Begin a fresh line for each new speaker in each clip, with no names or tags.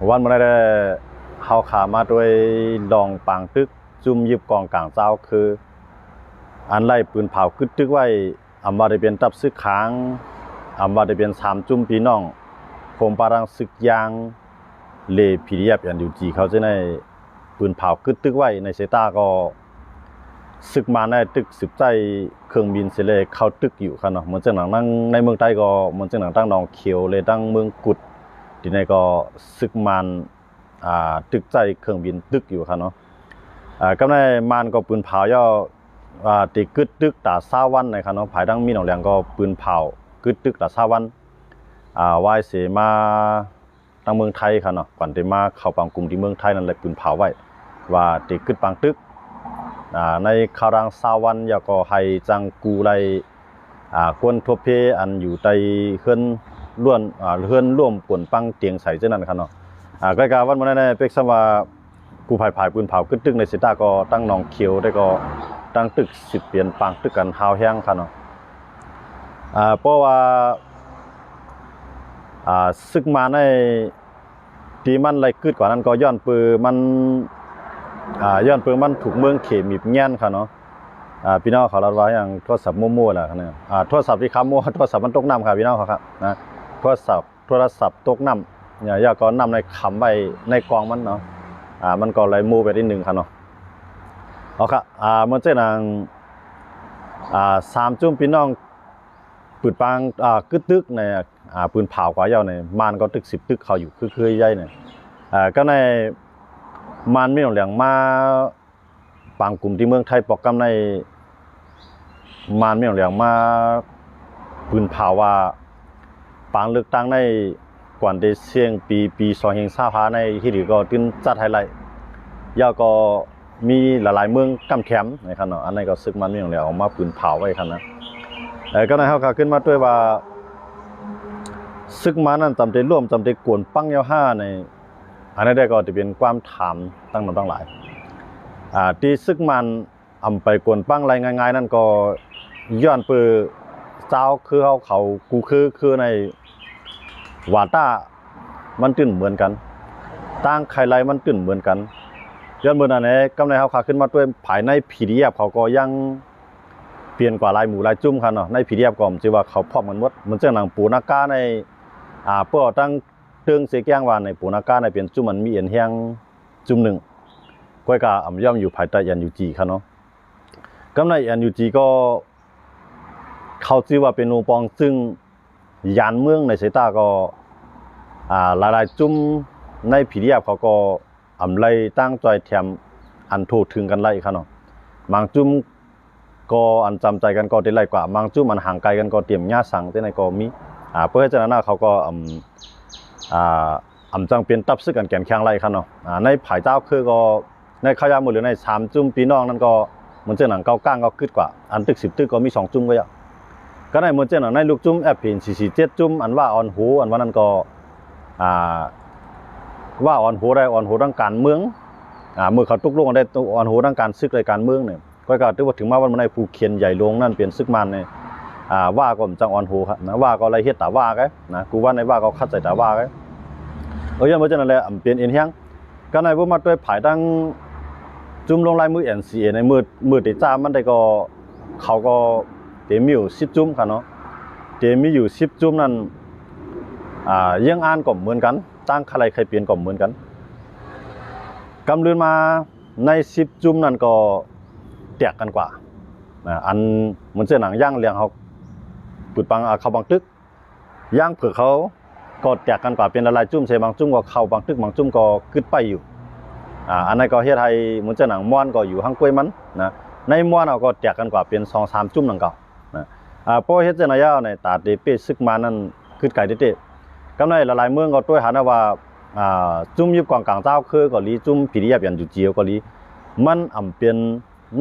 วันมันได้เฮาขามาด้วยดองปางตึกจุ่มยิบกองกลางเจ้าคืออันไล่ปืนเผากึดตึกไว้อำว่าได้เป็นตับซึกค้างอำว่าได้เป็น3จุ่มพี่น้องคมปารังซึกยางเลพีดีเอฟอันอยู่จีเขาจะได้ปืนเผากึดตึกไว้ในเซตาก็ซึกมาในตึกสืบใจเครื่องบินเสเลเข้าตึกอยู่ครับเนาะเหมือนจังหนังนั่งในเมืองไทยก็เหมือนจังหนังตั้งหนองเขียวเลยตั้งเมืองกุดที่ในก็ซึกมันตึกใจเครื่องบินตึกอยู่ครับเนาะก็ในมันก็ปืนเผาย่อตีกึดตึกตาซาวันในครับเนาะภายดังมีหนองแหลงก็ปืนเผากึดตึกตาซาวันวายเสมาตั้งเมืองไทยครับเนาะก่อนที่มาเข้าปังกลุ่มที่เมืองไทยนั่นแหละปืนเผาไว้ว่าตีกึดปังตึกในคารังซาวันยาก็ให้จังกูไรคนทั่วเพอันอยู่ในเฮือนล้วนเฮือนร่วมป่นปังเตียงใส่เจ้านั้นครับเนาะใกล้ๆวันมื้อนั้นเป็กซะว่ากูภายปืนเผากึดตึกในสิตาก็ตั้งหนองเขียวได้ก็ตั้งตึก10เปลี่ยนปังตึกกันหาวแห้งครับเนาะเพราะว่าซึกมาในที่มันไหลกึดกว่านั้นก็ย้อนปือมันย้อนปืนมันถูกเมืองเขมิบแง่นค่ะเนาะพี่น้องเขาเล่าไว้อย่างโทรศัพท์มั่วๆแหละครับเนี่ยโทรศัพท์ที่ค้ำมั่วโทรศัพท์มันตกน้ำครับพี่น้องเขาครับนะโทรศัพท์ตกน้ำอย่าก็น้ำในขำไว้ในกองมันเนาะมันก็เลยมูไปนิดนึงครับเนาะเอาครับเมื่อเจ้านาง3จุ่มพี่น้องปืนปังกึดตึกในปืนเผากว่าเยาในมันก็ตึก10ตึกเขาอยู่คือใหญ่เนี่ยก็ในมันไม่หลงเหลียงมาปางกลุ่มที่เมืองไทยปอกกำในมันไม่หลงเหลียงมาปืนเผาว่าปางเลือกตั้งในกวนเดเซียงปี2025ในที่ดีก็ตื่นจัดไฮไลท์ยาก็มีหลายๆเมืองกำแคมนะครับเนาะอันนี้ก็ซึกมันไม่หลงเหลียงออกมาปืนเผาไว้ครับนะก็ในเขาก็ขึ้นมาด้วยว่าซึกมันนั้นจำเป็นร่วมจำเป็นกวนปังยาว5ในอันนี้ได้ก็จะเป็นความถามตั้งหลายที่ซึกมันไปกวนปั้งอะไรง่ายๆนั่นก็ย้อนปือเจ้าคือเขากูคือในวาต้ามันตื่นเหมือนกันตั้งใครไรมันตื่นเหมือนกันย้อนเมื่อนั้นกำไรเขาขาขึ้นมาด้วยภายในPDFเขาก็ยังเปลี่ยนกว่าลายหมูลายจุ่มกันเนาะในPDFก็จะว่าเขาพร้อมกันหมดมันจะหนังปูนักกาในเพื่อตั้งเรื่องเสียแก้งว่าในปูนักกาในเป็นจุ่มมันมีเอ็นแห้งจุ่มหนึ่งก้อยกาย่อมอยู่ภายใต้ยันยูจีครับเนาะกำในยันยูจีก็เขาชื่อว่าเป็นโนปองซึ่งยานเมืองในสายตาก็หลายๆจุ่มในผีเดียบเขาก็ไล่ตั้งใจแถมอันโทษถึงกันไล่ครับเนาะบางจุ่มก็อันจำใจกันก็ได้ไล่กว่าบางจุ่มมันห่างไกลกันก็เตรียมญาสั่งที่ในก็มีเพื่อจะนั้นเขาก็จังเป็นตับซึกกันแก่นแข็งไล่ครับเนาะในผายเจ้าคือก็ในขยะหมดหรือใน3จุ่มพี่น้องนั่นก็มันเจ้าหนังเก้าก้างก็ขึ้นกว่าอันตึก10ตึกก็มี2จุ่มก็อย่างก็ในมันเจ้าหนังในลูกจุ่มแอปเพน447จุ่มอันว่าออนหูอันว่านั้นก็ว่าออนหูได้ออนหูทางการเมืองเมื่อเขาตุกลงกันได้ออนหูทางการซึกรายการเมืองเนี่ยก็ถือว่าถึงมาวันในภูเขียนใหญ่ลงนั่นเป็นซึกมันเนี่ยว่าก็จังออนหูครับนะว่าก็อะไรเฮ็ดตาว่าไงนะกูว่าในว่าก็คัดใจตาว่าไงยังมันเจ้านั่นแหละเป็นเอ็นแห้งก็ในพวกมาด้วยผายตั้งจุ่มลงลายมือ NCA ในมือติดจ้ามันได้ก็เขาก็เต็มอยู่10จุ่มครับเนาะเต็มมีอยู่10จุ่มนั่นยังอ่านก็เหมือนกันตั้งใครเปลี่ยนก็เหมือนกันกำเลือนมาใน10จุ่มนั่นก็แตกกันกว่าอันเหมือนเสื้อหนังย่างเลี้ยงเขาปืดปังเขาบางตึกย่างเผือกเขาก็แตกกันกว่าเป็นหลายจุ่มใช่บางจุ่มก็เข้าบางตึกบางจุ่มก็กึดไปอยู่อันนั้นก็เฮ็ดให้เหมือนจะหนังม้วนก็อยู่ข้างกล้วยมันนะในม้วนเอาก็แตกกันกว่าเป็น2-3จุ่มนั่นก็นะเพราะเฮ็ดจังได๋ยาวในตาเตเป้ซึกมานั้นขึ้นไกลเด้ๆกำในหลายๆเมืองก็ด้วยหานะว่าจุ่มอยู่กลางเจ้าคือก็ลีจุ่มผียับยันอยู่เจียวก็ลีมันเป็น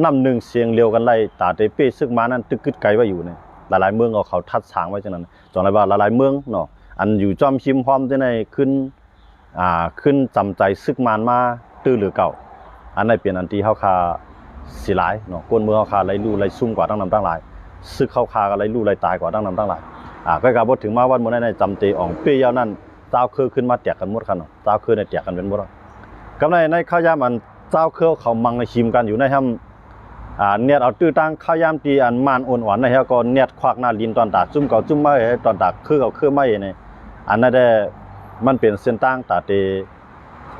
น้ำหนึ่งเสียงเร็วกันไล่ตาเตเป้ซึกมานั้นตึกกึดไกลไว้อยู่เนี่ยหลายๆเมืองก็เขาทัดสางไว้จังนั้นจังได๋ว่าหลายๆเมืองเนาะอันอยู่จอมชิมพร้อมจังได๋ขึ้นจำใจซึกมานมาตื้อหรือเก่าอันนั้นเป็นอันที่เฮาคาสิหลายเนาะก้นเมืองเฮาคาไล่ลู่ไล่ซุ่มกว่าตั้งนำตั้งหลายซึกเฮาคาก็ไล่ลู่ไล่ตายกว่าตั้งนำตั้งหลายก็บ่ถึงมาวันมื้อนั้นจำเตอ่องเป้ยาวนั้น เจ้าคือขึ้นมาแตกกันหมดครับเนาะเจ้าคือในแตกกันเป็นหมดกำในข้าวยามอันเจ้าคือเขามังในชิมกันอยู่ในห้ำเนี่ยเอาตื้อตั้งข้าวยามตีอันมันอ่อนๆนะฮะก็เนี่ยควักหน้าลินตอนตาจุ่มเก่าจุ่มไม่ตอนตาคือเก่าคือไม่เนี่ยอันนั้นได้มันเป็นเส้นตั้งตาเต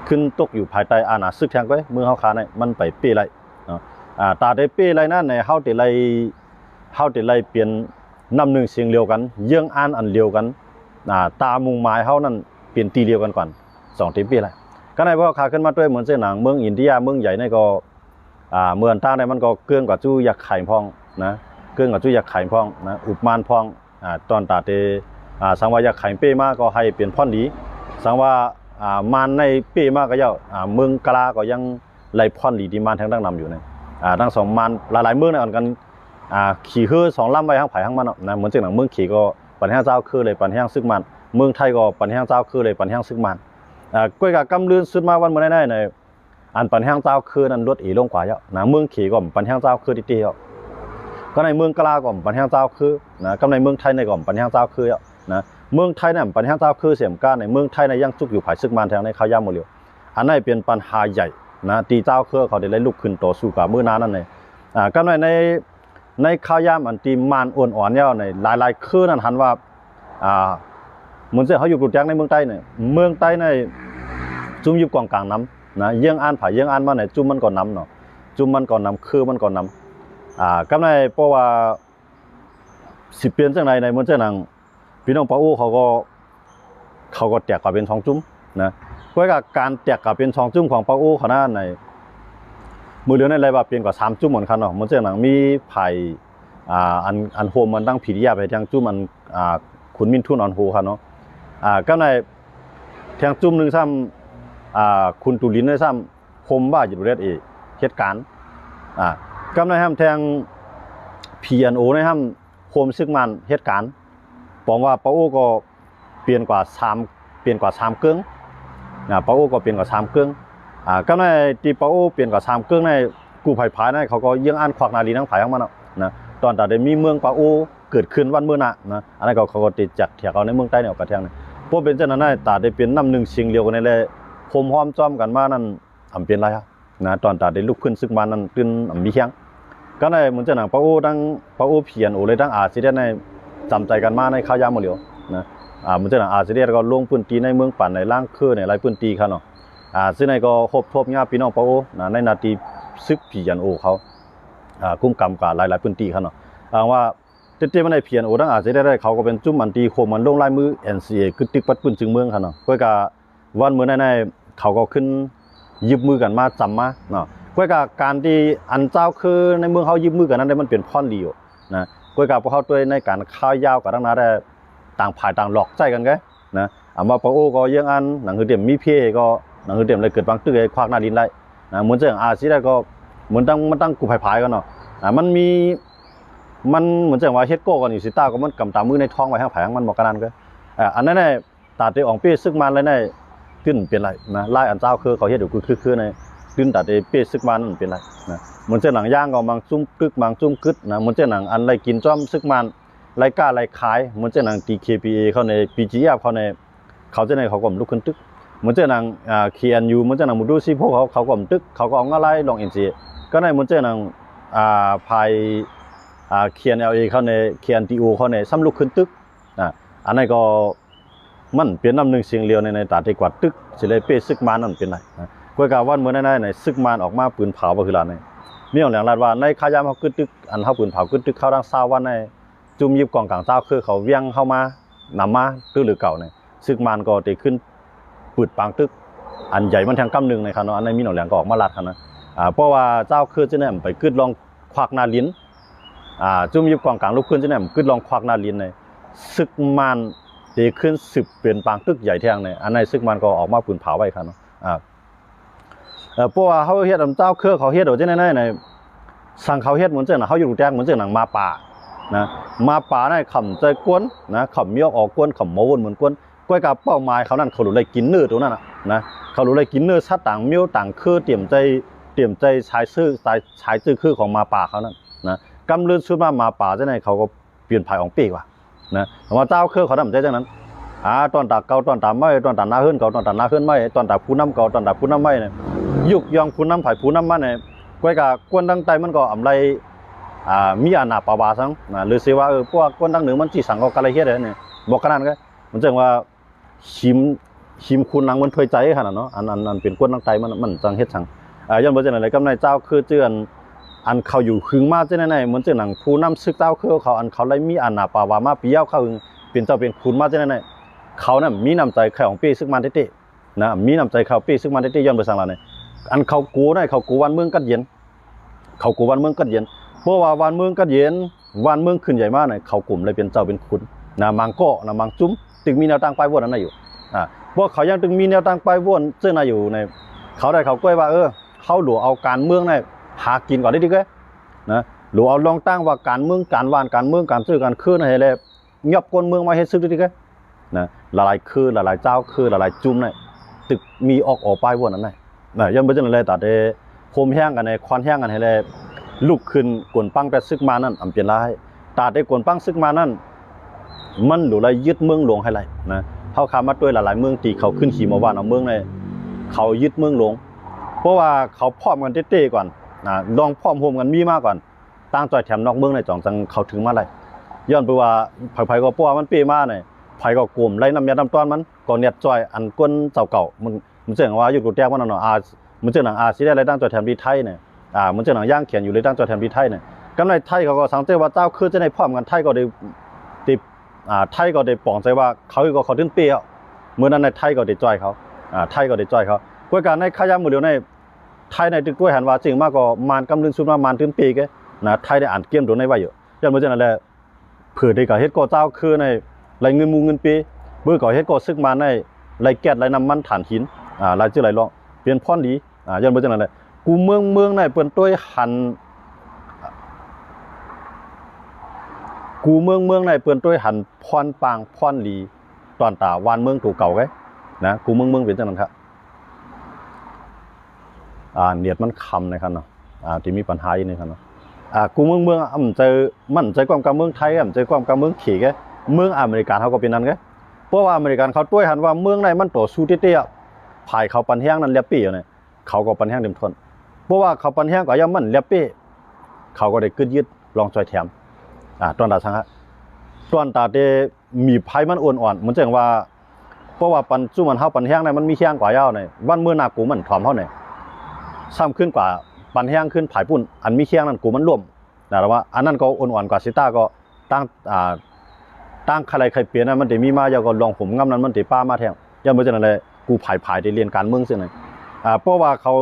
ขึ้นตกอยู่ภายใต้อาณาซึกแทงไว้มือเฮาขาเนี่ยมันไปเป้ไรเนาะตาเตเป้ไรนั่นในเฮาเตไรเปลี่ยนน้ำหนึ่งเสียงเดียวกันเยื่องอ่านอันเดียวกันตามุงหมายเฮานั่นเปลี่ยนตีเดียวกันก่อน2 ตีเป้ไรก็ในพวกขาขึ้นมาด้วยเหมือนเส้นหนังเมืองอินเดียเมืองใหญ่นี่ก็เมืองท่าในมันก็เกื้องกับจู้อยากไข่พองนะเกื้องกับจู้อยากไข่พองนะอุบมานพองตอนตาเตสังว่าอยากไข่เป้มากก็ให้เปลี่ยนพ่อนดีสังว่ามานในเป้มากก็เย้าเมืองกลาก็ยังไหลพ่อนดีดีมานทั้งดังนำอยู่เนี่ยทั้งสองมานหลายๆเมืองในอ่อนกันขี่คือ2 ลำไว้ทั้งไผ่ทั้งมันนะเหมือนเส้นหนังเมืองขี่ก็ปันแห้งเจ้าคือเลยปันแห้งซึกมันเมืองไทยก็ปันแห้งเจ้าคือเลยปันแห้งซึกมันก้อยกับกำลื่นสุดมาวันเมื่อไหร่ในอันปันแห้งเจ้าคือนั้นลดอีลงกว่าเยอะนะเมืองขี่ก็ปันแห้งเจ้าคือตีเยอะก็ในเมืองกลาก็ปันแห้งเจ้าคือนะก็ในเมืองไทยในก็ปันแห้งเจ้าคือเยอะนะเมืองไทยเนี่ยปันแห้งเจ้าคือเสียมก้าในเมืองไทยในยังจุกอยู่ภายซึกมันแทงในข้าวยามหมดเลยอันนั้นเป็นปัญหาใหญ่นะตีเจ้าคือเขาได้ไล่ลุกขึ้นต่อสู้กับมือนานั่นเลยก็ในข้าวยามอันตีมันอ่อนๆเนี่ยในหลายๆคือนั่นหันว่าเหมือนเสียเขาอยู่ปลุกแจ้งในเมืองใต้เนี่ยเมืองใต้ในจุ่มยุบกองกลางน้ำนะเยี่ยงอ่านผ่าเยี่ยงอ่านมาเนี่ยจุ่มมันก่อนน้ำเนาะจุ่มมันก่อนน้ำคือมันก่อนน้ำก็ในเพราะว่าสิเปลี่ยนจังในเหมือนเจ้าหนังพี่น้องป้าอู้เขาก็แตกกับเป็น2 จุ่มนะเพราะการแตกกับเป็น2 จุ่มของป้าอู้เขาหน้าในมือเรือในไรว่าเปลี่ยนกว่า3 จุ่มเหมือนกันเนาะเหมือนเจ้าหนังมีไผ่อันโฮมมันตั้งผีดิยาไปทางจุ่มมันขุนมินทุนอ่อนโฮครับเนาะก็ในทางจุ่มหนึ่งซ้ำคุณตุลินได้ซ้ำคมว่าจิตเรียดเหตุการณ์ก็ในห้ามแทง PNO ในห้ามโฮมซึกมันเหตุการณ์บอกว่าป้าโอ้ก็เปลี่ยนกว่า3เกื้องป้าโอ้ก็เปลี่ยนกว่า3เกื้องก็ในตีป้าโอ้เปลี่ยนกว่า3เกื้องในกูไผ่พายในเขาก็เยี่ยงอ่านควักนาลีนั่งไผ่ทั้งมันนะตอนแต่ได้มีเมืองป้าโอ้เกิดขึ้นวันเมื่อน่ะนะอันนั้นเขาก็ติดจักเถียกเอาในเมืองใต้เนี่ยกระเทียงเนี่ยพวกเป็นเจ้าหน้าตาได้เป็นน้ำหนึ่งเสียงเดียวกันในเลยคมหอมจ้อมกันมานั่นเป็นไรครับนะตอนตาได้ลุกขึ้นซึกมันนั่นขึ้นมีเคียงก็ในเหมือนเจ้าหนังป้าโอ้ทั้งป้าโอ้เพียนโอเลยทั้งซีเดียในจำใจกันมาในข้าวยามหมดเลยนะเหมือนเจ้าหนังซีเดียก็ลงพื้นที่ในเมืองปั่นในล่างคือในไรพื้นที่เขาเนาะซึ่งในก็ครบทบญาติพี่น้องป้าโอ้นะในนาทีซึกเพียนโอเขาคุ้มกำกับหลายพื้นที่เขาเนาะว่าเต็มๆในเพียนโอทั้งซีเดียได้เขาก็เป็นจุ่มอันตีโคมันลงลายมือ NCA คือติ๊กปัดปืนจึงเมืองเขาเนาะเพื่อการวันเมื่อในเขาก็ขึ้นยึบมือกันมาจำมาเนาะเพื่อการที่อันเจ้าคือในเมืองเขายึบมือกันนั้นได้มันเป็นพ่อนดีอยู่นะเพื่อพวกเขาตัวในการข้าวยาวกับทั้งนั้นได้ต่างผ่ายต่างหลอกใจกันไงนะมาป้าโอ้ก็ยังอันหนังคือเดี่ยมมีเพี้ยก็หนังคือเดี่ยมเลยเกิดบางตื้อควักหน้าดินได้นะเหมือนเจ้าซีได้ก็เหมือนตั้งกูผายกันเนาะมันเหมือนเจ้าว่าเฮ็ดโก้กันอยู่สิต้าก็มันกำตามือในท้องไว้ข้างผายข้างมันบอกกันนั่นก็อันนั้นเนี่ยตาเตอองเปี้ยซึกมันเลยเนี่ยขึ้นเป็นไรนะไล่อันเจ้าคือเขาเฮ็ดอยู่คือในขึ้นตาเตเปี้ยซึกมันนั่นเป็นไรนะเหมือนเจ้าหนังย่างก็บางจุ้มกึกบางจุ้มกึดนะเหมือนเจ้าหนังอันไรกินจ้อมซึกมันไรกล้าไรขายเหมือนเจ้าหนัง TKPA เขาใน PGF เขาในเขาจะในเขาก็ลุกขึ้นตึกเหมือนเจ้าหนังKNU เหมือนเจ้าหนังมูดูซีพวกเขาก็ตึกเขาก็เอาอะไรลอง NC ก็ในเหมือนเจ้าหนังภายKNLA เขาใน KNTO เขาในซ้ำลุกขึ้นตึกอันนั้นก็มันเป็นน้ำหนึ่งเสียงเลียวในตาที่กว่าตึกสิเลยเป้ซึกมันนั่นเป็นไรกวยกาวันเมื่อในซึกมันออกมาปืนเผาบ่คือล่ะในมีอย่างแหลงลาดว่าในขายามเฮากึดตึกอันเฮาปืนเผากึดตึกเข้าทาง20วันในจุ่มยิบกองกลางเจ้าคือเขาเวียงเข้ามานำมาตึกหรือเก่าในซึกมันก็ได้ขึ้นปืดปางตึกอันใหญ่มันทางกำนึงในคันเนาะอันในมีหนองแหลงก็ออกมาลาดคั่นนะเพราะว่าเจ้าคือจะแนมไปกึดลองควักหน้าลิ้นจุ่มยิบกองกลางลุกขึ้นจะแนมกึดลองควักหน้าลิ้นในซึกมันได้ขึ้น10เป็นปางตึกใหญ่แทงในอันในซึกมันก็ออกมาปืนเผาไว้คั่นเนาะเพราะว่าเขาเฮ็ดเจ้าเครือเขาเฮ็ดเอาจังได๋ในสั่งเขาเฮ็ดเหมือนเจ้าน่ะเขาอยู่แจ้งเหมือนเจ้าหนังมาป่านะมาป่าในขำใจกวนนะขำเมียออกกวนขำโมวนเหมือนกวนก้อยกับเป้าหมายเขานั่นเขารู้เลยกินเนื้อตรงนั้นนะเขารู้เลยกินเนื้อสัตว์ต่างเมียวต่างคือเตรียมใจใช้ชื่อคือของมาป่าเขานั่นนะกำเลื่อนชุดมาป่าจังได๋เขาก็เปลี่ยนภายของปีกว่านะว่าเจ้าเครือเขาทำใจจังนั้น ตอนตาเก่าตอนตาไม่ตอนตาหน้าขึ้นเก่าตอนตาหน้าขึ้นไม่ตอนตาผู้นำเก่าตอนตาผู้นำไม่เนี่ยยุกยองผู้นำไผ่ผู้นำมาเนี่ยก้อยกะกวนดังไตมันก็อำไรมีอาณาปาวาสังหรือสิว่าพวกกวนดังเหนือมันจีสังก็กะไรเฮ็ดเนี่ยบอกขนาดนั้นก็มันจังว่าชิมคุณนังมันถวยใจขนาดเนาะอันเป็นกวนดังไตมันจังเฮ็ดสังย้อนบ่จังได๋กำในเจ้าคือเจือนอันเขาอยู่หึงมาจังได๋เหมือนจังหนังผู้นำศึกเจ้าคือเขาอันเขาเลยมีอาณาปาวามาปียาวเขาเป็นเจ้าเป็นคุณมาจังได๋เขาน่ะมีน้ำใจเขาของปีซึกมันเต้นะมีน้ำใจเขาปีซึกมันเต้ย้อนไปสั่งล่ะเนี่ยอันเขากูได้เขากูวันเมืองกัดเย็นเขากูวันเมืองกัดเย็นเพราะว่าวันเมืองกัดเย็นวันเมืองขึ้นใหญ่มากเนี่ยเขากลุ่มเลยเป็นเจ้าเป็นคุณนะมังก็นะมังจุ้มตึงมีแนวตั้งไปวนนั้นอยู่พวกเขายังตึงมีแนวตั้งไปวนซึ่งน่ะอยู่ในเขาได้เขาก้อยว่าเขาหลวเอาการเมืองเนี่ยหากินก่อนได้ดีกว่านะหลวเอาลองตั้งว่าการเมืองการวานการเมืองการซื้อการคืนอะไรเลยยบคนเมืองมาเฮ็ดซื้อได้ดีกว่านะหลายคือหลายเจ้าคือหลายจุ่มเนี่ยตึกมีออกไปวนนั้นน่ะยังบ่จังเลยแต่ได้โคมแห้งกันในควันแห้งกันให้เลยลุกขึ้นกวนปังแต่ซึกมานั่นอำเป็นร้ายตาได้กวนปังซึกมานั่นมันหลุเลยยึดเมืองหลวงให้ไรนะเขาขามาด้วยหลายๆเมืองตีเขาขึ้นขี่มาว่านเอาเมืองในเขายึดเมืองหลวงเพราะว่าเขาพร้อมกันเต้ๆก่อนลองพร้อมโฮมกันมีมากก่อนตั้งใจแถมนอกเมืองในจ่องจังเขาถึงมาไรย้อนไปว่าไผก็ป้อมันเป้มาเนี่ยไผก็กลุ่มไรน้ำยาน้ำต้อนมันก่อนเน็ตจอยอันก้นเจ้าเก่ามันเจ๋งว่าอยู่กูแจ้งว่าเนาะมันเจ๋งหนังซีได้ไรตั้งใจแถมดีไทยเนี่ยมันเจ๋งหนังย่างเขียนอยู่เลยตั้งใจแถมดีไทยเนี่ยกำไรไทยเขาก็สังเกตว่าเจ้าคือจะในพร้อมกันไทยก็ได้ติดไทยก็ได้ปองใจว่าเขาก็เขาถึงเปี้ยเมื่อนั้นในไทยก็ได้จอยเขาไทยก็ได้จอยเขากวยการในขยะมือเดียวในไทยในตึกด้วยหันว่าจริงมากก็มานกำลึงซุนมามานถึงปีก็นะไทยได้อ่านเกมโดนในไว้อยู่ยันเมื่อนั้นแหละเผื่อได้กับเฮ็ดก็เจ้าคือในไรเงินมูเงินปีเมื่อก่อเฮ็ดก็ซึกมาในไรแก๊สไรน้ำมันถ่านหินไรชื่อไรลองเปลี่ยนพรดียันเมื่อนั้นแหละกูเมืองในเปิ้นต้วยหันกูเมืองในเปิ้นต้วยหันพรปางพรหลีตอนตาวานเมืองถูกเก่าไงนะกูเมืองเป็นจังนั้นครับเนียดมันคำนะครับเนาะที่มีปัญหาอยู่นี่ครับเนาะกูเมืองมันใจความกับเมืองไทยใจความกับเมืองขี่แกเมืองอเมริกันเขาก็เป็นนั้นแกเพราะว่าอเมริกันเขาต้วยหันว่าเมืองในมันต่อสู้เตี้ยๆภายเขาปันแห้งนั้นเรียบปี้อยู่เนี่ยเขาก็ปันแห้งเต็มทนเพราะว่าเขาปันแห้งก็ย่ำมันเรียบปี้เขาก็ได้กึดยึดลองจอยแถมตอนตาช่างฮะตอนตาเตมีไพ่มันอ่อนๆมันจะว่าเพราะว่าปันจุ่มันเฮาปันแห้งเนี่ยมันมีแห้งกว่ายาวเนี่ยวันเมื่อนากูมันถอมเฮาเนี่ยซ้ำขึ้นกว่าปันแห้งขึ้นผายปุ่นอันมีแห้งนั่นกูมันร่วมแต่ว่าอันนั้นก็อ่อนๆกว่าซิต้าก็ตั้งใครเปลี่ยนนะมันจะมีมาเยอะก็ลองผมงั้มนั้นมันจะป้ามาแทงย่าเมื่อจังเลยกูผายได้เรียนการเมืองซึ่งไหนเพราะว่าเขา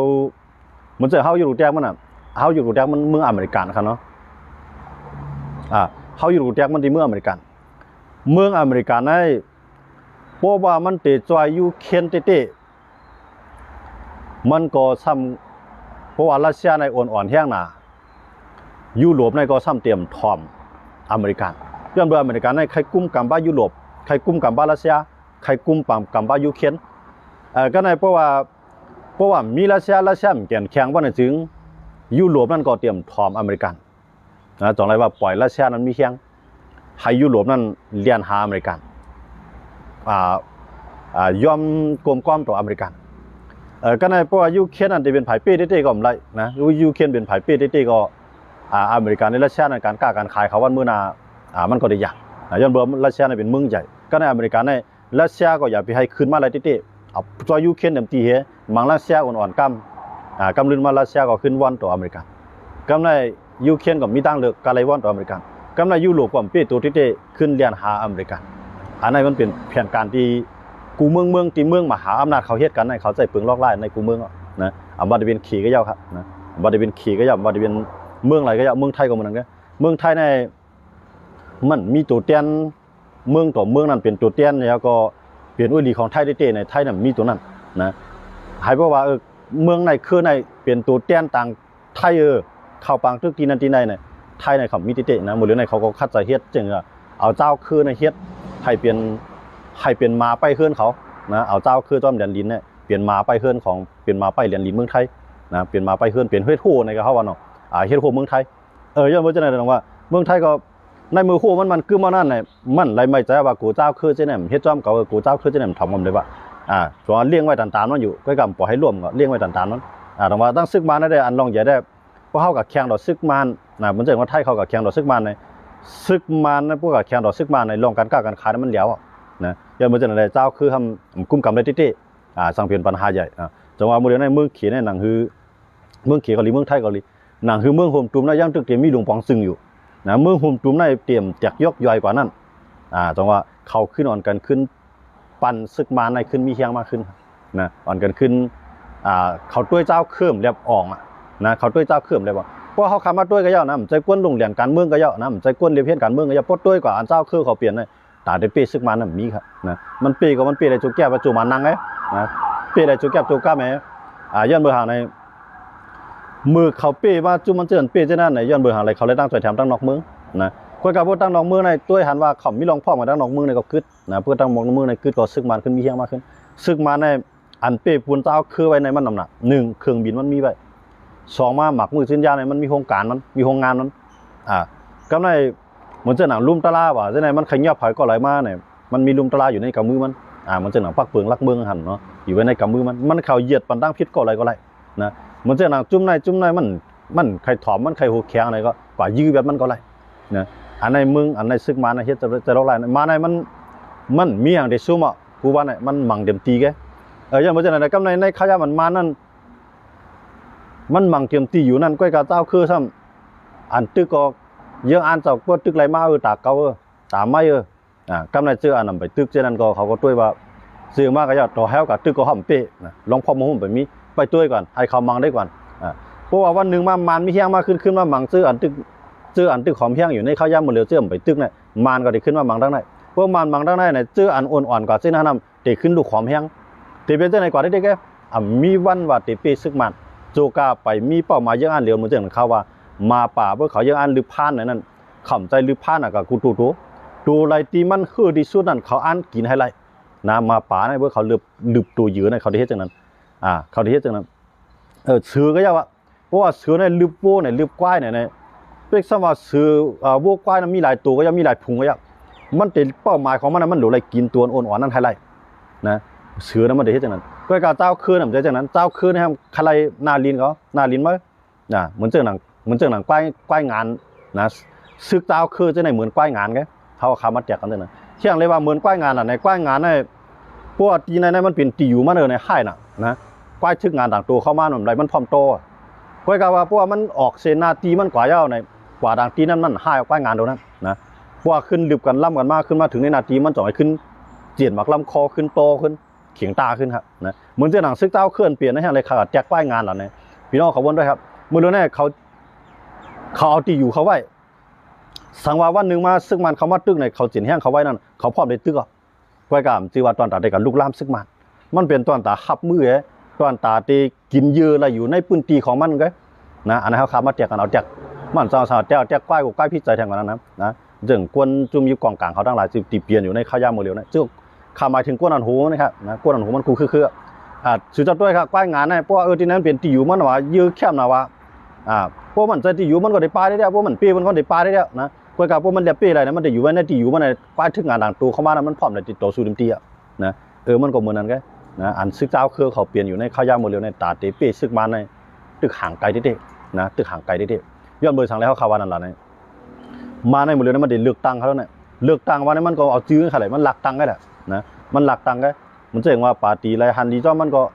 มันจะเฮาอยู่รูแจ้งมันเฮาอยู่รูแจ้งมันเมืองอเมริกันครับเนาะเขาอยู่รูแจ้งมันที่เมืองอเมริกันในเพราะว่ามันติดจอยยูเคนเต้มันก็ซ้ำเพราะว่ารัสเซียในอ่อนแห้งหนายุโรปในก็ซ้ำเตรียมทอมอเมริกันย้อนเบอร์อเมริกันในใครกุ้มกัมบ้ายุโรปใครกุ้มกัมบ้ารัสเซียใครกุ้มกัมบ้ายูเคนก็ในเพราะว่ามีรัสเซียมันเกี่ยนแข็งว่าในถึงยุโรปนั่นก็เตรียมทอมอเมริกันนะจังไรว่าปล่อยรัสเซียนั้นมีแข็งให้ยุโรปนั้นเลียนหาอเมริกันยอมกลมก้อมต่ออเมริกันก็ในเพราะว่ายูเครนนั่นจะเป็นผายเป้เต้ก็ไม่นะยูเครนเป็นผายเป้เต้ก็อเมริกันในรัสเซียในการกล้าการขายเขาวันมื้อนามันก็ได้ยากย้อนเบอร์รัสเซียในเป็นเมืองใหญ่ก็ในอเมริกันในรัสเซียก็อย่าไปให้คืนมาอะไรเต้เอาจอยยูเครนเต็มที่เหมังรัสเซียอ่อนๆกำลืนมารัสเซียก็ขึ้นวันต่ออเมริกันกำในยูเครนก็มีตั้งเลือกการไล่วันต่ออเมริกันกำในยุโรปก็เป้ตัวเต้ขึ้นเลียนหาอเมริกันอันนั้นมันเป็นแผนการที่กูเมืองตีเมืองมหาอำนาจเขาเฮ็ดกันในเขาใจปืนลอกไล่ในกูเมืองนะบ่ได้เป็นขี่ก็ยาวครับนะบ่ได้เป็นขี่ก็ยาวบ่ได้เป็นเมืองอะไรก็ยาวเมืองไทยก็เหมือนกันเมืองไทยในมันมีตัวเตียนเมืองต่อเมืองนั้นเป็นตัวเตียนแล้วก็เปลี่ยนอุลีของไทยเต้ในไทยนั้นมีตัวนั้นนะให้เพราะว่าเมืองในคือในเป็นตัวเตียนต่างไทยเข้าปังทุกทีนั้นที่ในเนี่ยไทยในเขามีเต้นะหมดเลยในเขาก็คัดใจเฮ็ดจึงเอาเจ้าคือในเฮ็ดให้เป็นมาไปเคลื่อนเขานะเอาเจ้าคือจอมแดนดินเนี่ยเปลี่ยนมาไปเคลื่อนของเปลี่ยนมาไปแดนดินเมืองไทยนะเปลี่ยนมาไปเคลื่อนเปลี่ยนเฮ็ดโหในก็เขาว่าเนาะเฮ็ดโหเมืองไทยย้อนว่าจะไหนว่าเมืองไทยก็ ในมือคู่มันคือมันนั่นเนี่ยมันไรไม่ใจว่ากูเจ้าคือเจ้าเนี่ยเฮ็ดจอมเก่ากูเจ้าคือเจ้าเนี่ยทำมันได้ว่าส่วนเลี้ยงไว้ต่างๆมันอยู่ก็กำปล่อยให้ร่วมก็เลี้ยงไว้ต่างๆนั้นแต่ว่าตั้งซึกมันได้อันลองใหญ่ได้เพราะเข้ากับแข่งดอกซึกมันมันจะว่าไทยเข้ากับแข่งดอกซึกมันในซึกมันในพวกกับแข่งดอกซึกมันในลองการก้าวการขายมันเหลียวนะอย่างมันจะอะไรเจ้าคือทำกุ้มกำได้ติสังเพียนปัญหาใหญ่จังหวะเมื่อเดือนในเมืองเขียนในหนังคือเมืองเขียนเกาหลีเมืองไทยเกาหลีหนังคือเมืองโฮมตุ่มนะย่างตึกเตรียมมีหลวงปองซึงอยู่นะเมืองโฮมตุ่มในเตรียมแจกยกย่อยกว่านั้นจังหวะเขาขึ้นอ่อนกันขึ้นปั่นซึกมันในขึ้นมีเฮียงมากขึ้นนะอ่อนกันขึ้นเขาด้วยเจ้าเคลื่อนเรียบออกนะเขาด้วยเจ้าเคลื่อนเรียบออกเพราะเขาคำว่าด้วยก็เยอะนะใจก้นลงเหลี่ยมการเมืองก็เยอะนะใจก้นเรียบเพี้ยนการเมืองก็เยอะเพราะด้วยกว่าอันเจ้าเคลื่อนเขาเปลี่ยนเลยตาเดเป้ซึกมันนั่นมีครับนะมันเป้ก็มันเป้ได้จุกแก้ประจุมันนั่งไงนะเป้ได้จุกแก้จุกก้าแม่ย้อนเบอร์หางในมือเขาเป้ว่าจุมันเจริญเป้เจ้านั่นในย้อนเบอร์หางอะไรเขาเลยตั้งใจทำตั้งนอกเมืองนะคนกับพวกตั้งนอกเมืองในตัวหันว่าเขามีรองพ่อมาตั้งนอกเมืองในก็กึศนะเพื่อตั้งนอกเมืองในกึศก็ซึกมันขึ้นมีเฮียงมากขึ้นซึกมันในอันเป้ปูนเจ้าคือไว้ในมันน้ำหนัก1เครื่องบินมันมีไว้2มาหมักมือชิ้นยาในมันมีโครงการมันมีโรงงานมันก็ในเหมือนเจ้าหนังลุ่มตะลาว่ะเจ้าไหนมันขยับถอยก็ไหลมาเนี่ยมันมีลุ่มตะลาอยู่ในกำมือมันมันเจ้าหนังปักเปืองลักเมืองหันเนาะอยู่ไว้ในกำมือมันเข่าเหยียดปันตั้งพิษก็ไหลนะเหมือนเจ้าหนังจุ่มในมันใครถอมมันใครหัวแข็งอะไรก็กว่ายื้อแบบมันก็ไหลนะอันในมึงอันในซึกมาในเฮ็ดจะร้องไรมาในมันมีอย่างเดซูมอ่ะกูว่าเนี่ยมันมั่งเต็มตีแกอย่างเหมือนเจ้าหนังกำในขยะมันมานั่นมันมั่งเต็มตีอยู่นั่นก้อยกาเจ้าคือซ้ำอันตึกก็เยอะอันเจ้าก็ตึกไรมาตากเก่าตามไม่กำในเจออันนั้นไปตึกเจ้านั้นก็เขาก็ด้วยว่าซื้อมากก็ยอดต่อแฮวกับตึกก็ห่อมเป๊ะนะลองพอมาหุ่มไปมีไปด้วยก่อนให้เขามั่งได้ก่อนเพราะว่าวันหนึ่งมันมีเฮียงมากขึ้นมามั่งซื้ออันตึกหอมเฮียงอยู่ในข้าวย่ำมือเหลียวเจื่อมไปตึกเนี่ยมันก็ได้ขึ้นมามั่งดังไหนเพราะมันมั่งดังไหนเนี่ยเจื่ออันอ่อนกว่าเส้นนั้นเด็กขึ้นลูกหอมเฮียงเด็กเป็นเจ้าไหนกว่าได้แก่มีวันว่าเด็กเป๊ะซึกมันโจกาไปมีเป้าหมายเยอะอันเหลียวเหมือนเจ้าเขาว่ามาป่าเพื่อเขาเยอะอันหรือพานนั่นขำใจหรือพานกับกูดูไรตีมันคือที่สุดนั่นเขาอันกินให้ไรนะมาป่าในเพื่อเขาลืบตัวยื้อในเขาได้เฮ็ดจังนั้นเขาได้เฮ็ดจังนั้นเสือก็ยากว่าเพราะว่าเสือในลืบโว้ในลืบควายในเป็นสมาเสือวัวควายนั้นมีหลายตัวก็ยังมีหลายพุงก็ยากมันเป็นเป้าหมายของมันมันหลุดอะไรกินตัวอ่อนๆนั่นให้ไรนะเสือนั้นมันได้เฮ็ดจังนั้นก็การเจ้าคืนน่ะจังนั้นเจ้าคืนนะครับใครนาลินเขานาลินมั้ยเหมือนเจอหนังควายงานนะซึกเจ้าคือจะไหนเหมือนควายงานไงเขาคำมาแจกกันเลยนะเที่ยงเลยว่าเหมือนควายงานในควายงานในพวกตีในมันเป็นตีอยู่มาในค่ายนะควายชึกงานต่างตัวเข้ามาหน่อยไรมันพร้อมโตควายกาว่าพวกมันออกเซนาตีมันกว่าเย้าในกว่าด่างตีนั้นมันห้ายควายงานตรงนั้นนะพวกขึ้นดึบกันล่ำกันมากขึ้นมาถึงในนาทีมันจ่อยขึ้นเจียนหมักลำคอขึ้นโตขึ้นเขียงตาขึ้นครับนะเหมือนเจ้าหนังซึกเจ้าเคลื่อนเปลี่ยนนะฮะเลยขาดแจกป้ายงานเหล่านี้พี่น้องเขาวนด้วยครับเมื่อเดือนนี้เขาเอาตีอยู่เขาไว้สังวาวันหนึ่งมาซึกมันเขามาตึกในเขาเจียนแห้งเขาไว้นั่นเขาพร้อมได้ตึกอ่ะไว้กามจีว่าตอนตาได้กับลูกล่ามซึกมันเป็นตอนตาขับมือตอนตาตีกินเยอะอะไรอยู่ในพื้นที่ของมันก็นะอันนั้นเขาขามาแจกกันเอาแจกมันสาวแจกควายกับควายพิจัยแทงกันนั้นนะจึงกวนจุ่มอยู่กองกลางเขาตั้งหลายตีเปลี่ยนอยู่ในข้าวยาโมเลียวนะจึงข้าหมายถึงกวนอันหูนะครับนะกวนอันหูมันคือสุดท้ายด้วยครับควายงานเนี่ยเพราะว่าที่นั้นเป็นที่อยู่มันว่ายื้อแคบนะว่าเพราะมันจะที่อยู่มันก็ได้ปลาได้แล้วเพราะมันเปี้ยมันก็ได้ปลาได้แล้วนะควายกับพวกมันเรียบเปี้ยอะไรนะมันได้อยู่ไว้ในที่อยู่มันในควายทึกงานต่างตัวเข้ามาแล้วมันพร้อมในติดต่อสู้เต็มที่นะมันก็เหมือนนั้นไงนะอันซึกเจ้าคือเขาเปลี่ยนอยู่ในข้าวยาโมเลียวในตาเตเปี้ยซึกมันในตึกห่างไกลเด็ดนะตึกห่างไกลเด็ดย้อนเบอร์สั่งแล้วเขาว่านั่นแหละเนี่ยมาในโมเลียวนั้นมันได้เลือกตั้งเขาแล้วเนี่ยเลือกตั้งวันนี้มันก็เอาจื้อขนาดมันหลักตั้งก็แหละนะมันหลักตั้งก็มันจะเห็นว่าปาร์ตี้ไรฮันดีจ้อมันก็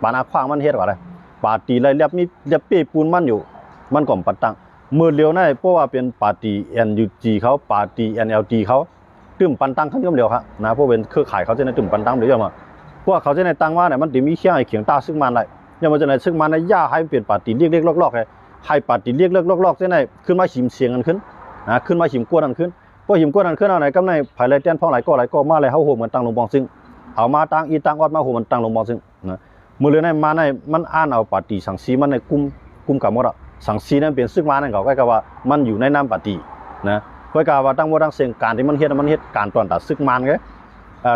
ปานาขว้างมันเฮ็ดว่าอะไรปาร์ตี้ไรเรียบมีเรียบเป้ปูนมันอยู่มันก็ปัดตั้งมือเลียวนั่นเพราะว่าเป็นปาร์ตี้ NUG เขาปาร์ตี้ NLG เขาตึ้มปันตั้งขั้นย่อมเดียวครับนะเพราะเป็นเครือข่ายเขาจะในตึ้มปันตั้งเดียวมาพวกเขาจะในตั้งว่าเนี่ยมันจะมีเขี้ยงไอ้เขียงตาซึ่งมันไรยังมันจะในซึ่งมันในย่าให้เปลี่ยนปาร์ตี้เรียกลอกๆให้ปาร์ตี้เรียกลอกๆจะในขึ้นมาหิมเสียงกันขึ้นขึ้นมาหิมกวนกันขึ้นพอหิมกวนกันขึ้นเอาไหนก็ในภายไรเต้นพ่อไหลก็มาเลยเขาโหมันตั้งลงบองซึ่งเอามาตั้งอีตั้งออดมาโหมันตั้งลงบองซึ่งนะมือเรือในมาในมันอ่านเอาปาร์ตี้สังสีมันในกุมกับหมดอะสังสีนั้นเป็นซึ่งมาในเขาก็ว่ามันอยู่ในน้ำปาร์ตี้นะก็กล่าวว่าตั้งว่าตั้งเสียงการที่มันเฮ็ดการตอนตัดซึกมันไง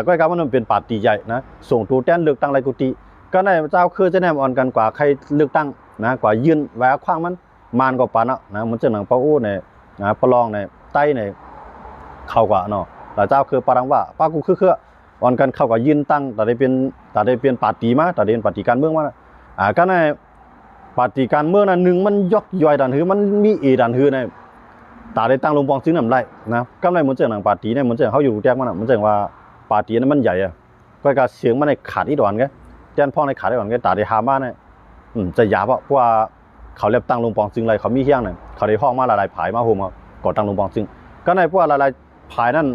ก็กล่าวว่ามันเป็นปาร์ตี้ใหญ่นะส่งตัวแทนเลือกตั้งไรกุฏิก็ในเจ้าคือจะแนมอ่อนกันกว่าใครเลือกตั้งนะกว่ายืนแหวกขว้างมันก็ปานนะมันจะหนังเป้าอู้เนี่ยนะประลองเนี่ย ใต้เนี่ยเข้ากว่าเนาะแต่เจ้าคือปารังว่าป้ากูคือวันกันเข้ากับยืนตั้งแต่ได้เป็นปาร์ตี้มาแต่ได้เป็นปาร์ตี้การเมืองมาก็ในปาร์ตี้การเมืองนั้นหนึ่งมันยกย่อยดันหือมันมีดันหือในแต่ได้ตั้งลงปองซึ่งนำไรนะก็ในเหมือนเจ้าหนังปาร์ตี้เนี่ยเหมือนเจ้าเขาอยู่แจ้งมันเหมือนเจ้าว่าปาร์ตี้นั้นมันใหญ่อะก็การเสียงมันในขาดอีดอนไงแจ้งพ่อในขาดอีดอนไงแต่ได้หามาเนี่ยจะหยาบเพราะว่าเขาเรียบตั้งลงปองซึ่งไรเขามีเฮี้ยงเนี่ยเขาได้ห้องมาหลายๆผายมาโฮมก่อตั้งลงปองซึ่งก็ในพวกหลายๆผายนั่น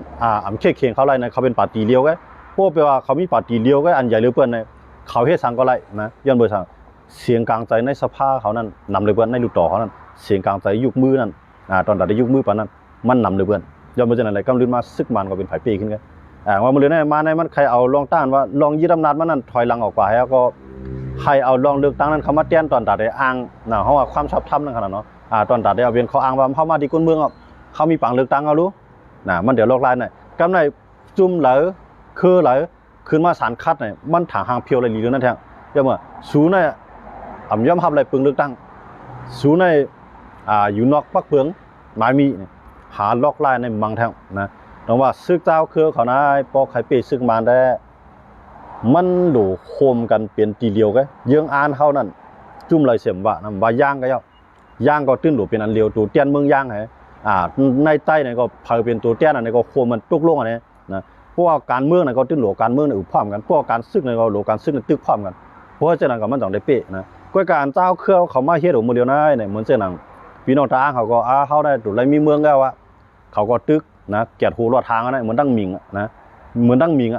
อำเคียงเขาไรเนี่ยเขาเป็นปาร์ตี้เลี้ยวไงพวกแปลว่าเขามีปาร์ตี้เลี้ยวไงอันใหญ่หรือเปล่าเนี่ยเขาเฮ็ดสังก็ไรนะย้อนเบอร์สังเสียงกลางใจในสภาเขานั้นนำเลยเพื่อนในลูกต่อเขานั้นเสียงกลางใจยุคมือนั้นตอนตัดได้ยุคมือปานนั้นมันนำเลยเพื่อนย้อนเบอร์จะไหนกำลืนมาซึกมันก็เป็นไผ่ปีขึ้นกันว่ามันเลยเนี่ยมาในมันใครเอาลองต้านว่าลองยึดอำนาจมันนั้นถอยหลังออกไปแล้วก็ใครเอาลองเลือกตั้งนั้นเขามาเตี้ยนตอนตัดได้อ้างเขาว่าความชอบธรรมนั่นขนาดเนาะตอนตัดได้เอาเป็นเขาอ้างว่าเขามาดีก้นเมืองเขามีปังเลือกตั้งเอารู้มันเดี๋ยวโลกลายหน่อยกำในจุ่มเหลอคือเหลอขึ้นมาสารคัดเนี่ยมันถางหางเพียวอะไรหรือนั่นแท้ย่อมว่าสูในย่อมทำอะไรปึงเลือกตั้งสูในอยู่นอกปักเพืองหมายมีหาล็อกไล่ในมังแท้นะแต่ว่าซึกเจ้าคือเขานะปอกไข่เป็ดซึกมาได้มันหลูโคมกันเปลี่ยนตีเดียวกันยังอ่านเขานั่นจุ่มเลยเสียมว่านะว่าย่างก็ย่างก็ตื้นหลูเป็นอันเดียวตัวเตี้ยนเมืองย่างไงในใต้เนี่ยก็เผยเป็นตัวเตี้ยนอันนี้ก็โคมมันตุกลงอันนี้นะพวกการเมืองเนี่ยก็ตื้นหลูการเมืองเนี่ยอุปพร้อมกันพวกการซึกเนี่ยก็หลูการซึกเนี่ยตึกพร้อมกันเพราะฉะนั้นก็มันต้องได้เป๊ะนะก็การเจ้าเครือเขามาเฮ็ดออกมาเดียวนะเนี่ยเหมือนเจ้าหนังพี่น้องตาเขาก็เขาได้ตัวไรมีเมืองแล้ววะเขาก็ตึกนะเกียรติหูรอดทางนะเหมือนตั้งมิงนะเหมือนตั้งมิง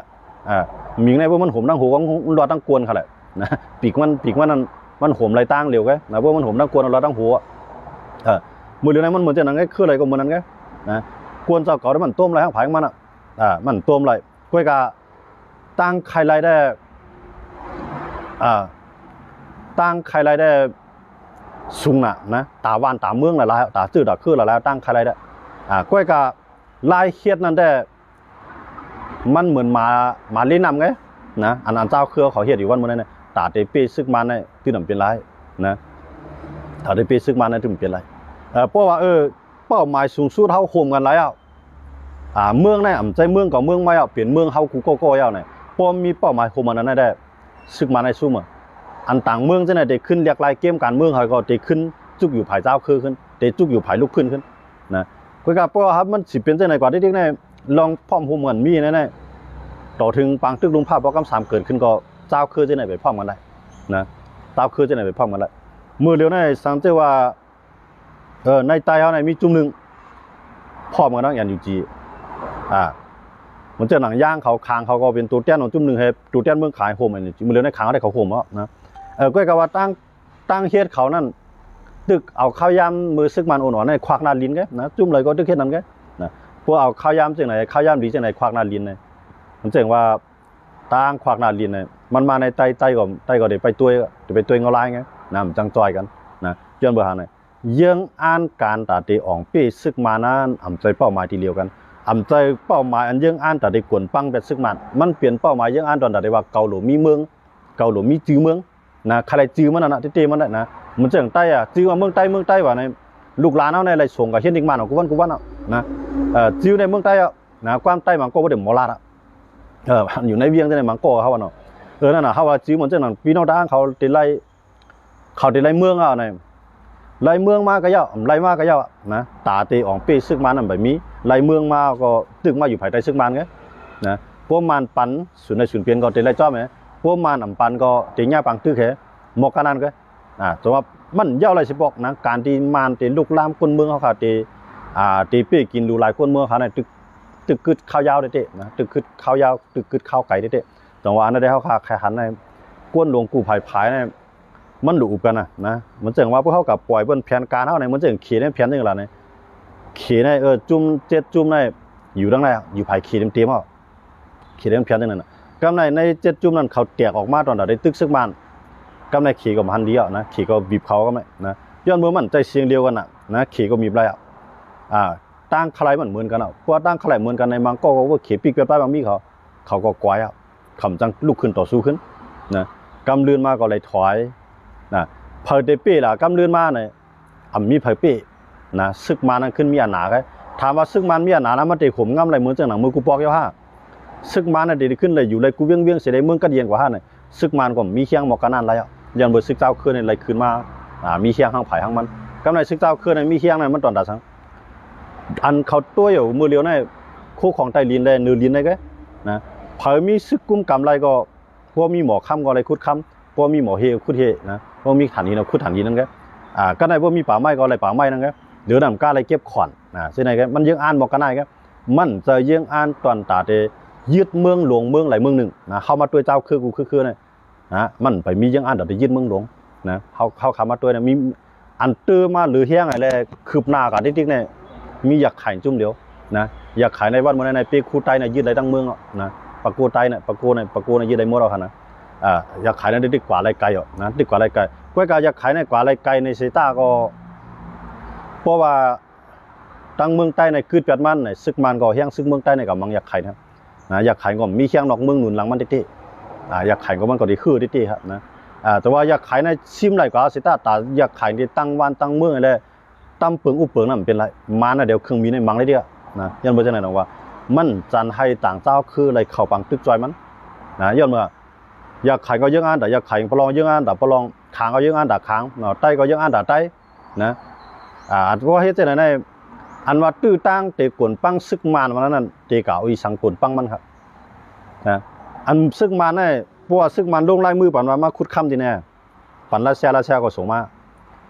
มิงในพวกมันห่มตั้งหูของรอดตั้งกวนเขาแหละนะปีกมันนั่นมันห่มไรตั้งเร็วแกนะพวกมันห่มตั้งกวนรอดตั้งหัวมือเดียวนั้นมันเหมือนเจ้าหนังไอ้คืออะไรก็เหมือนนั้นแกนะกวนเจ้าเก่าแล้วมันต้มอะไรทั้งผายมันมันต้มอะไรก้อยกาตั้งใครไรได้ตั้งใครไรได้ซุงนะตาวันตาเมืองละแล้วตาซื่อตาคือละแล้วตั้งใครไรได้ก้อยกาลายเคียดนั่นได้มันเหมือนมาเล่นนำไงนะอันเจ้าเครือเขาเฮ็ดอยู่วันมื้อนั้นน่ะตาได้เป้ซึกมันได้ที่นำเป็นไรนะตาได้เป้ซึกมันได้ที่มันเป็นไรเพราะว่าเป้าหมายสูงสุดเฮาโคมกันหลายเมืองในใจเมืองกับเมืองไม่เปลี่ยนเมืองเฮากูโก้ๆเนี่ยพอมีเป้าหมายโคมนั้นได้ซึกมันได้ซุ่มอันต่างเมืองจังได๋ได้ขึ้นเรียกลายเกมการเมืองเฮาก็ได้ขึ้นจุกอยู่ภายเจ้าคือขึ้นได้จุกอยู่ภายลุกขึ้นนะก็เพราะว่ามันสิเป็นจังได๋กว่าที่ๆเนี่ยลองพร้อมโฮมกันมีแน่ๆต่อถึงปางตึกลุงภาพบ่กำ3เกิดขึ้นก็เจ้าคือจังได๋ไปพร้อมกันได้นะเจ้าคือจังได๋ไปพร้อมกันได้มื้อเดียวในสังเกตว่าในใต้เฮาในมีจุ่มนึงพร้อมกันทั้งอย่างอยู่จีมันจะหนังย่างเขาคางเขาก็เป็นตัวเตี้ยนของจุ่มนึงให้ตัวเตี้ยนเมืองขายโฮมอันนี้มื้อเดียวในคางได้เขาโฮมนะก็ก็ว่าตั้งเฮ็ดเขานั่นตึกเอาข้าวยำมือซึกมันอ่อนๆในควักหน้าลิ้นแกนะจุ่มเลยก็ตึกเฮ็ดนั่นแกนะพวกเอาข้าวยำจังไหนข้าวยำดีจังไหนควักหน้าลิ้นเนี่ยมันจังว่าตั้งควักหน้าลิ้นเนี่ยมันมาในใต้ก็ได้ไปตัวเงาลายไงนะมันจังจอยกันนะย้อนเบอร์หาหน่อยยังอ่านการตาเตอองเป้ซึกมานั้นอำใจเป้าหมายที่เดียวกันอำใจเป้าหมายอันยังอ่านตาได้กวนปังแบบซึกมันเปลี่ยนเป้าหมายยังอ่านตอนตาได้ว่าเกาหลีมีเมืองเกาหลีมีจื้อเมืองนะใครจื้อมันน่ะที่เตมันได้นะมันจังใต้จื้อว่าเมืองใต้ว่าในลูกหลานเฮาในไรส่งกับเฮ็ดอีกมันของกูวันนะจื้อในเมืองใต้นะความใต้มันก็บ่ได้หมอลาดอยู่ในเวียงจังได๋มันก็เฮาว่าเนาะนั่นน่ะเฮาว่าจื้อมันจังนั้นพี่น้องทางเขาได้ไล่เมืองในไล่เมืองมาก็ย่อไล่มาก็ย่อนะตาเตอองเป้ซึกมันนั่นแบบนี้ไล่เมืองมาก็ตึกมาอยู่ภายใต้ซึกมันไงนะพวกมันปันศูนย์ในศูนย์เปลี่ยนก็เตไล่จ้อมไงพวกมันปันก็เตญ่าปังตึกแค่หมอกกันนั่นก็แต่ว่ามันย่ออะไรสิบอกนะการที่มันเตลุกลามคนเมืองเขาค่ะเตเป้กินดูหลายคนเมืองเขาเนี่ยตึกกึดข้าวยาวได้เตนะตึกกึดข้าวยาวตึกกึดข้าวไก่ได้เตแต่ว่าอันนั้นได้เขาค่ะแค่หันในก้นหลวงกูภายในมันดูอุบกันนะมันจังว่าพวกเขากับปล่อยบนแผนการเฮาในมันจังขี่ในแผนจังล่ะเนี่ยขี่ในจุ่ม7จุ่มในอยู่ดังไหนอยู่ภายขี่เต็มๆเฮาขี่ในแผนจังนั้นน่ะกำใน7จุ่มนั้นเขาแตกออกมาตอนได้ตึกซึกมันกำในขี่ก็มันเดียวนะขี่ก็บีบเขาก็ไม่นะย้อนมือมันใจเสียงเดียวกันนะขี่ก็มีไรตั้งคลายมันเหมือนกันเพราะตั้งคลายเหมือนกันในมังก็ขี่ปีกไปบางมีเขาก็กวายคำจังลุกขึ้นต่อสู้ขึ้นนะกำเลือนมาก็เลยถอยเพอเดปี้ล่ะกำเลือนมาเนี่ยมีเพอเป้นะซึกมานั้นขึ้นมีอันหนาไง ถามว่าซึกมันมีหนานะมันได้ข่มง่ำไรเหมือนจังหนังมือกูปอกยาห้าซึกมันน่ะได้ขึ้นเลยอยู่เลยกูเวียงเสียได้เมืองก็เดียงกว่าห้าเนี่ยซึกมันก็มีเคียงหมอกกันนั่นไรอ่ะยันเบอร์ซึกเจ้าขึ้นในไรขึ้นมามีเคียงห้างไผ่ห้างมันกำไรซึกเจ้าขึ้นในมีเคียงในมันตอนดัดสังอันเขาตัวอยู่มือเลี้ยวในคู่ของไตลินเลยเนื้อลินเลยก็นะเผยมีซึกกุ้มกำไรก็พวกมีหมอค้ำก็อะไรคุดค้ำพวกมีหมอเฮคุดเฮนะพวกมีฐานหินคุดฐานหินนั่นก็ก็ได้พวกมีป่าไม้ก็อะไรป่าไม้นั่นก็เดี๋ยวนำก้าอะไรเก็บขอนเช่นไรก็มันยังอ่านบอกกันได้ก็มันจะยังอ่านตอนตาเตยึดเมืองหลวงเมืองหลายเมืองหนึ่งนะเข้ามาตัวเจ้าคือกูคือเนี่ยนะมันไปมียังอ่านแต่ยึดเมืองหลวงนะเข้ามาตัวเนี่ยมีอันตื้อมาหรือเฮี้ยงอะไรคืบหน้ากันติ๊กๆเนี่ยมีอยากขายจุ่มเดียวนะอยากขายในวันเมื่อในปีคูไตเนี่ยยึดอะไรตั้งเมืองนะปะกูไตเนี่ยปะกูเนี่ยยึดอะไรหมดแล้วนะอยากขายในติ๊กกว่าอะไรไกลนะติ๊กกว่าอะไรไกลก็อยากขายในกว่าอะไรไกลในเซต้าก็เพราะว่าตั้งเมืองใต้ในคืดแปดมันในซึกมันก็เฮี้ยงซึกเมืองใต้ในกับมังอยากขายนะอยากขายก็มีเคียงนอกเมืองหนุนหลังมันติ๊กอยากขายก็มันก็ดีคือติ๊กครับนะแต่ว่าอยากขายในซิมไรก็เซต้าแต่อยากขายในตั้งวันตั้งเมืองอะไรตั้มเปิงอุปเปิงนั่นเป็นไรมานะเดี๋ยวเครื่องมีในมังได้เดียวนะยันบอกจะไหนหรอกว่ามันจันให้ต่างเจ้าคืออะไรเข่าปังตึกจอยมันย้อนเมื่ออยากขายก็ยังอ่านแต่อยากขายประลองยังอ่านแต่ประลองขางก็ยังอ่านแต่ขางใต้ก็ยังอ่านแต่ใต้นะเพราะเหตุไหนอันว่าตื้อตั้งเตะกวนปังซึกมันวันนั้นเตะเก่าอีสังกวนปังมันครับนะอันซึกมันเนี่ยเพราะว่าซึกมันลงลายมือปั่นมาคุดค่ำทีแน่ปั่นลาเซียก็ส่งมา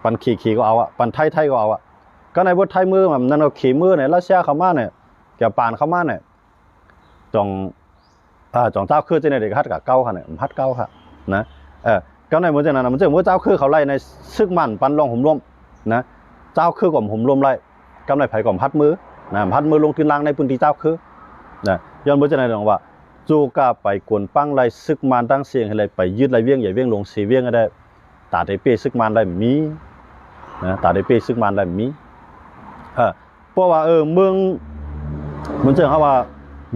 ปั่นขี่ก็เอาปั่นไทยก็เอาก็ในบทไทยมือแบบนั้นก็ขี่มือเนี่ยลาเซียเข้ามาเนี่ยแกป่านเข้ามาเนี่ยจองเจ้าคือจะในเด็กฮัดกับเก้าค่ะเนี่ยฮัดเก้าค่ะนะก็ในเหมือนจากนั้นมันจะเหมือนเจ้าคือเขาไล่ในซึกมันปั่นลองหุ่มร่วมนะเจ้าคือก่อมหุ่มร่วมไล่กำไรไผ่ก่อมพัดมือนะพัดมือลงที่ล่างในพื้นที่เจ้าคือนะย้อนเหมือนจากนั้นว่าจูกาไปกวนปั้งไล่ซึกมันตั้งเสียงอะไรไปยึดไล่เวียงใหญ่เวียงลงสีเวียงก็ได้ตาได้เป้ซึกมันได้มีนะตาได้เป้ซึกมันได้มีเพราะว่าเมืองเหมือนเจ้าเขาว่า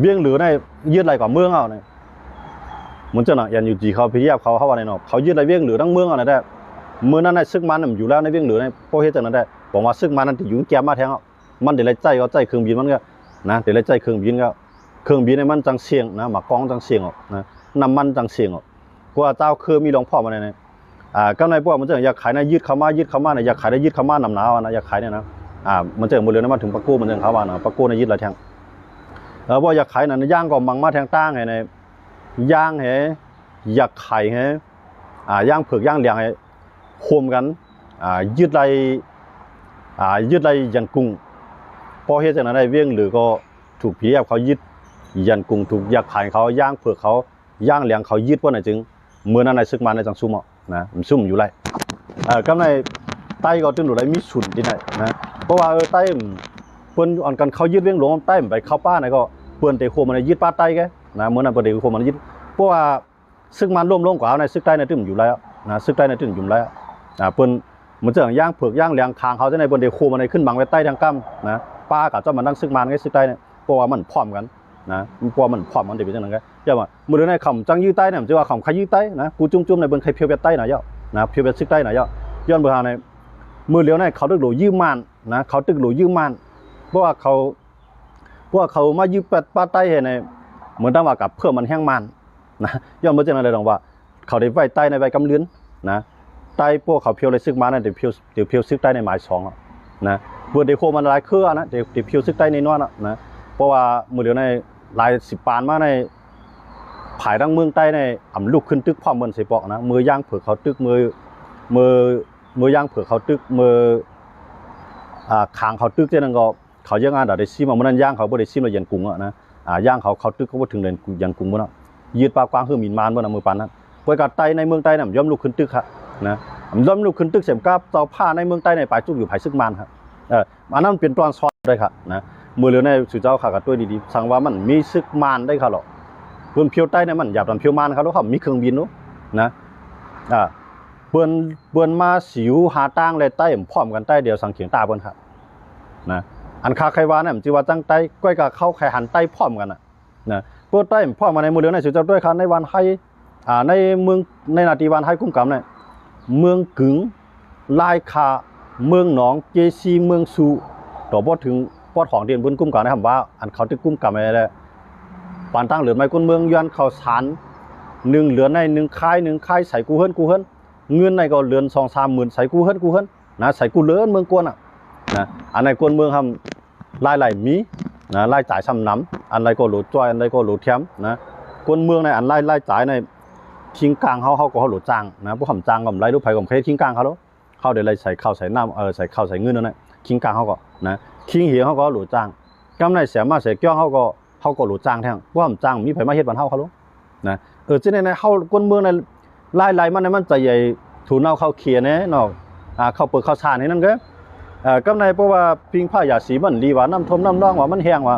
เวียงหรือในยึดอะไรกว่าเมืองเอาเนี่ยเหมือนเจ้าหน่ะยันอยู่จีเขาพิจารณาเขาว่าในนอกเขายึดอะไรเวียงหรือทั้งเมืองเอาเนี่ยได้เมื่อนั้นในซึกมันอยู่แล้วในเวียงหรือในโปรเฮจากนั้นได้บอกว่าซึกมันนั้นที่อยู่แก้มมาแทงมันเดี๋ยวไรใจก็ใจเครื่องบินมันก็นะเดี๋ยวไรใจเครื่องบินก็เครื่องบินในมันจังเสียงนะหมากกองจังเสียงนะน้ำมันจังเสียงกว่าเจ้าคือมีหลวงพ่อมาเนี่ยก็ในพวกมันจะอยากขายในยึดเข้ามาเนี่ยอยากขายได้ยึดเข้ามานำหนาวนะอยากขายเนี่ยนะมันจะหมดเลยนะมาถึงปะกู้มันจะเขาว่านะปะกู้ในยึดอะไรแทงพออยากขายนั่นย่างก็มังมาแทงตั้งไงในย่างอยากขายย่างเผือกย่างเหลียงโคมกันยึดไรยันกุ้งพอเหตุจากนั้นได้เวียงหรือก็ถูกผีแอบเขายึดยันกุ้งถูกอยากขายเขาย่างเผือกเขาย่างเหลียงเขายึดว่าไหนจึงเมื่อนั้นในซึกมันในจังซุ่มนะมันซุ่มอยู่ไรก็ในใต้ก็ตึงหลุดไรมีฉุนที่ไหนนะเพราะว่าใต้เปิ้นอ่อนกันเขายึดเวียงหลวงใต้ไปเข้าป้าไหนก็เปิ้นเตะโคมันยึดป้าใต้แกนะเมื่อนั้นเปิ้นเตะโคมันยึดเพราะว่าซึกมันร่วมลงกว่าในซึกใต้ในตึงอยู่แล้วนะซึกใต้ในตึงอยู่แล้วเปิ้นเหมือนเจ้าย่างเผือกย่างเหลียงคางเขาจะในบนเดโคมันในขึ้นบังไว้ใต้ทางกั้มนะป้ากับเจ้ามันนั่งซึกมันไงซึกใต้เนี่ยเพราะว่ามันพร้อมกันนะเพราะมันพร้อมกันเดี๋ยวเป็นจังนั้นก็เจ้าว่ามือในคำจังยื้อใต้เนี่ยจะว่าคำขยื้อใต้นะกูจุ่มในบนใครเพียวเบ็ดใต้หน่อยเยอะนะเพียวเบ็ดซึกใต้หน่อยเยอะย้อนเบอร์หาในมือเลี้ยวในเขาตึกหลูยื้อมันนะเขาตึกหลูยื้อมันเพราะว่าเขามายื้อเป็ดป้าใต้เห็นในเหมือนตั้งว่ากับเพื่อมันแห้งมันนะย้อนเบอร์จังนั้นเลยตรงว่าเขาได้ไว้ใต้ในใบกำเลื้อนนะใต้พวกเขาเพียวเลยซึกมาเนี่ยเดี๋ยวเพียวซึกใต้ในหมายสองนะเมื่อเดี๋ยวโคมันลายเครือนะเดี๋ยวเพียวซึกใต้ในนวลนะเพราะว่าเมื่อเดี๋ยวในลาย10 ปานมาในผายดังเมืองใต้ในอ่ำลุกขึ้นตึกพร้อมเหมือนเสปอกนะมือย่างเผือกเขาตึกมือย่างเผือกเขาตึกมือขางเขาตึกเจ้านั่นก็เขาย่างงานได้ซิมมันนั่นย่างเขาบ่ได้ซิมเลยยันกุ้งนะย่างเขาตึกเขาบ่ถึงเลยยันกุ้งบ่นะยืดปากกว้างคือมีนมานบ่นะมือปานนั้นปวยกัดไตในเมืองใต้น่ะย่อมลุกขึ้นตึกครับนะย่อมลุกขึ้นตึกเสียมกาบเจ้าผ้าในเมืองใต้ในปลายจุกอยู่ภายซึกมันครับอันนั้นเป็นตอนซ้อนได้ครับนะมือเหลือในสุเจ้าขากับตัวดีๆสั่งว่ามันมีซึกมันได้ครับหรอเพื่อนเพียวใต้เนี่ยมันหยาบทำเพียวมันครับแล้วเขามีเครื่องบินนู้นะเปื่อนมาสิวหาตั้งเลยใต้พร้อมกันใต้เดียวสังเขียงตาเปิ้นครับนะอันคาใครว่าเนี่ยมันจีว่าตั้งใต้ก้อยกับเข้าไข่หันใต้พร้อมกันนะเพื่อใต้พร้อมมาในมือเหลือในสุเจ้าด้วยครับในวันให้ในเมืองในนาทีวันให้กุ้งกำเนี่ยเมืองกึ๋งลายคาเมืองหนองเจซีเมืองสูต่อพอถึงพ อดของเดียนบุญกุ้มกันนะครับว่าอันเขาตึกกุ้มกันไปแล้วปานตั้งเหลือไม่ก้นเมืองย้อนเขาสารหนึ่งเหลือในหนึ่งค่ายใส่กูเฮิรนเงินในก็เหลือ2-3 หมื่นใส่กูเฮิรนนะใส่กูเลือนเมืองกวนอ่ะนะอันในกวนเมืองทำไล่มีนะไล่จ่ายซ้ำน้ำอันใดก็หลุดจ้อยอันใดก็หลุดเทียมนะกวนเมืองในอันไล่จ่ายในทิ้งกลางเขาก็หลุดจางนะพวกคำจางกับไล่รูปไผ่กับเคทิ้งกลางเขาแล้วเข้าเดี๋ยวไล่ใส่ข้าวใส่น้ำใส่ข้าวใส่เงินนั่นแหละทิ้งกลางเขาก็นะทิ้งเหี่ยวเขาก็หลุดจางกำในเสียมาเสียเกี้ยวเขาก็หลุดจางแทงพวกคำจางมีไผ่มาเฮ็ดบันเท่าเขาแล้วนะเจ้าในเข้ากวนเมืองในไล่มันในมันใจใหญ่ถูนเอาเข้าเขียนเนาะเข้าเปิดเข้าชาให้นั่นก็กำในเพราะว่าพิงผ้ายาสีมันดีว่าน้ำท่วมน้ำร่องว่ามันแห้งว่า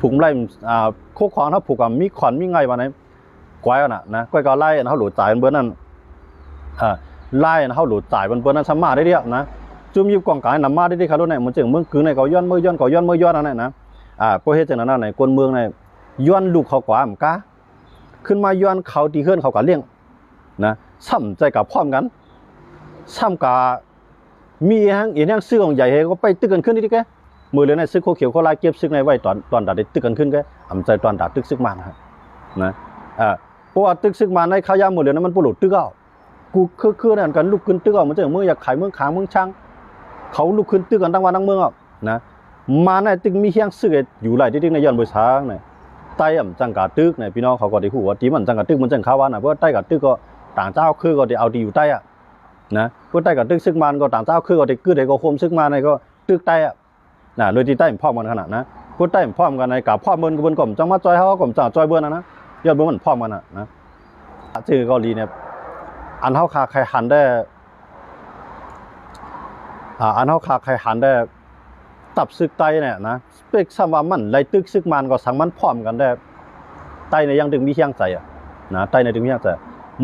ผุ่มไล่โคกของถ้าผูกกับมีขวัญมีไงวะไหนกวายน่ะนะกวายก็ไล่เขาหลุดจ่ายเบอร์นั้นไล่เขาหลุดจ่ายเบอร์นั้นสมาได้เดียวนะจุ่มยิบกองกายนำมาได้ครับรถไหนมันจึงเมืองกึ่งในก็ย้อนเมื่อย้อนนั่นนะเพราะเหตุจากนั้นในคนเมืองในย้อนลูกเขากว่ามันก้าขึ้นมาย้อนเขาตีเฮือนเขากับเลี้ยงนะซ้ำใจกับพร้อมกันซ้ำกับมีอย่างซื้อของใหญ่ก็ไปตึกกันขึ้นนี่ดิแกมือเลยในซึกโคเขียวโคลายเก็บซึกในไว้ตอนดัดได้ตึกกันขึ้นแกอำใจตอนดัดตึกซึกมันนะเพราะว่าตึกซึกมันในขายามือเลยนั้นมันปลุกตึกเอากูคือนั่นกันลุกขึ้นตึกเอามันจะเมื่ออยากขายเมืองขางเมืองช่างเขาลุกขึ้นตึกกันทั้งวันทั้งเมืองอ่ะนะมาในตึกมีเฮียงซึกอยู่หลายที่ในย้อนบริษัทเนี่ยใต้อำจังกาตึกเนี่ยพี่น้องเขาก็ได้หูว่าที่มันจังกาตึกมันจังข้าววันเพราะใต้กาตึกก็ต่างเจ้าคือก็ได้เอาดีอยู่ใต้อะนะพวกใต้กับตึกซึกมันก็ต่างเจ้าคือก็ได้คือได้ก็โคมซึกมันในก็ตึกใต้อะนะเลยที่ใต้พ่อมันขนาดนะพวกใต้พ่อมันในกับพ่อมันก็บนกล่อมจังมาจอยเขากล่อมจังจอยเบิ้ลนะยอดเบิ้ลมันพ่อมันนะชื่อเกาหลีเนี่ยอันเท่าคาใครหันได้อันเท่าคาใครหันได้ตับซึกใต้เนี่ยนะเป็กซ้ำว่ามันไล่ตึกซึกมันก็สั่งมันพร้อมกันได้ใต้ในยังดึงมีเฮียงใจอ่ะนะใต้ในดึงมีเฮียงใจ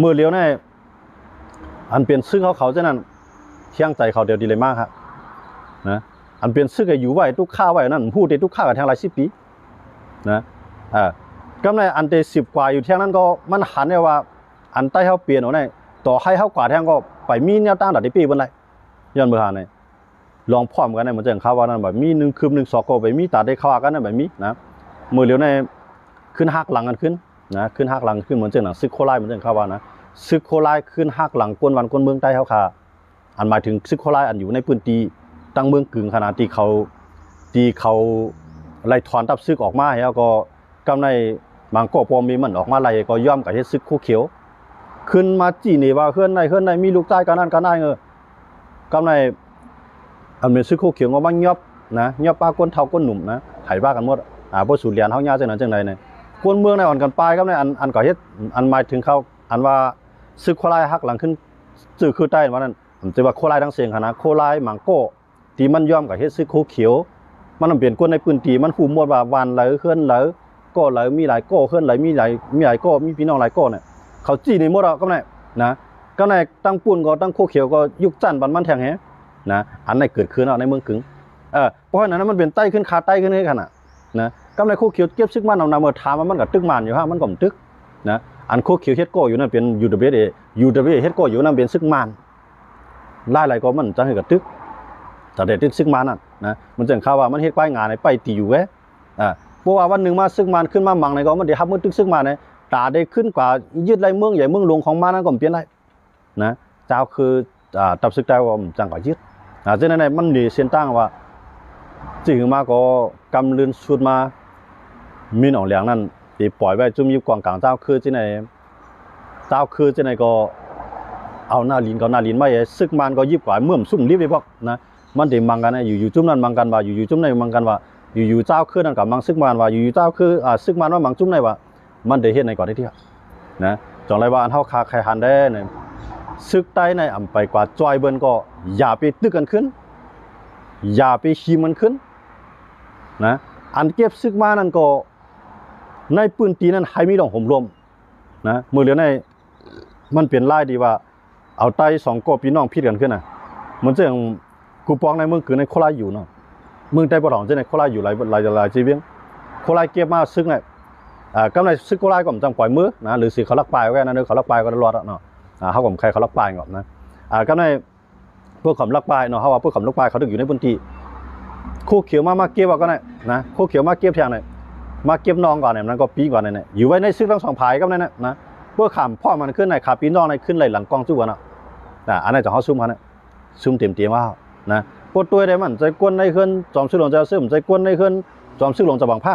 มือเลี้ยวในอันเปลี่ยนซึ่งเขาจะนั่นเที่ยงใจเขาเดียวดีเลยมากครับนะอันเปลี่ยนซึ่งอยู่ไว้ทุกข้าไว้นั่นพูดได้ทุกข้ากับแทงหลาย10 ปีนะก็ในอันเต10 กว่าอยู่เที่ยงนั้นก็มันหันเนี่ยว่าอันใต้เขาเปลี่ยนเอาเนี่ยต่อให้เขากว่าแทงก็ไปมีแนวตั้งดัดได้ปีบนไรย้อนเบอร์หาเนี่ยลองพร้อมกันเนี่ยมันจะข้าวว่านั่นแบบมี1 คืบ 1 ศอกก็ไปมีตัดได้ข้าวกันนั่นแบบมีนะมือเลี้ยวในขึ้นหักหลังกันขึ้นนะขึ้นหักหลังขึ้นเหมือนเจ้าหนังซึกโคไลมันจะข้าวว่านะซึกโคไลขึ้นหักหลังกวนวันกวนเมืองใต้เขาค่ะอันหมายถึงซึกโคไลอันอยู่ในพื้นที่ตั้งเมืองกึ่งขนาดที่เขาไล่ถอนทับซึกออกมาแล้วก็กำในบางก็พอมีมันออกมาไล่ก็ย่อมกับเฮ็ดซึกโคเขียวขึ้นมาจี้นี่ว่าเฮือนในมีลูกใต้กันนั่นกันได้กำในอันเป็นซึกโคเขียวก็มันยอบนะยอบป้าก้นเฒ่าก้นหนุ่มนะไถบ้ากันหมดบ่สูญเรียนเฮาญาจังนั้นจังได๋เนี่ยกวนเมืองในอ่อนกันปลายครับในอันก็เฮ็ดอันหมายถึงเขาอันว่าซึกโคไลหักหลังขึ้นจื้อคือใต้ว่านั้นผมจะว่าโคไลทั้งเสียงขนาดโคไลมังโก้ที่มันย่อมกับเฮ็ดซึกโคเขียวมันเปลี่ยนกวนในพื้นที่มันหูหมดว่าวันไหลเคลื่อนไหลก็ไหลมีหลายก้เคลื่อนไหลมีหลายก้มีพี่น้องหลายก้เนี่ยเขาจี้ในหมดก็ได้นะก็ในตั้งปูนก็ตั้งโคเขียวก็ยุคจันทร์บันมันแทงแฮนะอันไหนเกิดขึ้นในเมืองกึ่งเพราะฉะนั้นมันเป็นใต้ขึ้นคาใต้ขึ้นให้ขนาดนะก็ในโคเขียวเก็บซึกมันเอานำมาถามมันกับตึกมันอยู่ฮะมันก็ตึกนะอันโคเขียวเฮ็ดโก้อยู่นั่นเป็น UWA เฮ็ดโก้อยู่นั่นเป็นซึกมันไล่ก็มันจังให้กับตึกแต่เด็ดตึกซึกมันนั่นนะมันจังข่าวว่ามันเฮ็ดป้ายงานไปตีอยู่เพราะว่าวันหนึ่งมาซึกมันขึ้นมามังในก็มันได้รับมือตึกซึกมันเนี่ยตาได้ขึ้นกว่ายึดไรเมืองใหญ่เมืองหลวงของมันนั่นก็เปลี่ยนไรนะเจ้าคือตับซึกใจว่าจังก็ยึดฉะนั้นมันมีเส้นตั้งว่าจริงมาก็กำลืนสุดมามีหนองเหลียงนั่นที่ปล่อยไว้จุ่มอยู่กองกลางเจ้าคือที่ไหนก็เอาหน้าลินก็หน้าลินไม่ซึกมันก็ยิบกว่าเมื่อมซุ่มรีบไปพวกนะมันถึงมังกันนะอยู่จุ่มนั้นมังกันว่าอยู่จุ่มในมังกันว่าอยู่เจ้าคือนั่นกับมังซึกมันว่าอยู่เจ้าคือซึกมันว่ามังจุ่มในว่ามันได้เฮ็ดในก่อนได้เที่ยวนะจงไรว่าอันเฮาคาใครหันได้เนี่ยซึกใต้ในอำไปกว่าจอยเบิ้นก็อย่าไปตึกกันขึ้นอย่าไปขีมันขึ้นนะอันเก็บซึกมานั่นก็ในปืนตีนั้นให้มีดอกห่มลมนะมือเหลือในมันเปลี่ยนลายดีว่าเอาไต้2 กบพี่น้องพิดกันขึ้นน่ะเหมือนเรื่องกูปองในเมืองคือในโคราชอยู่เนาะเมืองใต้บ่ถองจะในโคราชอยู่หลายชีวิตโคราชเก็บมาซึกในกำไรซึกโคราชก็จังปล่อยมือนะหรือสิเขาลักปลายไว้นั่นเขาลักปลายก็รอดเนาะเขาผมใครเขาลักปลายก่อนนะก็ในพวกขำลักปลายเนาะเขาว่าพวกขำลักปลายเขาถึงอยู่ในพื้นที่ คู่เขียวมาเก็บก็ได้นะคู่เขียวมาเก็บแทงเลยมาเก็บน้องก่อนเนี่ยมันก็ปีก่อนเนี่ยอยู่ไว้ในซึกทั้งสองฝ่ายก็ได้นะเพื่อขำพ่อมันขึ้นในขาปีน้องในขึ้นไหลหลังกองจุ๊กันอันนี้จะเขาซุ่มกันซุ่มเต็มว่านะปวดตัวได้มันใจกวนในขึ้นจอมซึกหลงจะซึมใจกวนในขึ้นจอมซึกหลงจะบังผ้า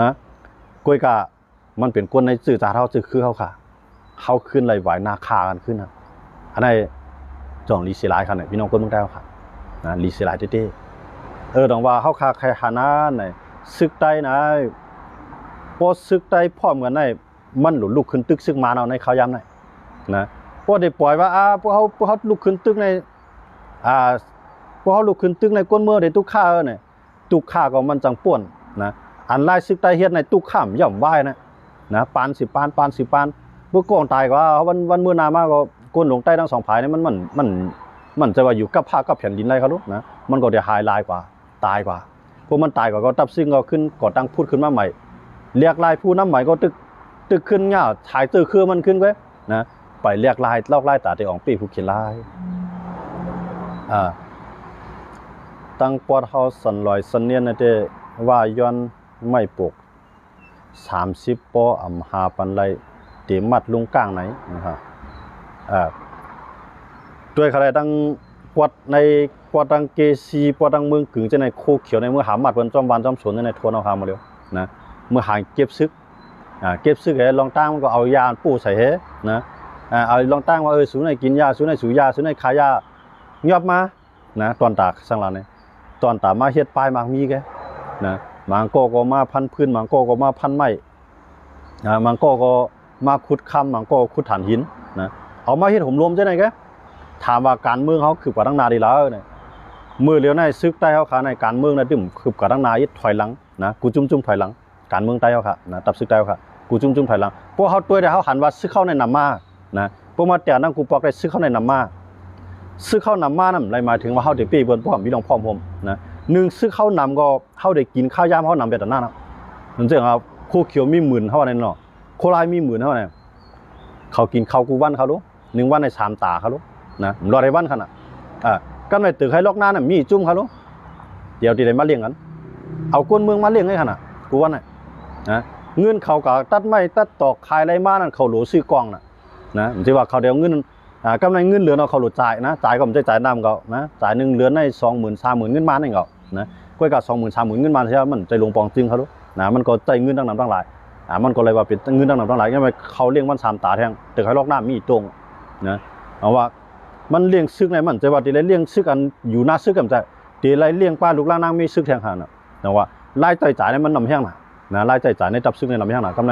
นะกวยกะมันเป็นกวนในสื่อจ่าเท่าสื่อคือเขาค่ะเขาขึ้นไหลไหวนาคากันขึ้นนะอันนี้จองลีเซลายครับเนี่ยพี่น้องคนเมืองไทยค่ะนะลีเซลายเต้ต้องว่าเขาคาใครหานาเนี่ยซึกใต้นะพอซึกใต้พร้อมกันได้มันหลุดลุกขึ้นตึกซึกมาเอาในเขาย้ำได้นะพอได้ปล่อยว่าพวกเขาลุกขึ้นตึกในพวกเขาลุกขึ้นตึกในก้นเมื่อได้ตุกข้าเนี่ยตุกข้าก็มันจังป่วนนะอันไล่ซึกใต้เฮ็ดในตุกข้ามย่อมไหวนะปาน10 ปานเมื่อก่อนตายก็วันเมื่อนามากก็ก้นหลงใต้ทั้งสองฝ่ายเนี่ยมันจะว่าอยู่กับผ้ากับแผ่นดินอะไรเขารู้นะมันก็จะหายลายกว่าตายกว่าพวกมันตายกว่าก็ตับซึ่งก็ขึ้นก่อตั้งพูดขึ้นมาใหม่เรียกลายผู้น้ำใหม่ก็ตึกขึ้นเงาถ่ายตื้อคือมันขึ้นไว้นะไปเรียกลายลอกลายตาที่ออกปีผู้เขียนลายตั้งปอดเฮาสันลอยสันเนียนนะเตว่าย้อนไม่ปก30 ปออำหาปันไรเตมัดลุงก้างไหนนะครับด้วยอะไรตั้งปวดในปวดตั้งเกซีปวดตั้งเมืองกึ่งจะในโคเขียวในเมื่อหามัดบนจอมบานจอมสวนในทวนเอาหามาเร็วนะเมื่อหาเก็บซึกไอ้ลองตั้งมันก็เอายาปูใส่เฮนะเอาลองตั้งว่าสูในกินยาสูในสูยาสูในขายยาเงียบมานะตอนตากสังหลังเนี่ยตอนตามาเฮ็ดปลายมากมีแกนะมังก็มาพันพื้นมังก็มาพันไม้มังก็มาขุดคำมังก็ขุดฐานหินนะเอามาเฮ็ดห่มรวมจะไหนแกถามว่าการเมืองเขาคือกว่าตั้งนาดีแล้วเนี่ยมือเลี้ยวในซึกใต้เขาขาในการเมืองนะดึ่มคือกว่าตั้งนายึดถอยหลังนะกูจุ่มถอยหลังการเมืองใต้เขาค่ะนะตับซึกใต้เขาค่ะกูจุ่มถอยหลังพวกเขาตัวได้เขาหันว่าซึกเข้าในนำมานะพวกมาแต่นั่งกูปอกได้ซึกเข้าในนำมาซึกเข้านำมานั่นอะไรหมายถึงว่าเขาเด็กปีบนพวกมีรองพ่อผมนะ1ซึกเข้านำก็เขาได้กินข้าวยามเขานำไปแต่หน้านะนั่นเองครับคู่เขียวมีหมื่นเท่านั้นเนาะโคลายมีหมื่นเท่านั้นเขากินข้าวกูวันเขารู้1 วันใน3 ตาเขารู้นะรอได้วันขนาดกันไปตึกให้ลอกหน้าน่ะมีจุ่มเขารู้เดี๋ยวที่ไหนมาเลี้ยงกันเอาก้นเมืองมาเลี้ยงให้ขนาดกูว่าน่ะนะเงินเขากับตัดไม้ตัดตอกขายไรมานั่นเขาหลูซื้อกองน่ะนะผมจะว่าเขาเดี๋ยวเงินกำไรเงินเหลือเราเขาหลุดจ่ายนะจ่ายก็ไม่ได้จ่ายน้ำเขานะจ่าย1 เหลือใน20,000 30,000เงินมาเนี่ยเขานะก้อยกับ20,000 30,000เงินมาใช่ไหมมันใจลงปองจึงเขารู้นะมันก็ใจเงินตั้งนำตั้งหลายมันก็เลยว่าเป็นเงินตั้งนำตั้งหลายยังไงเขาเลี้ยงวัน3 ตาแทงตึกให้ลอกหน้ามีตรงนะเอาว่ามันเลี้ยงซึกในมันใจว่าตีไรเลี้ยงซึกอันอยู่หน้าซึกกันใจตีไรเลี้ยงป้าลูกล่างนางมีซึกแทงหันนะว่าไล่ใจจ่ายในมันนำแห้งนะไล่ใจจ่ายในจับซึกในนำแห้งกำไร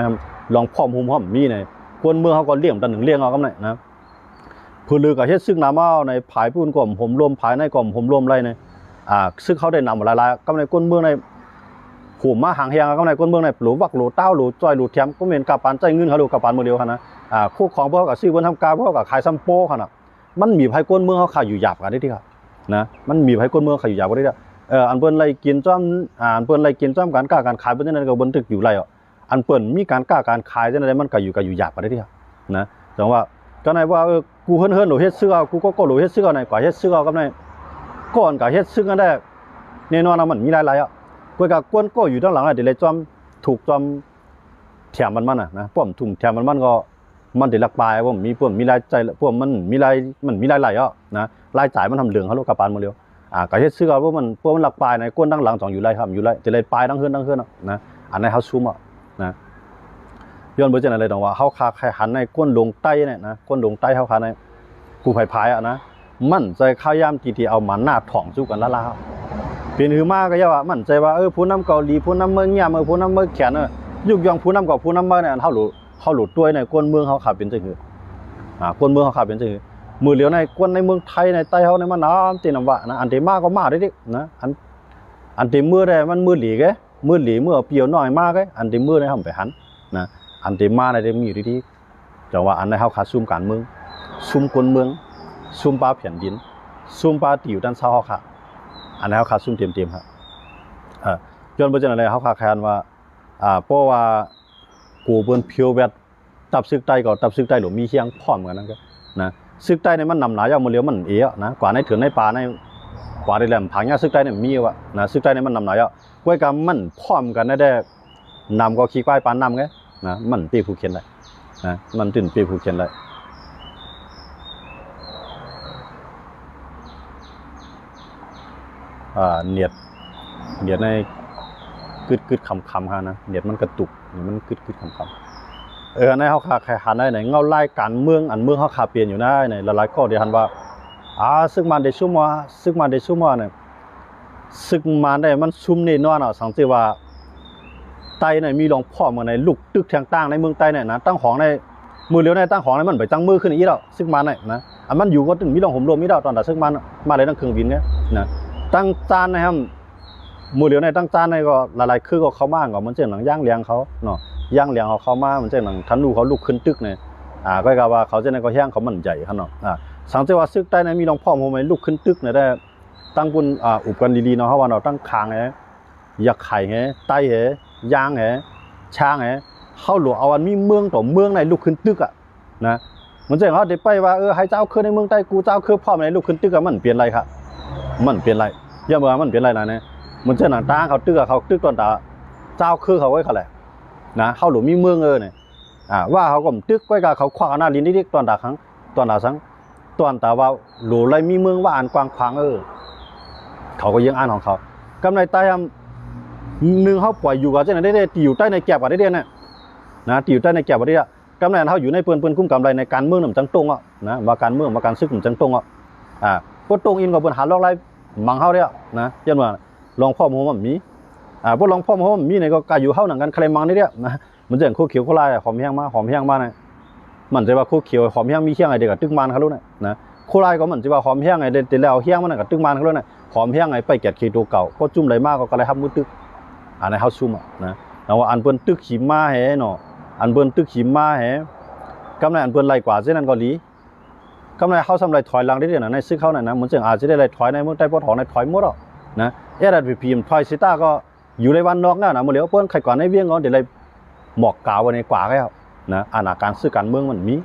ลองพร้อมหุ่มมีในคนเมืองเขาก็เลี้ยงตันหนึ่งเลี้ยงเอากำไรนะผู้ลือกับเฮ็ดซึกน้ำเอาในผายปูนกล่อมผมรวมผายในกล่อมผมรวมไรในซึกเขาได้นำหลายๆกำไรก้นเมืองในหูมาหางเฮียงกำไรก้นเมืองในหลูวักหลูเต้าหลูจ้อยหลูเทียมก็เป็นกับปานใจเงินเขาหลูกับปานโมเดลเขานะคู่ของพวกกับซื้อบนทำการพวกกับขายซัมโป้เขานะมันมีไผ่ก้นเมืองเขาขายอยู่หยาบกันได้ที่ครับนะมันมีไผ่ก้นเมืองขายอยู่หยาบกันได้ที่อันเปิ้นไรกินจ้อมอันเปิ้นไรกินจ้อมการกล้าการขายเป็นยังไงก็บนตึกอยู่ไรอันเปิ้นมีการกล้าการขายยังไงมันก็อยู่หยาบกันได้ที่ครับนะแต่ว่าก็ในว่ากูเฮิร์นหลูเฮ็ดซื้อกูก็หลูเฮ็ดซื้อในกว่าเฮ็ดซื้อกับในก่อนกับเฮ็ดซื้อกันได้แน่นอนมันมีหลายกูกับก้นก็อยู่ด้านหลังเดี๋ยวเลยจ้อมถูกจ้อมแถมมันนะป้อมถุงแถมมันก็มันเดี๋ยวลักปลายผมมีรายใจผมมันมีรายไหลนะรายจ่ายมันทำเหลืองเขาลูกกระปานมาเร็วก็เฮ็ดซื้อพวกมันลักปลายในก้นดังหลังจ่องอยู่ไรครับอยู่ไรจะเลยปลายดังเฮือนนะอันในเขาซูมนะย้อนเบอร์เจนอะไรตรงว่าเขาคาใครหันในก้นลงใต้เนี่ยนะก้นลงใต้เขาคาในกูไผ่พายนะมันใจข้าวยามที่เอามันหน้าถ่องสู้กันละเป็นหือมากก็ย่ามันใจว่าผู้นำเกาหลีผู้นำเมืองเงียบผู้นำเมืองแขนยุกยองผู้นำกับผู้นำเมืองเนี่ยเขาหลุดด้วยในก้นเมืองเขาขับเป็นจังหือก้นเมืองเขาขับเป็นจังหือมือเหลียวในก้นในเมืองไทยในใต้เขาในมันน้ำตีน้ำวะนะอันเตมาก็มาได้ดินะอันเตมือได้มันมือหลีแกมือหลีมือเปียวน้อยมากแกอันเตมือในเขาไปหันนะอันเตมาในเตมีอยู่ที่แต่ว่าอันในเขาขาดซุ่มการเมืองซุ่มก้นเมืองซุ่มปลาแผ่นดินซุ่มปลาติ๋วด้านเช้าเขาขาดอันในเขาขาดซุ่มเต็มครับย้อนไปจนอะไรเขาขาดแคลนว่าเพราะว่ากูเปิ้นเพียวแบบตับซึกใต้ก็ตับซึกใต้หรือมีเชียงพร้อมกันนั่นก็นะซึกใต้ในมันนำหนายาวมาเลี้ยวมันนะกว่าในเถื่อนในป่าใน กว่าได้แหลมผางยาซึกได้เนี่ยมีว่ะนะซึกได้เนี่ยมันนำไหนอ่ะก้อยกับมันพร้อมกันได้นำก็ขี้ควายปานนำไงนะมันปีผู้เขียนเลยนะมันตื่นปีผู้เขียนเลยเนียดในกึดคำฮะนะเนียดมันกระตุกมันกึดคำในเขาขาใครหันได้ไหนเงาไล่การเมืองอันเมืองเขาขาเปลี่ยนอยู่นะในหลายๆข้อเดียวหันว่าซึกมันได้ชุ่มว่าเนี่ยซึกมันได้มันชุ่มนี่นอนอ่ะสังเกตว่าไตเนี่ยมีหลวงพ่อมาในลูกตึกแทงตั้งในเมืองไตเนี่ยนะตั้งของในมือเลี้ยวในตั้งของในมันไปตั้งมือขึ้นอีกแล้วซึกมันเนี่ยนะมันอยู่ก็ถึงมีหลวงผมรวมมีดาวตอนแต่ซึกมันมาเลยตั้งเครื่องบินเนี่ยนะตั้งจานนะครับมือเลี้ยวในตั้งจานในก็หลายๆคือก็เข้ามาก็มันเจ๋งหนังย่างเลี้ยงเขาเนาะย่างเลี้ยงเขาเข้ามามันเจ๋งหนังทันดูเขาลูกขึ้นตึกเนี่ยก็กล่าวว่าเขาจะในก็ย่างเขามันใหญ่ขนาดสังเกตว่าซึกใต้ในมีหลวงพ่อผมไม่ลูกขึ้นตึกเนี่ยได้ตั้งบุญอุปกันดีๆเนาะเพราะว่าเราตั้งคางอยากไข่ไตย่างช้างเข้าหลวงเอาอันมีเมืองต่อเมืองในลูกขึ้นตึกนะมันจะเขาเดี๋ยวไปว่าให้เจ้าคือในเมืองใต้กูเจ้าคือพ่อในลูกขึ้นตึกมันเปลี่ยนอะไรครับมันเปลี่ยนอะไรย่าเมื่อมันเปลี่ยนอะไรนะเนี่ยมันจะหนังตาเขาตึกเขาตึกตอนตาเจ้าคือเขาไว้เขาแหละนะเข้าหลวงมีเมืองเนี่ยว่าเขาก็ตึกไว้กับเขาคว้าหน้าลิ้นนิดๆตอนตาครั้งตอนตาสังตอนแต่ว่าหลวงไรมีเมืองว่าอ่านกว้างขวางเขาก็ยังอ่านของเขากำไรใต้นึงเขาปล่อยอยู่กับเจ้าไหนได้อยู่ใต้ในแก็บกับได้เนี่ยนะอยู่ใต้ในแก็บกับได้กำไรเขาอยู่ในเปื้อนคุ้มกำไรในการเมืองหนุ่มจังตรงนะว่าการเมืองว่าการซึกหนุ่มจังตรงก็ตรงอินกับปัญหาลอกไล่มังเขาเนี่ยนะยันว่าลองพ่อมมันมีพวกลองพ่อมันมีในก็กายอยู่เข้าหนังกันใครมังนี่เนี่ยนะมันจะเห็นคู่เขียวคู่ลายหอมแห้งมาเนี่ยมันจะว่าคู่เขียวหอมแห้งมีเขี้ยงไงเด็กกับตึกมันเขารู้เนี่ยนะคู่ลายก็มันจะว่าหอมแห้งไงเด็กแล้วแห้งมันกับตึกมันเขารู้เนี่ยหอมแห้งไงไปแกะขีตัวเก่าก็จุ่มไหลมากก็เลยทำมือตึกในเขาซุ่มนะแล้วอันเปิ้นตึกขีมาเนาะอันเปิ้นตึกขีมากำไรอันเปิ้นไรกว่าเช่นนั้นก็ดีกำไรเขาทำไรถอยหลังได้เดี๋ยวนะในซึกเขาเนี่ยนะมันจะอาจจะได้ไรถอยในเมืองใต้ปอถอนในถอยหมดหรอกนะพิมพ์ถอยซิต้าก็อยู่ในวันนอกนะเมื่อเลี้ยวเปิ้นใครก่อนในเวียงก็เดี๋ยวไรหมอกกาวในกว่าแล้วนะอาการซึกการเมืองมันมี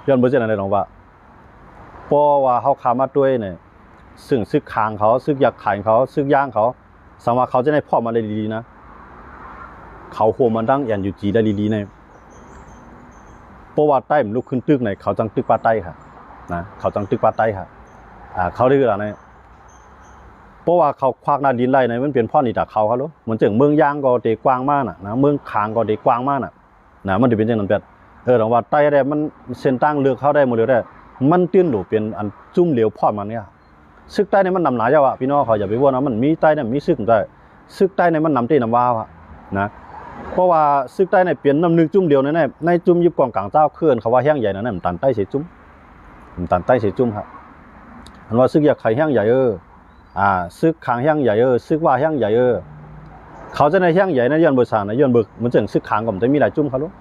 ย้อนเบอร์เช่นนั้นเลยน้องว่าเพราะว่าเขาขามาด้วยเนี่ยซึ่งซึกคางเขาซึกอยากขายเขาซึกย่างเขาสามารถเขาจะได้พ่อมาได้ดีๆนะเขาโฮมันตั้งยันอยู่จีได้ดีๆในเพราะว่าใต้มันลุกขึ้นตึกในเขาจังตึกปาใต้ค่ะนะเขาจังตึกปาใต้ค่ะเขาได้คืออะไรเพราะว่าเขาควักหน้าดินไล่ในมันเป็นพ่อนี่จากเขาลูกเหมือนเมืองย่างก็เดกว้างมากนะเมืองคางก็เดกว้างมากนะมันจะเป็นอย่างนั้นแบบหลังว่าใต้ได้มันเส้นตั้งเลือกเขาได้หมดเลยได้มันตื้นหลูเป็นอันจุ่มเหลวพ่อมันเนี่ยซึกใต้ในมันนำหนาเจ้าพี่น้องเขาอย่าไปว่านะมันมีใต้เนี่ยมีซึกได้ซึกใต้ในมันนำตีนำว้าวนะเพราะว่าซึกใต้ในเปลี่ยนน้ำหนึ่งจุ่มเดียวในจุ่มยิบกองกลางเจ้าเคลื่อนเขาว่าแห้งใหญ่นั่นมันตันใต้เสียจุ่มตันใต้เสียจุ่มครับมันว่าซึกอยากไข่แห้งใหญ่ซึกขางแห้งใหญ่ซึกว่าแห้งใหญ่เขาจะในแห้งใหญ่ในย้อนเบอร์สานในย้อนเบอร์มันจะซึกขางก็มันจะมีหลายจุ่มเขาลูก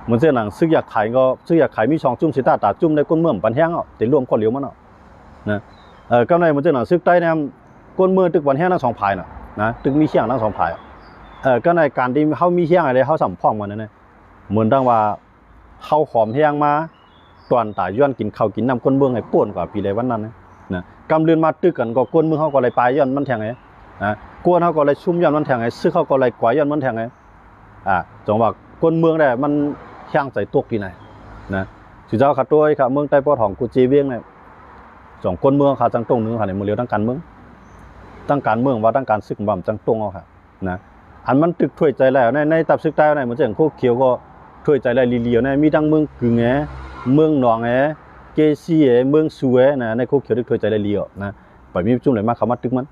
มันจะหนังซึกอยากไข่ก็ซึกอยากไข่มีช่องจุ่มสีตาจุ่มในก้นเมืองปันแห้งแต่รวมข้อเหลียวมันนะก็ในมันจะหนังซึกใต้เนี่ยก้นเมืองตึกปันแห้งทั้งสองภายนะตึกมีเขี้ยงทั้งสองภายก็ในการที่เขามีเขี้ยงอะไรเขาสัมพ่องมันเนี่ยเหมือนดังว่าเขาหอมแห้งมาตอนตายย้อนกินข้าวกินน้ำก้นเมืองให้ป่วนกว่าปีใดวันนั้นนะกำเรือนมาตึกกันก็ก้นเมืองเขาก็เลยปลายย้อนมันแทงก้นเขาก็เลยชุ่มย้อนมันแทงซึกเขาก็เลยกวาดย้อนมันแทงจังหวะก้นเมืองได้มันแห้งใส่ตัวกี่ไหนนะสุดเจ้าขัดตัวครับเมืองใต้ปอทองกูจีเวียงเนี่ยสองก้นเมืองขาจังตรงนึงค่ะในมือเลี้ยวตั้งการเมืองว่าตั้งการซึกบ่มจังตรงเอาค่ะนะอันมันตึกถ้วยใจแล้วในตับซึกใต้ในมันจะอย่างพวกเขียวก็ถ้วยใจแล้วลีเลียวในมีทั้งเมืองกึ่งเมืองหนองเกซี่เมืองซูนะในพวกเขียวตึกถ้วยใจแล้วลียวนะไปมีจุ่มเลยมากเขามาตึกมัน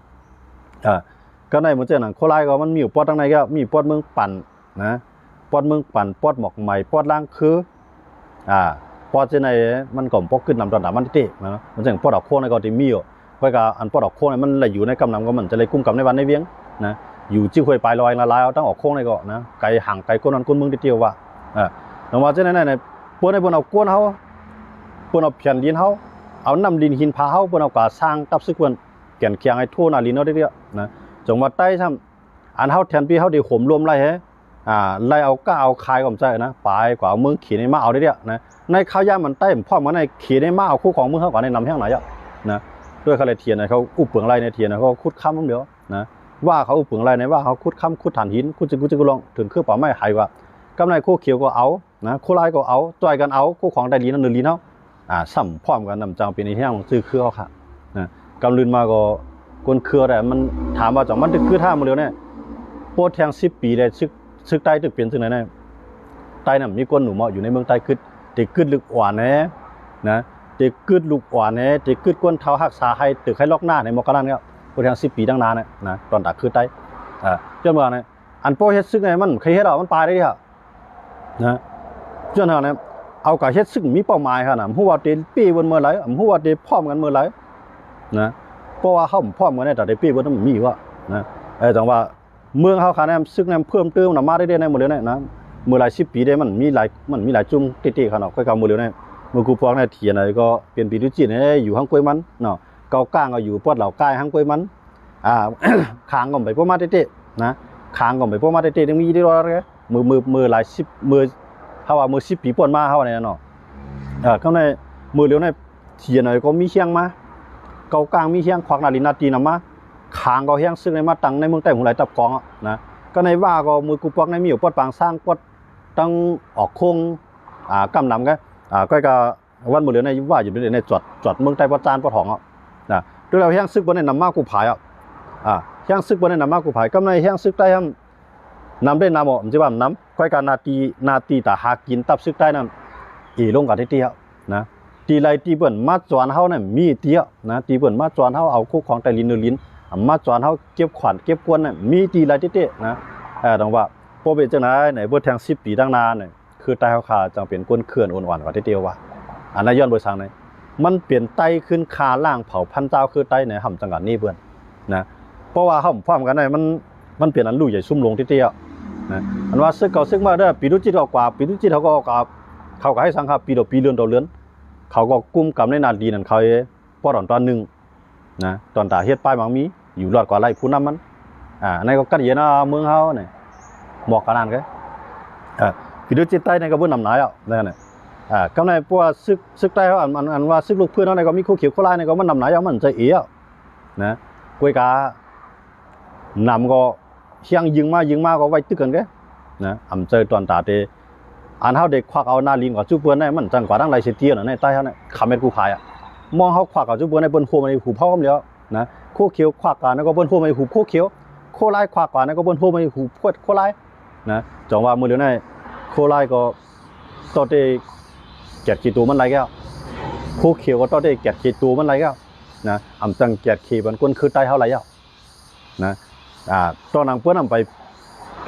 ก็ในมันจะหนังโคไลก็มันมีอยู่ปอดตั้งในก็มีปอดเมืองปั่นนะปอดเมืองปั่นปอดหมอกใหม่ปอดล่างคือปอดเจในมันก่อมปอกขึ้นนำตอนดามันเตะนะมันจะอย่างปอดดอกโค้งในก็จะมีอยู่เพราะการอันปอดดอกโค้งมันเลยอยู่ในกำนำก็มันจะเลยกุ้มกำในวันในเวียงนะอยู่จิ้วควยปลายลอยละลายเอาตั้งออกโค้งในก็นะไก่ห่างไก่ก้นนั้นก้นเมืองเดียวว่าแต่ว่าเจในปวดในบนเอาก้นเขาปวดเอาเพียนดินเขาเอาน้ำดินหินพาเขาปวดเอากาสร้างตับซึกวนแก่นเคียงให้ทั่วนาลีนเอาได้เยอะนะจังหวัดใต้ทำอันเขาแทนปีเขาได้ข่มรวมไร ไล่เอาก้าเอาคายก็ไม่ใช่นะปลายกว่าเมืองขี่ในมาเอาได้เดียวนะในข้าวย่ามันใต้พ่อมันในขี่ในมาเอาคู่ของเมืองเขาก่อนในนำแห้งไหนอ่ะนะด้วยเขาเลยเทียนเขาอุบเปลืองไรในเทียนเขาคุดค้ำมันเดียวนะว่าเขาอุบเปลืองไรในว่าเขาคุดค้ำคุดฐานหินคุดจึงลองถึงเครื่องป่าไม้หายว่ากำไรคู่เขียวก็เอานะคู่ลายก็เอาต่อยกันเอาคู่ของได้ลีนั่นลีเนาะซ้ำพร้อมกันนำจังเป็นในแห้งซื้อเครือเขาค่ะนะกำลืนมาก็กวนเครือแต่มันถามว่าจังมันคือท่ามาเร็วเนี่ยโปรแทง10 ปีได้ซึกใต้ตึกเปลี่ยนซึ่งไหนเนี่ยใต้น่ะมีก้นหนูเหมาะอยู่ในเมืองใต้ขึ้นเด็กขึ้นลึกอ่อนนะเด็กขึ้นลูกอ่อนเด็กขึ้นก้นเท้าหักษาให้ตึกให้ล็อกหน้าในมกราเนี่ยโปรแทง10 ปีตั้งนานเนี่ยนะตอนตักขึ้นใต้จนเมื่อเนี่ยอันโปรเฮ็ดซึ่งไหนมันเคยเฮ็ดเอามันปลายได้ดิครับนะจนเนี่ยเอากับเฮ็ดซึ่งมีเป้าหมายค่ะนะหัวเตปีบนเมื่อไรหัวเตพร้อมกันเมื่อไรนะเพราะว่าเขาพร้อมกันเนี่ยแต่เตปีบนนั้นมีว่านะแต่ว่าเมืองเขาค่ะเนี่ยซึ่งเนี่ยเพิ่มเติมนำมาได้ในหมดเลยนะเมื่อหลาย10 ปีได้มันมีหลายจุ่มติๆค่ะเนาะก็กำมือเลยเนี่ยเมื่อกูพวกเนี่ยเถียนอะไรก็เปลี่ยนปีดุจิตเนี่ยอยู่ห้างกล้วยมันเนาะเกาก้างก็อยู่ปอดเหล่าใกล้ห้างกล้วยมันคางก็ไปพวกมาติๆนะคางก็ไปพวกมาติๆยังมีได้รออะไรมือหลาย10มือเขาว่ามือ10 ปีปวดมาเขาเนี่ยเนาะข้างในมือเลี้ยวในเถียนอะไรก็มีเชียงมาเกาก้างมีเชียงควักนาฬินาตีนำมาคางก็เฮียงซึ่งในมาตังในเมืองใต้หัวไหลตับกองนะก็ในว่าก็มือกูปอกในมีอยู่ปอดปางสร้างปอดตั้งออกโค้งกำนำก็วันมือเลี้ยวในว่าอยู่ในจอดเมืองใต้ปอดจานปอดหองนะด้วยเราเฮียงซึกบนในนำมากูผายเฮียงซึกบนในนำมากูผายก็ในเฮียงซึกใต้ทำนำได้นำมันจะว่าน้ำค่อยการนาตีแต่หากินตับซึกใต้นั้นลงกับที่นะตีไรตีเปิ่นมาจวนเฮาเนี่ยมีเตี้ยนะตีเปิ่นมาจวนเฮาเอาคู่ของแต่ลิ้นมาจวนเฮาเก็บขวัญเก็บกวนเนี่ยมีตีไรเต้นะต้องว่าพอเป็นจังได๋ไหนบ่แทง10 ปีตั้งนานเนี่ยคือใต้เฮาขาจังเป็นก้นเขื่อนอ่อนๆกว่าเตี้ยว่าอันนั้นย้อนบ่ซังเลยมันเปลี่ยนไตขึ้นคาล่างเผาพันเจ้าคือไตในห่ำจังหวัดนี้เพิ่นนะเพราะว่าห่ำพร้อมกันได้มันเปลี่ยนอันลูกใหญ่ซุ่มลงเตี้ยนะอันว่าซึกเก่าซึกมาเด้อปีดุจิตกว่าปีดุจิตเขาก็เขาก็ให้สังครับปีต่อปีเดือนต่อเดือนเขาก็กุมกำในนาดีนั่นเขาป้อตอนนึงนะตอนตาเฮ็ดป้ายมังมีอยู่รอดกว่าไรผู้นำมันในก็กัดเย็นเมืองเฮาเนี่ยหมอกขนาดก็ปีดุจิตใต้ในก็บ่นำหลายนั่นน่ะกำในพวกซึกใต้เฮาอันว่าซึกลูกเพื่อนเฮาในก็มีคู่เขียวคู่ลายในก็มันนำหลายมันใจนะกวยกานำก็เฮียงยิงมาก็ไว้ตึกกันแกนะเจอตอนตาเตอันเฮาเด็กควักเอาหน้าลิงกับจุเปิ้นได้มันจังกว่าทั้งไรเสียเตี้ยน่ะในใต้เฮาเนี่ยคำเป็นกูพายมองเฮาควักกับจุเปิ้นในเปิ้นโคมาในหูเผาคำเดียวนะโคเขียวควักกันแล้วก็เปิ้นโคมาในหูโคเขียวโคลายควักกันแล้วก็เปิ้นโคมาในหูโคลายนะจังว่ามื้อเดียวในโคลายก็ตอเตแกะขี้ตัวมันไรแก้วโคเขียวก็ตอเตแกะขี้ตัวมันไรแก้วนะจังแกะขี้มันก้นคือใต้เฮาไรแล้วนะตอนนางเปิ้นนำไปเ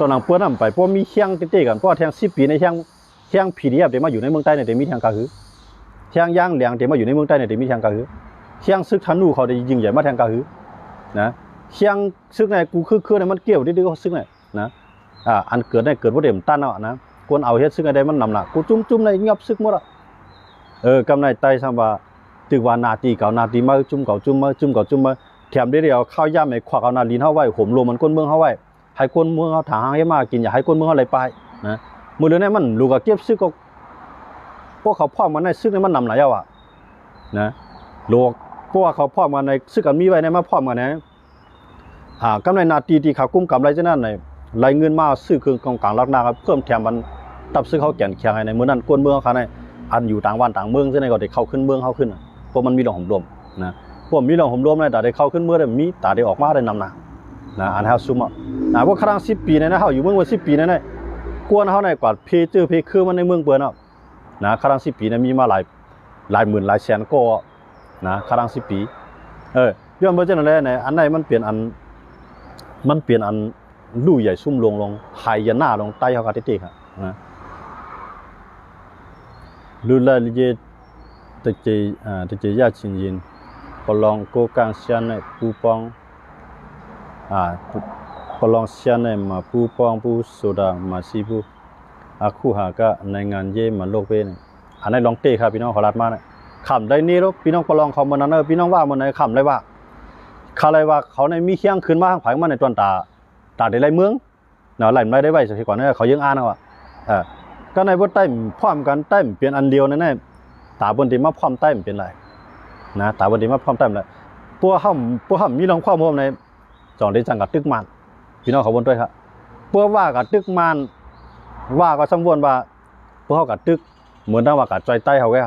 พราะมีเฮียงเต้กันเพราะแทง10 ปีในเฮียงผีเดียบเดี๋ยวมาอยู่ในเมืองใต้เนี่ยเดี๋ยวมีทางกะหือเฮียงย่างเหลียงเดี๋ยวมาอยู่ในเมืองใต้เนี่ยเดี๋ยวมีทางกะหือเฮียงซึกธนูเขาได้ยิงใหญ่มาทางกะหือนะเฮียงซึกไหนกูคือเนี่ยมันเกี่ยวดื้อๆซึกไหนนะอันเกิดบ่ได้มันตันเอานะควรเอาเฮ็ดซึกได้มันนำหนักกูจุ่มในงับซึกหมดกำในใต้ซ้ำว่าตึกว่านาตีเก่านาตีมาจุ่มเก่าจุ่มมาแถมได้เดียวข้าวย่าไม่ควักเอานาลีนเฮาไว้ห่มลมมันก้นเมืองเฮาไว้ให้คนเมืองเฮาถางให้มากินอย่าให้คนเมืองเฮาไหลไปนะมื้อเดือนนี้มันลูกก็เก็บซึกก็พวกเขาพร้อมมันในซึกนี่มันนำหลายแล้วนะลูกพวกเขาพร้อมกันในซึกกันมีไว้ในมาพร้อมกันนะกำไรนาตีที่เขากุ้มกำไรจังนั้นในไหลเงินมาซื้อเครื่องกลางลักนาเพิ่มแถมมันตับซึกเขาแก่นแข็งในมื้อนั้นคนเมืองเขาในอันอยู่ต่างบ้านต่างเมืองซึ่งในก็ได้เข้าขึ้นเมืองเข้าขึ้นพวกมันมีหลงห่มรวมนะพวกมีหลงห่มรวมในแต่ได้เข้าขึ้นเมืองได้มีตาได้ออกมาได้นำนะอันเฮาซุ่มพวกครั้ง10 ปีนะเฮาอยู่เมืองวัน10 ปีนะกวนเฮาในกว่าเพคือมันในเมืองเปิ้นนะครั้ง10 ปีนะมีมาหลายหมื่นหลายแสนก็นะครั้ง10 ปีย้อนบ่จังนั้นแหละในอันไหนมันเปลี่ยนอันลู่ใหญ่ซุ่มลงหายยาหน้าลงใต้เฮาก็ติครับนะลุลาลิเจตะเจยาชินยินปลองโกกังเซียนในปูปองปลองเซียนในมาปูปองปูโซดามาซีปูคู่หาก็ในงานเย่มาโลกเป็นอันนี้ลองเตะครับพี่น้องขอรัดมาเนี่ยขำได้นี่แล้วพี่น้องปลองเขามันนั้นพี่น้องว่ามันไหนขำได้ว่าเขาในมีเฮียงขึ้นมาทางไผ่มาในตอนตาได้ไรเมือง เนาะไหลไม่ได้ไว้สักทีก่อนเนี่ยเขายังอ่านเอาอ่ะก็ในว่าใต้พร้อมกันใต้เปลี่ยนอันเดียวนั่นแน่ตาบนที่มาพร้อมใต้เป็นไรนะตาบนที่มาพร้อมใต้เลยพวกห้ามมีลองความในจองได้จังกับตึกมันพี่น้องเขาบนด้วยครับพวกว่ากับตึกมันว่าก็สมบูรณ์ว่าพวกเขากับตึกเหมือนว่ากับใจใต้เขาแค่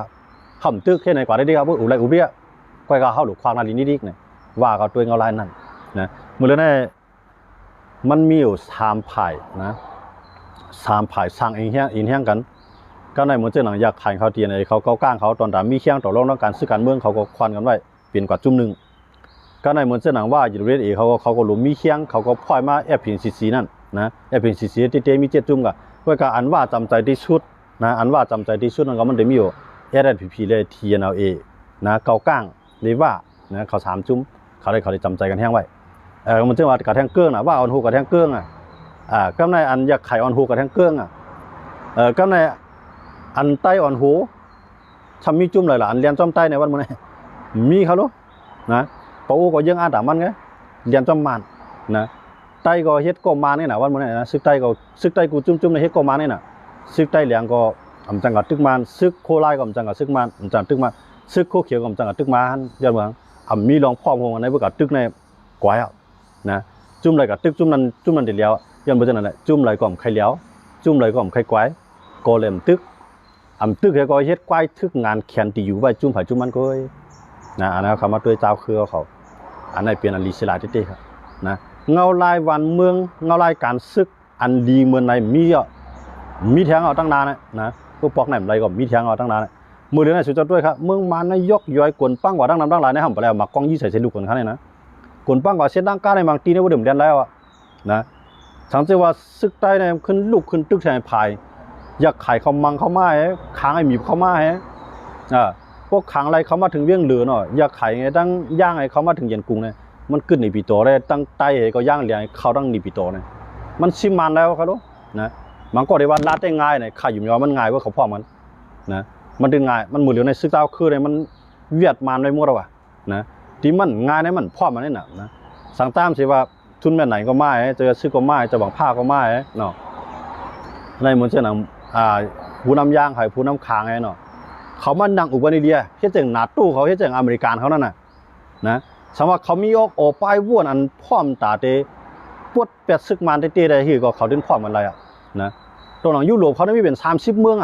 ห้ามตึกแค่ไหนกว่าได้ดีครับพวกอุไรอุเบี้ยก็เขาเข้าหลุดความนาลีนิดๆเนี่ยว่าก็ตัวเงาลายนั่นนะมือเลยเนี่ยมันมีอยู่3ฝ่ายนะ3ฝ่ายสั่งอินเฮียงกันก็ในเหมือนเจ้าหนังอยากขายเขาเตียนไอ้เขาก้างเขาตอนด่ามีเคียงต่อรองต้องการซื้อการเมืองเขาก็ควันกันไว้เปลี่ยนกว่าจุ่มหนึ่งก็ในเหมือนเจ้าหนังว่าอยู่เรียนเอกเขาก็หลุมมีเคียงเขาก็พ่อยมาแอบพินซีนั่นนะแอบพินซีที่เตมี7จุ่มกับเพื่อการอันว่าจำใจที่สุดนะอันว่าจำใจที่สุดนั่นก็มันจะมีอยู่SSPP เลย TNLA นะก้างหรือว่านะเขา3จุ่มเขาได้จำใจกันแห้งไว้มันจะว่ากระแทงเกื้องนะว่าออนฮูกระแทงเกื้องก็ในอันอยากไข่ออนฮูกระแทงเกื้องก็ในอันใต้ออนฮูทำมีจุ่มเลยล่ะอันเรียนจอมใต้ในวันมื้อนี้มีเขาลูกนะปะอูก็ยังอ่านตามมันไงเรียนจอมมันนะใต้ก็เฮ็ดก็มานี่น่ะวันมื้อนี้นะซึกใต้กูจุ่มในเฮ็ดก็มานี่น่ะซึกใต้เหลียงก็อำจังกับตึกมันซึกโคไลก็อำจังกับซึกมันอำจังตึกมันซึกโคเขียวก็อำจังกับตึกมันย้อนเมืองมีลองพร้อมโฮในเบิกกับตึกในกว่านะจุ่มอะไรกับตึกจุ่มนั้นเดียวย้อนบ่จังนั้นแหละจุ่มอะไรก็ใครเหลียวจุ่มอะไรก็ใครกวายโกเลมตึกตึกก็เฮ็ดกวายทึกงานแขนที่อยู่ไว้จุ่มไผจุ่มมันก็นะอันนั้นเขามาด้วยเจ้าคือเขาอันนั้นเป็นอันลีศิลาเต้ๆครับนะเงาลายวันเมืองเงาลายการศึกอันดีเมืองในมีแทงเอาตั้งนานนะพวกปอกไหนอะไรก็มีแทงเอาตั้งนานมือเดือนในสุดยอดด้วยครับเมืองมานายกย้อยกวนปั้งกว่าตั้งน้ำตั้งหลายในห้องไปแล้วมากองยี่ใส่เส้นลูกคนเขาเนี่ยนะกวนปั้งกว่าเส้นตั้งก้าในบางตีในว่าเดิมเรียนแล้วนะสังเกตว่าซึกใต้ในขึ้นลูกขึ้นตึกแทนพายอยากไข่เขามังเขามาค้างไอ้หมีเขามาพวกขังอะไรเขามาถึงเวียงเหลือเนาะอยากไข่ไงตั้งย่างไอ้เขามาถึงเย็นกรุงเนี่ยมันขึ้นในปีโตได้ตั้งใต้ก็ย่างเหลียงเขาตั้งในปีโตเนี่ยมันชิมมันแล้วเขาดูนะมันก็ได้ว่ารัดได้ง่ายเนี่ยข่ายอยู่ยอมันง่ายว่าเขาพ่อมันนะมันดึงง่ายมันหมุนเหลียวในซึกเต้าคือเนี่ยมันเวียดมันได้หมดแล้วว่ะนะที่มันง่ายเนี่ยมันพ่อมันนี่น่ะนะสั่งตามสิว่าทุนแม่ไหนก็ไม่จะซื้อก็ไม่จะหวังผ้าก็ไม่เนาะในเหมือนเช่นผู้นำย่างไข่ผู้นำคางไงเนาะเขามันดังอุบลเดียเฮ็ดจังนาตู้เขาเฮ็ดจังอเมริกันเขานั่นน่ะนะสมว่าเขามีโอป้ายว่นอันพร้อมตาเตปวดเป็ดซึกมันเตได้ที่ก็เขาดึงพร้อมกันเลยนะตรงหลังยุโรปเขาได้มีเป็น30เมือง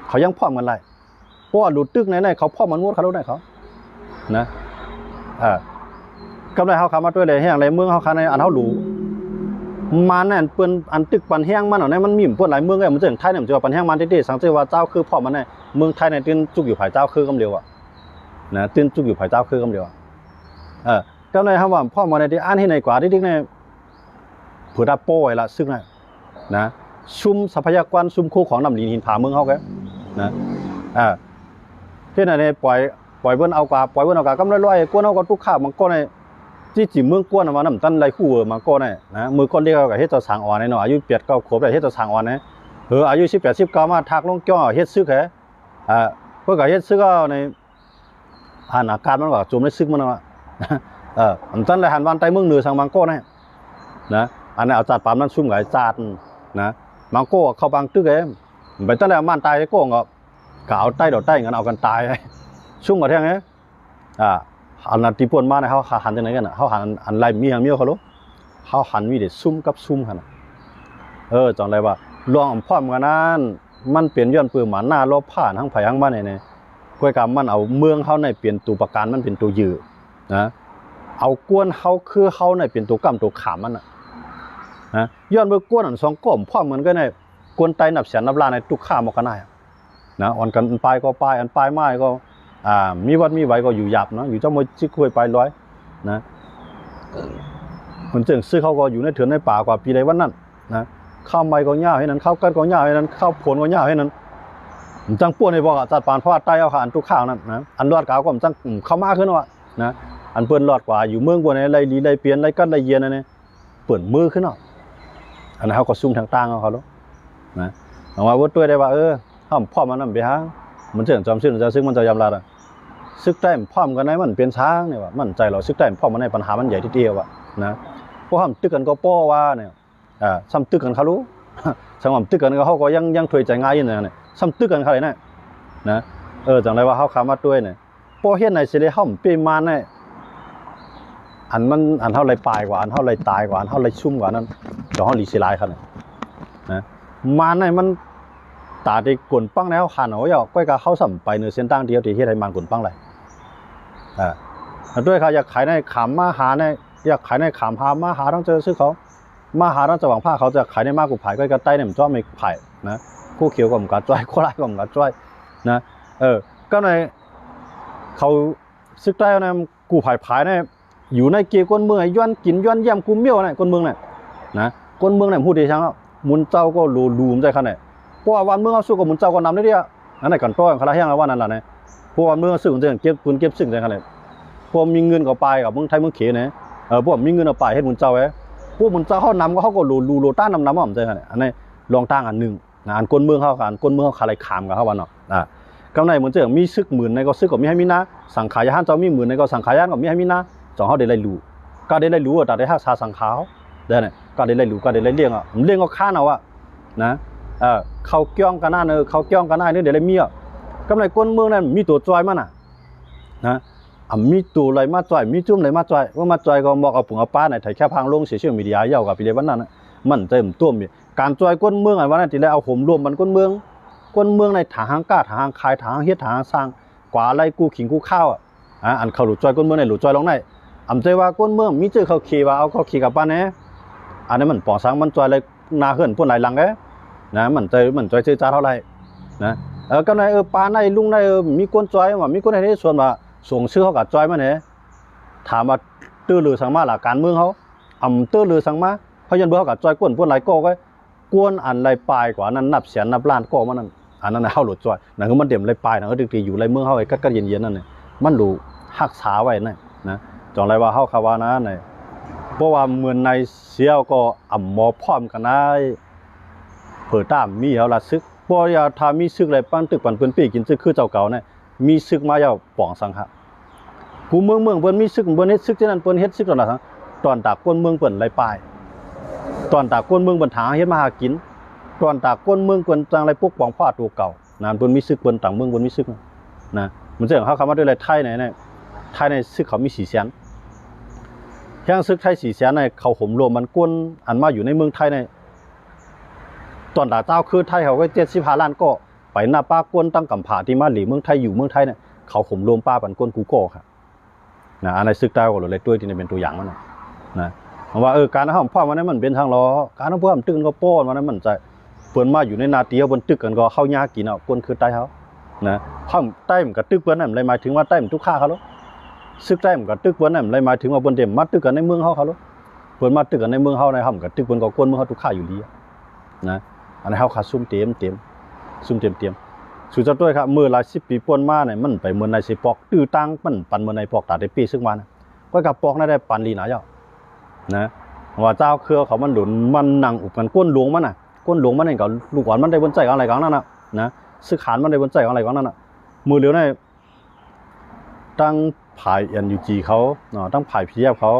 เขายังพร้อมกันเลยเพราะว่าหลุดตึกไหนเขาพร้อมมันงดเขาได้เขานะกำไรเขาขามาด้วยเลยแห้งอะไรเมืองเขาขาในอันเขาหลูมันเนี่ยเปิ้นอันตึกปันแห้งมันเนี่ยมันมีเปิ้นหลายเมืองมันจะไทยเนี่ยมันจะปันแห้งมันเด็ดๆสังเกตว่าเจ้าคือพ่อมันเนี่ยเมืองไทยเนี่ยตื่นจุกอยู่ภายเจ้าคือกำเดียวนะตื่นจุกอยู่ภายเจ้าคือกำเดียวก็เลยครับว่าพ่อมันเนี่ยที่อ่านให้ในกว่าที่เนี่ยผืนตาโป้ไอ้ละซึ่งนะซุ่มทรัพยากรซุ่มคู่ของน้ำลีหินผาเมืองเขาแกนะเพื่อนเนี่ยปล่อยเบิ้ลเอากากำไรลอยกวนเอาก็ทุกข้าวมันก็ในที่จิเมืองกวนมาน้ำตันไรคู่มันก็เนี่ยนะมือก้นเรียกกับเฮ็ดเจ้าสางอ่อนเนาะอายุ8 9ขวบได้เฮ็ดเจ้าสางอ่อนเนี่ยอายุ18 19มาทักลงจ้อเฮ็ดซึกเพื่อกับเฮ็ดซึกก็ในหันอากาศมันก็จมในซึกมันว่าอันตันเลยหันวันใต้เมืองเหนือสังมังโก้เนี่ยนะอันนี้เอาจัดปั๊มนั้นซุ่มกับจัดนะมังโก้เข้าบางตึกไปตั้งแต่มันตายไอ้โก้ก็เอาใต้ดอกใต้เงินเอากันตายซุ่มกับเท่าไงอันนั้นที่ปวนมาเนี่ยเขาหันจากไหนกันเขาหันอันไรมีอย่างเมียวเขารู้เขาหันมีเด็ดซุ่มกับซุ่มขนาดจังไรว่าลองพร้อมกันนั้นมันเปลี่ยนย้อนปืนหมาหน้าลบผ่านทั้งไผ่ทั้งบ้านเนี่ยกล้วยกำมันเอาเมืองเขาในเปลี่ยนตัวประกันมันเป็นตัวยืดนะเอากวนเขาคือเขาในเปลี่ยนตัวกำตัวขามมันนะย้อนเมื่อกวนอัน2ก้มพร้อมกันก็ในกวนไตนับแสนนับล้านในตุกข้ามออกกันได้นะอ่อนกันปลายก็ปลายอันปลายไม้ก็มีวัดมีไหวก็อยู่หยาบเนาะอยู่เจ้ามือชิคุยไปร้อยนะคนเจ๋งซื้อเขาก็อยู่ในเถื่อนในป่ากว่าปีใดวันนั้นนะข้าวไม้ก็ย่าให้นั้นข้าวกันก็ย่าให้นั้นข้าวผลก็ย่าให้นั้นจังป้วนในบ่อจัดปานเพราะว่าใต้เอาขาอันทุกข้าวนั้นนะอันรอดกาวก็จังเข้ามาขึ้นว่านะอันเปิ้นรอดกว่าอยู่เมืองบนไหนไรลีไรเปลี่ยนไรกันไรเย็นนั่นเนี่ยเปิดมือขึ้นเนาะอันนั้นเขาก็ซุ่มทางต่างเขาลูกนะเอามาวัดตัวได้ว่าห้ามพ่อมันนั่นไปฮะมันเจ๋งจอมซึ่งจะซึ่งมันจะยำลาดซึกใต้พร้อมกันไหนมันเป็นช้างเนี่ยว่ามั่นใจเราซึกใต้พร้อมมันในปัญหามันใหญ่ทีเดียวนะเพราะห้ามตึกกันก็ป้อว่าเนี่ย ซ้ำตึกกันเขารู้สังคมตึกกันเขาก็ยังถอยใจง่ายอยู่เนี่ยซ้ำตึกกันเขาเลยนะจังไรว่าเขาขามาด้วยเนี่ยพอเห็นในสิเลยเขาเปลี่ยนมาเนี่ยอันเท่าไรปลายกว่าอันเท่าไรตายกว่าอันเท่าไรชุ่มกว่านั้นเดี๋ยวเขาหลีสิลายเขาเนี่ยนะมาเนี่ยมันตาได้กวนปังแล้วหันเอาอย่างก้อยกาเขาสัมไปเนื้อเส้นตั้งเดียวที่เฮ็ดให้มันกวนปังเลยด้วยเขาอยากขายในขามมาหาในอยากขายในขามพามาหาต้องเจอซื้อเขามาหาต้องจะหวังผ้าเขาจะขายในมากกว่าไผ่ก้อยกาใต้เนี่ยมันจ้อไม่ไผ่นะคู่เขียวกับมันกาจ้อยคู่ไล่กับมันกาจ้อยนะก็ในเขาซึกใต้เนี่ยกูไผ่ไผ่เนี่ยอยู่ในเกี่ยวก้นเมืองย้อนกินย้อนเยี่ยมกูเมี่ยวเนี่ยก้นเมืองเนี่ยนะก้นเมืองเนี่ยพูดดีช่างแล้วมุนเจ้าก็รูมใจขนาดเพราะว่าวันเมืองเขาสู้กับมุนเจ้าก็นำได้เดียวนั่นแหละกันต้อยเขาละแห้งแล้วว่านั่นแหละเนี่ยเพราะว่าเมืองสู้กันเก็บปืนเก็บซึ่งใจขนาดพวกมีเงินก็ไปกับเมืองไทยเมืองเขเนี่ยพวกมีเงินเอาไปให้มุนเจ้าไว้พวกมุนเจ้าเขานำก็เขาก็โลต้านนำว่าใจขนาดอันนี้ลองตั้งอันหนึ่งอันก้นเมืองเขากันก้นเมืองเขาขายขามกับเขาวันเนาะกำไรเหมือนเจ้ามีซึกหมื่นในก็ซึกกับมีให้มีนะสังขารยานเจ้ามีหมื่นในก็สังขารยานกับมีให้มีนะสองเขาได้ไล่รู้ก็ได้ไล่รู้แต่ได้หักษาสังขารได้เนี่ยก็ได้ไล่รู้ก็ได้ไล่เลี้ยงเลี้ยงก็ข้าเอานะเขาเกี่ยงกันหน้าเขาเกี่ยงกันหน้าเนี่ยเดี๋ยวเลยมีกำไรก้นเมืองนั้นมีตัวจอยมันนะมีตัวอะไรมาจอยมีจุ่มอะไรมาจอยว่ามาจอยก็บอกเอาปุ๋งเอาป้าในถ่ายแค่พังลงเสียชื่อมีเดียเย่ากับปีเดียวันนั้นมันเต็มตัวมีการจอยก้นเมืองวันนั้นทีแรกเอาผมรวมมันก้นเมืองในถางก้าถางคายถางเฮ็ดถางสร้างกว่าอะไรกูขิงกูข้าวอันเขาหลุดจอยก้นเมืองในหลุดจอยลงในใจว่าก้นเมืองมีเจอเขาขี่ว่าเอาเขาขี่กับป้าเนี่ยอันนี้มันปอสังมันจอยเลยนาเหินพวกไหนหลังนะมันจอยชื่อจ้าเท่าไรนะก็ในป้าในลุงในมีก้นจอยว่ามีก้นในส่วนว่าส่งชื่อเขากับจอยมาเนี่ยถามว่าตื้อหรือสังมาหลักการเมืองเขาตื้อหรือสังมาเพราะยันเบื่อเขากับจอยก้นพวกไหนก็กวนอันไรปลายกว่านั้นนับแสนนับล้านก็มันนั่นอันนั้นเข้าหลุดจอยนั่นคือมันเด่มไรปลายนั่นก็ดีอยู่ไรเมืองเขาไอ้ก็เย็นๆนั่นเนี่ยมันดูหักษาไว้นะจองไรว่าเข้าคาวานะเนี่ยเพราะว่าเมืองในเสียวก็หมอพร้อมกันได้เผื่อตามมีเขาละซึกเพราะอย่าทำมีซึกอะไรปั้นตึกปั้นปืนปีกินซึกคือเจ้าเก่าเนี่ยมีซึกมาเยาป่องสังหะผู้เมืองเปิ้นมีซึกเปิ้นเฮ็ดซึกที่นั่นเปิ้นเฮ็ดซึกตอนนั้นตอนตากก้นเมืองเปิ้นไรปลายตอนตากก้นเมืองเปิ้นถางเฮ็ดมาหากินตอนตากก้นเมืองเปิ้นจังไรปกป้องผ้าตัวเก่านั่นเปิ้นมีซึกเปิ้นต่างเมืองเปิ้นมีซึกนะมันจะเขาคำว่าด้วยอะไรไทยเนี่ยไทยในซึกเขามี400,000แห่งซึกไทย400,000ในเขาห่มรวมมันก้นอันมาอยู่ในเมืองไทยในตอนตาเจ้าคือไทยเขาก็75 ล้านก็ไปหน้าป้าก้นตั้งกำผาที่มาหลีเมืองไทยอยู่เมืองไทยเนี่ยเขาข่มรวมป้าปันก้นกูโก้ครับนะอันในซึกใต้ก็เลยตัวที่นี่เป็นตัวอย่างมันนะเพราะว่าการห้ามพ่อมันนั้นมันเป็นทางล้อการห้ามพ่อมันตึกก็ป้อนมันนั้นมันใจเปิดมาอยู่ในนาเตียวบนตึกกันก็เข้ายากินก้นคือใต้เขานะห้ามใต้มันกับตึกเปิ้นนั่นเลยหมายถึงว่าใต้มันทุกข้าเขาลูกซึกใต้มันกับตึกเปิ้นนั่นเลยหมายถึงว่าบนเด่มมาตึกกันในเมืองเขาลูกเปิดมาตึกกันในเมืองเขาในห้ามกับตึกเปิ้นก็ก้นเมืองเขาทุกข้าอยู่ดีนะอันนี้เขาขาดซุ่มเต็มซุ่มเต็มสุดท้ายด้วยครับเมื่อหลาย10 ปีป่วนมาเนี่ยมันไปเมืองในสิปอกตื้อตังมันปันเมืองในปอกตาได้ปีซึ่งวันก็กับปอกนั่นได้ปันลีหนาเจ้านะว่าเจ้าเครือเขามันดุนมันนั่งอุบกันก้นหลวงมันก้นหลวงมันเองก็ลูกหวานมันได้บนใจอะไรกันนั่นนะซึกขานมันได้บนใจอะไรกันนั่นมือเหลียวในตั้งผายNUGเขาตั้งผายPFเขา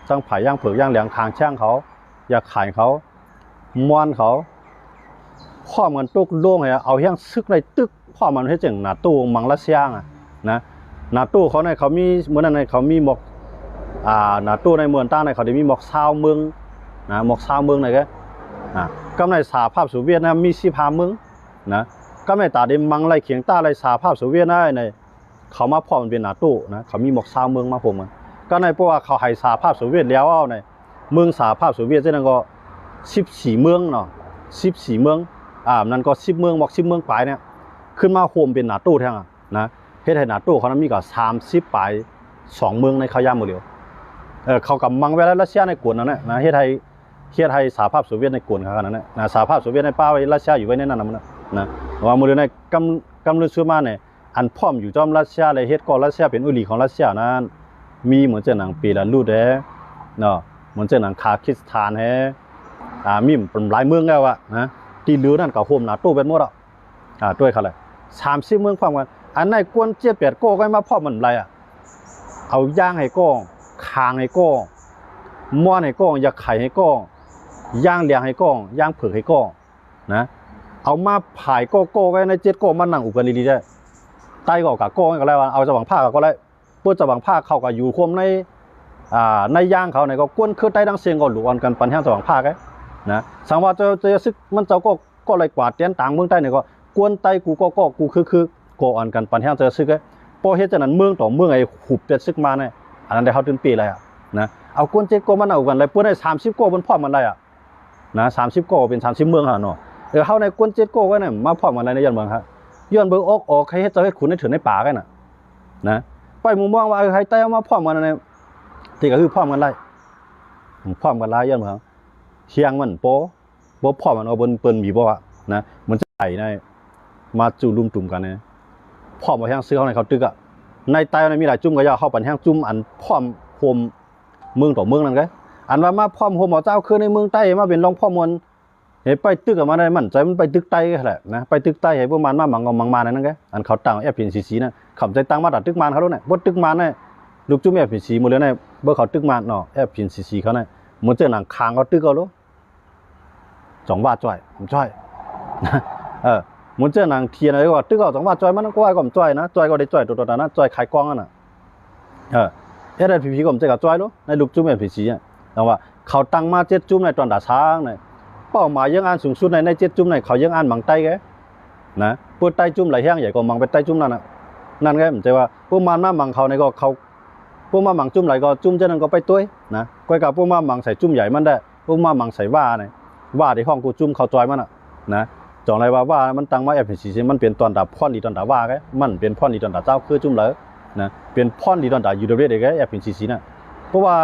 ตั้งผายย่างเผือกย่างเหลียงคางช่างเขาอยากขายเขาม้วนเขาข้อมันตุกโล่งเลยเอาแห้งซึกในตึกข้อมันให้จังหน้าตู้มังละเซียงนะหน้าตู้เขาในเขามีเมื่อนั้นในเขามีหมอกหน้าตู้ในเมืองตั้งในเขาได้มีหมอกชาวเมืองนะหมอกชาวเมืองไหนก็ก็ในสหภาพโซเวียตนะมี15 เมืองนะก็ในตาได้มังไรเขียงต้าไรสหภาพโซเวียตได้ในเขามาพ่อมันเป็นหน้าตู้นะเขามีหมอกชาวเมืองมาผมก็ในเพราะว่าเขาให้สหภาพโซเวียตแล้วเอาในเมืองสหภาพโซเวียตเจ้านั่นก็14 เมืองเนาะ14 เมืองนั่นก็10 เมืองบอก10 เมืองปลายเนี่ยขึ้นมาโฮมเป็นหน้าตู้แท้นะเฮ็ดให้หน้าตู้เขานั้นมีก็30 ปลาย2 เมืองในเขาย่ามหมดเลยเขากับมังเวลารัสเซียในกวนนั่นนะเฮ็ดให้สหภาพโซเวียตในกวนเขานั้นนะสหภาพโซเวียตในป้าไว้รัสเซียอยู่ไว้ในนั้นนะว่ามือในกำลังซื้อมาเนี่ยอันพร้อมอยู่จอมรัสเซียเลยเฮ็ดก็รัสเซียเป็นอุลีของรัสเซียนั้นมีเหมือนเจ้าหนังปีละลูดเนาะเหมือนเจ้าหนังคาซัคสถานมีเป็นหลายเมืองแล้วนะที่เหลือนั่นก็โฮมหน้าตู้เป็นหมดด้วยเขาเลย30 เมืองพร้อมกันอันไหนกวน7-8 ก็มาพร้อมมันไรเอาย่างให้ก้องคางให้ก้องม้วนให้ก้องอยากไข่ให้ก้อง ย่างเลี้ยงให้ก้องย่างเผือกให้ก้องนะเอามาผายโก้ไว้ใน7ก้มันนั่งอุกันดีๆได้ใต้ก็กับก้ก็แล้วเอาจะหวังผ้าก็แล้วเพื่อจะหวังผ้าเข้ากับอยู่ควมในย่างเขาในก็กวนคือใต้ดังเสียงก็หลุดออนกันปันแห้งจะหวังผ้ากันนะสังว่าจะซึกมันเจ้าก็เลยกวาดเตียนต่างเมืองใต้เนี่ยก็กวนใต้กูกูคือก็อ่อนกันปันแห้งจะซึกกันพอเฮ็ดจากนั้นเมืองต่อเมืองไอ้หุบเป็ดซึกมาเนี่ยอันนั้นได้เขาตื่นปีเลยนะเอากวน7ก้มันเอากันเลยเพื่อได้30ก้มันพร้อมมันได้นะ30ก้เป็น30เมืองเนาะเขาในกวน7ก้ไว้เนี่ยมาพร้อมกันในย้อนเมืองครับย้อนเบิ่งออกใครเฮ็ดจะเฮ็ดขุนให้ถึงในป่ากันน่ะนะไปมุมมองว่าใครใต้เอามาพร้อมกันในที่ก็คือพร้อมกันไล่พร้อมกันไล่ย้อนเมืองเชียงมันโปพร้อมมันเอาเปิ้นมีบ่นะมันจะไถในมาจู่ลุมตุ่มกันเนี่ยพร้อมมาแห้งซื้อเขาในเขาตึกในใต้ในมีหลายจุ่มก็ยาวเข้าปันแห้งจุ่มอันพร้อมโฮมเมืองต่อเมืองนั่นไงอันว่ามาพร้อมโฮมเจ้าคือในเมืองใต้มาเป็นรองพ่อมวลเห็นไปตึกมาได้มั่นใจมันไปตึกใต้แหละนะไปตึกใต้ให้ประมาณมามังมานั่นไงอันเขาตั้งFPCCนะขับใจตั้งมาตัดตึกมันเขาด้วยเนี่ยบดตึกมันเนี่ยลูกจุ่มFPCCหมดเลยเนี่ยเบอร์เขาตึกมันเนาะFPCCเขาเนี่ยมันเจอหนังคางเขาตึกเขาลูก2 บาทจ่อยผมจ่อยมันเจอหนังเทียนอะไรก็ตึกเขา2 บาทจ่อยมันก็ว่าก็จ่อยนะจ่อยก็ได้จ่อยตัวนั้นจ่อยขายกล้องน่ะFPCCก็มันจะกับจ่อยลูกในลูกจุ่มFPCCเนี่ยแต่ว่าเขาตั้งมา7จุ่มในตอนด่าช้างเนี่ยเป้าหมายยังอ่านสูงสุดใน7จุ่มในเขายังอ่านมังใต้แกนะพวกใต้จุ่มไหลแห้งใหญ่ก็มังไปใต้จุ่มนั่นไงผมจะว่าพวกมันมามังเขาในก็เขาพวกมามังจุ่มไหลก็จุ่มเจ้านั้นก็ไปตัวนะก้อยกับพวกมามังใส่จุ่มใหญ่มันได้พวกมามังใส่ว่าเนี่ยว่าที่ห้องกูจุ่มเขาจอยมันนะจองอะไรว่ามันตั้งมาFPCCมันเป็นตอนด่าพ่อนดีตอนด่าว่าแกมันเป็นพ่อนดีตอนด่าเจ้าคือจุ่มเลยนะเป็นพ่อนดีตอนด่ายูเดเรดแกFPCCนะเพราะว่า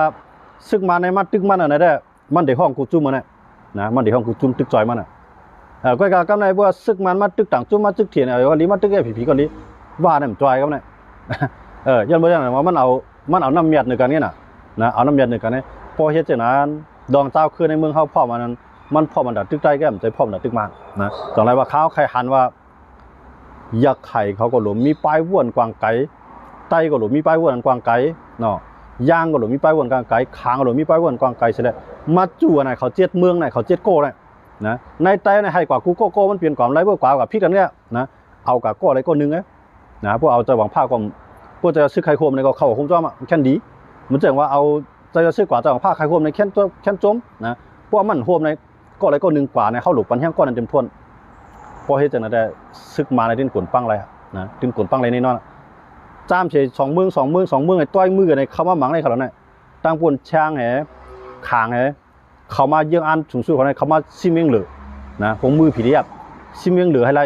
ซึกมาในมัดตึกมันอะไรได้มันได้ห้องกูจุ่มมันนะมันที่ห้องกูจุ่มตึกจอยมันก้อยกากำไรว่าซึกมันมาตึกต่างจุ่มมาตึกเถียนก็ลีมาตึกผีก็ลีว่าเนี่ยมันจอยกำไรย้อนบ่อย่างว่ามันเอาน้ำเมียดในกันนี่นะเอาน้ำเมียดในกันนี่พอเฮ็ดจังนั้นดองเจ้าคือในเมืองเฮาพ่อมันพ่อมันดัดตึกใต้แก้มใจพ่อมันดัดตึกมานะจังไรว่าข้าวไข่หันว่ายักษ์ไข่เขาก็หลมีป้ายว่วนกวางไก่ไต้ก็หลมีป้ายว่วนกวางไก่เนาะย่างก็หลมีป้ายว่วนกวางไก่คางก็หลมีป้ายว่วนกวางไก่ใช่แล้วมาจู่ไหนเขา7เมืองไหนเขา7โก้นะในใต้ในให้กว่ากูโก้มันเปลี่ยนความไรเพื่อกว่ากับพี่กันเนี่ยนะเอากับก้อะไรก้นึงนะพวกเอาจะหวังผ้าก็พวกจะซื้อไข่โคมในก็เข้าคงจ้อมแค่ดีมันจะว่าเอาจะซื้อกว่าจะหวังผ้าไข่โคมในแค่จมนะพวกมันโคมในก้อะไรก้นึงกว่าในเข้าหลุดปันแห้งก้อนนั้นเต็มทวนพอเฮ็ดจังนั้นได้ซึกมาในดินกวนปังอะไรนะดินกวนปังอะไรนี่นอนจ้ามเฉย2 เมืองไอ้ต้อยมือในเข้ามาหมังในเขาแล้วเนี่ยตั้งปนช้างแหขางแหเขามาเยื่ออันสูงสุดเขาเนี่ยเขามาซิมเมียงเหลือนะผมมือผีเรียบซิมเมียงเหลือให้ไร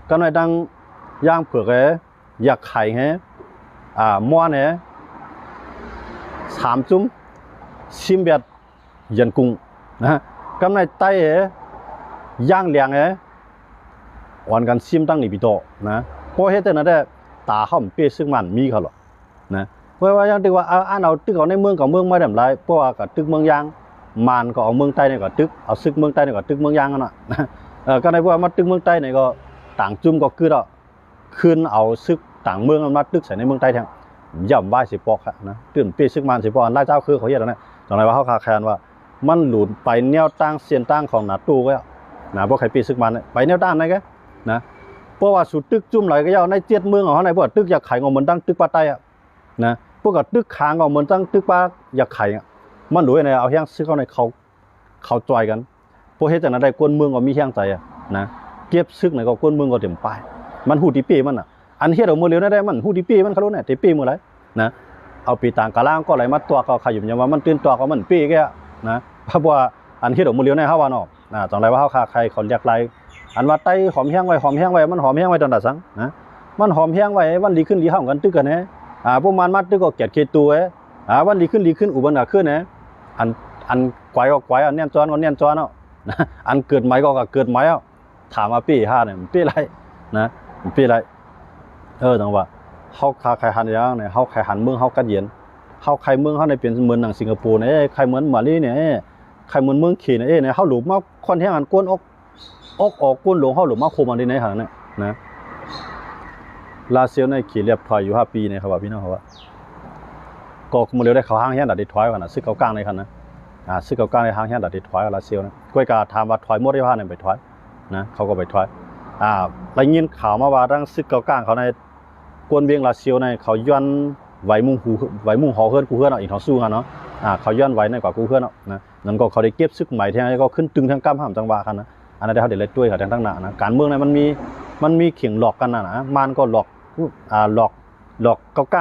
ก็ในดังย่างเผือกอยากไข่ม้วน3 จุ่มซิมเบียดยันกุ้งนะก็ในใต้ย่างเลี้ยงวันกันซิมตั้งนี่ปีโตนะพอเฮ็ดแต่นั้นได้ตาเขาเปี้ยซึ่งมันมีเขาหรอกนะเพราะว่าอย่างที่ว่าเอาตึกเอาในเมืองกับเมืองมาได้ไรเพราะว่ากับตึกเมืองยางมันก็เอาเมืองใต้เนี่ยก็ตึกเอาซึกเมืองใต้เนี่ยก็ตึกเมืองยางกันก็ในว่ามาตึกเมืองใต้เนี่ยก็ต่างจุ่มก็คือเราคืนเอาซึกต่างเมืองมาตึกใส่ในเมืองใต้แทงย่ำว่าสิปอกนะตื่นเปี้ยซึกมันสิปอกไล่เจ้าคือเขาเฮ็ดนะตอนไหนว่าเขาคาแคนว่ามันหลุดไปแนวตั้งเสียนตั้งของหน้าตู้ก็นะพวกใครเปี้ยซึกมันไปแนวตั้งไหนกันนะเพราะว่าสุดตึกจุ่มไหลก็ยาวใน7เมืองของเขาในพวกตึกอยากไข่งอเหมือนตั้งตึกปลาไตนะพวกกับตึกค้างก็เหมือนตั้งตึกปลาอยากไข่มันดูในเอาแห้งซื้อเข้าในเขาจอยกันพวกเฮ็ดจากนั้นได้ก้นเมืองก็มีแห้งใจนะเก็บซึกไหนก็ก้นเมืองก็เต็มปลายมันหูตีปีมันอันเฮ็ดเอามือเลี้ยวได้มันหูตีปีมันเขารู้เนี่ยตีปีมือไรนะเอาปีต่างกะล่างก็ไหลมาตัวก็ขยุ่มอย่างว่ามันตื่นตัวก็มันปีแกนะเพราะว่าอันเฮ็ดเอามือเลี้ยวในเฮาว่าเนาะจังไรว่าเฮาคาใครเขาเรียกไรอันว่าไต้หอมแห้งไว้มันหอมแห้งไว้ตอนดัดสังนะมันหอมแห้งไว้วันดีขึ้นดีห้องกันตึกกันพวกมันมาตึกก็เกียดเคตัววันดีขึ้นอุบัติขึ้นอันไกวก็ไกวอันเนียนจอนก็เนียนจอนเนาะอันเกิดไหมก็เกิดไหมถามมาปี5เนี่ยปีไรนะปีไรจังว่าเฮาคาใครหันอย่างเนี่ยเฮาใครหันเมืองเฮากัดเย็นเฮาใครเมืองเฮาในเป็นเหมือนหนังสิงคโปร์เนี่ยใครเหมือนมาลีเนี่ยใครเหมือนเมืองขี่เนี่ยเฮาหลุมมาค่อนแห้งอันก้นอกก้นหลวงเฮาหลุมมาโคมอันนี้ในหาเนี่ยนะลาเซียวในขี่เรียบถอยอยู่5 ปีเนี่ยครับว่าพี่น้องเขาว่าก็มือเร็วได้เขาห้างแห้งดัดได้ถอยกันซึกเขากลางในคันนะ ซึกเก่าๆในทางเฮียนดัดถอยรัสเซียนะก้อยกาถามว่าถอยหมดได้ว่าเนี่ยไปถอยนะเขาก็ไปถอยได้ยินข่าวมาว่าดังซึกเก่าๆเขาในกวนเวียงรัสเซียในเขาย้อนไหวมุ่งหอเฮือนกูเฮือนอีกทางสู้กันเนาะเขาย้อนไหวในกว่ากูเฮือนเนาะนะนั่นก็เขาได้เก็บซึกใหม่ที่ก็ขึ้นตึงทั้งกำห้ามจังหวะกันนะอันนั้นได้เขาได้เล่นด้วยกับทั้งหน้านะการเมืองในมันมีเขียงหลอกกันนะมันก็หลอกหลอกเก้าก้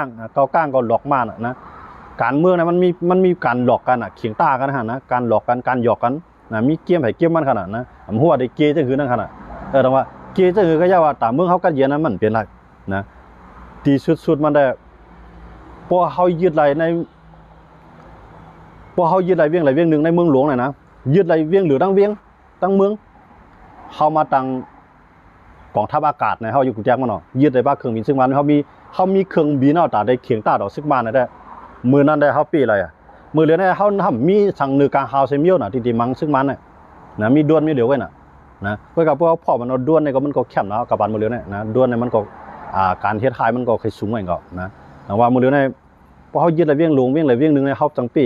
างก็หลอกมันนะการเมืองเนี่ยมันมีการหลอกกันเขียงตากันนะการหลอกกันการหยอกกันนะมีเกี่ยมไผ่เกี่ยมมันขนาดนะผมหัวได้เกย์จะคือนั่นขนาดแต่ว่าเกย์จะคือก็ย่าว่าแต่เมืองเขากันเย็นนั้นมันเป็นไรนะดีสุดมันได้พอเขายึดไรในพอเขายึดไรเวียงหนึ่งในเมืองหลวงเลยนะยึดไรเวียงหรือตั้งเวียงตั้งเมืองเขามาตั้งกองทัพอากาศในเขาอยู่กุญแจมันเนาะยึดไรบ้าเครื่องบินซึ่งมันเขามีเครื่องบินเอาแต่ได้เขียงตาดอกซึกมันได้มือนั้นได้เขาปีอะไรมือเหลือเนี่ยเขาทำมีสั่งเนื้อกลางฮาวเซมิโอนะที่มังซึ่งมันเนี่ยนะมีด้วนมีเดียวไว้นะเพื่อกับพวกพ่อมันด้วนเนี่ยก็มันก็แคบนะกับบันมือเหลือเนี่ยนะด้วนเนี่ยมันก็การเทียบทายมันก็เคยสูงเหมือนกันนะแต่ว่ามือเหลือเนี่ยพอเขายึดอะไรเวียงหลวงเวียงหนึ่งเนี่ยเขาจังปี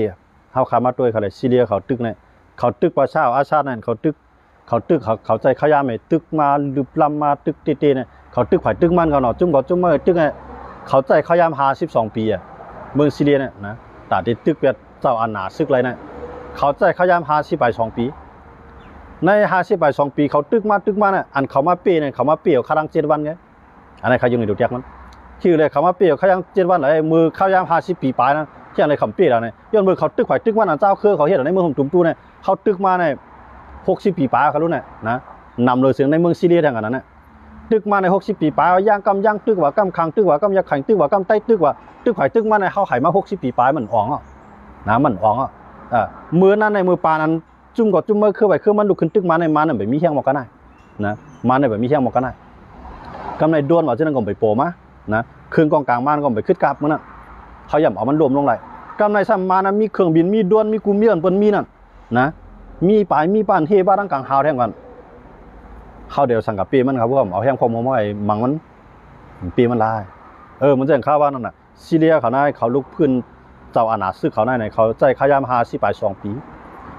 เขาขามาด้วยเขาเลยซีเรียเขาตึกเนี่ยเขาตึกประชาอาชาติเนี่ยเขาตึกเขาใจขยามไอ้ตึกมาหรือลำมาตึกตีเนี่ยเขาตึกไผ่ตึกมันเขาเนาะจุ่มมาตึกเนี่ยเขาใจขยาม52 ปีเมืองซีเรียเนี่ยนะแต่ที่ตึกเป็นเจ้าอาณาซึกอะไรเนี่ยเขาใจขยาม52 ปีใน52 ปีเขาตึกมาเนี่ยอันเขามาเปย์เนี่ยเขามาเปย์เขาดัง7 วันไงอันนี้เขาอยู่ในดูแจกมันชื่อเลยเขามาเปย์เขายัง7 วันเลยมือเขายาม50 ปีปลายนะที่อะไรเขาเปย์แล้วเนี่ยย้อนมือเขาตึกไผ่ตึกมันอันเจ้าคือเขาเห็นในเมืองของจุ่มตู้เนี่ยเขาตึกมาเนี่ย60 ปีปลายเขารู้เนี่ยนะนำเลยเสียงในเมืองซีเรียทางนั้นนะตึกมาใน60 ปีปลายย่างกำย่างตึกว่ากำคังตึกว่ากำยักขังตึกว่ากำใต้ตึกว่าตึกไผ่ตึกมาในเขาไข่มา60 ปีปลายมันอ่องนะมันอ่องมือนั้นในมือปานั้นจุ่มก็จุ่มเมื่อคือไปคือมันลุกขึ้นตึกมาในมันแบบมีแห้งหมอกกันได้นะมันแบบมีแห้งหมอกกันได้กำในด้วนว่าจะนั่งก็ไปโปมานะเครื่องกองกลางมันก็ไปขึ้นกราบมันน่ะเขาย่ำเอามันรวมลงไหลกำในซ้ำมานะมีเครื่องบินมีด้วนมีกูมีอันเปิ้นมีนั่นนะมีปลายมีปานเฮบ้าตั้งกลางหาวแท่งกันเข้าเดี๋ยวสั่งกับปีมันครับว่าเอาแห้งความมอไอ้มังมันปีมันลายมันจะเห็นข้าวว่านั่นน่ะซีเรียเขาได้เขาลุกพื้นเจ้าอาณาซึกเขาได้ในเขาใจขยาม52 ปี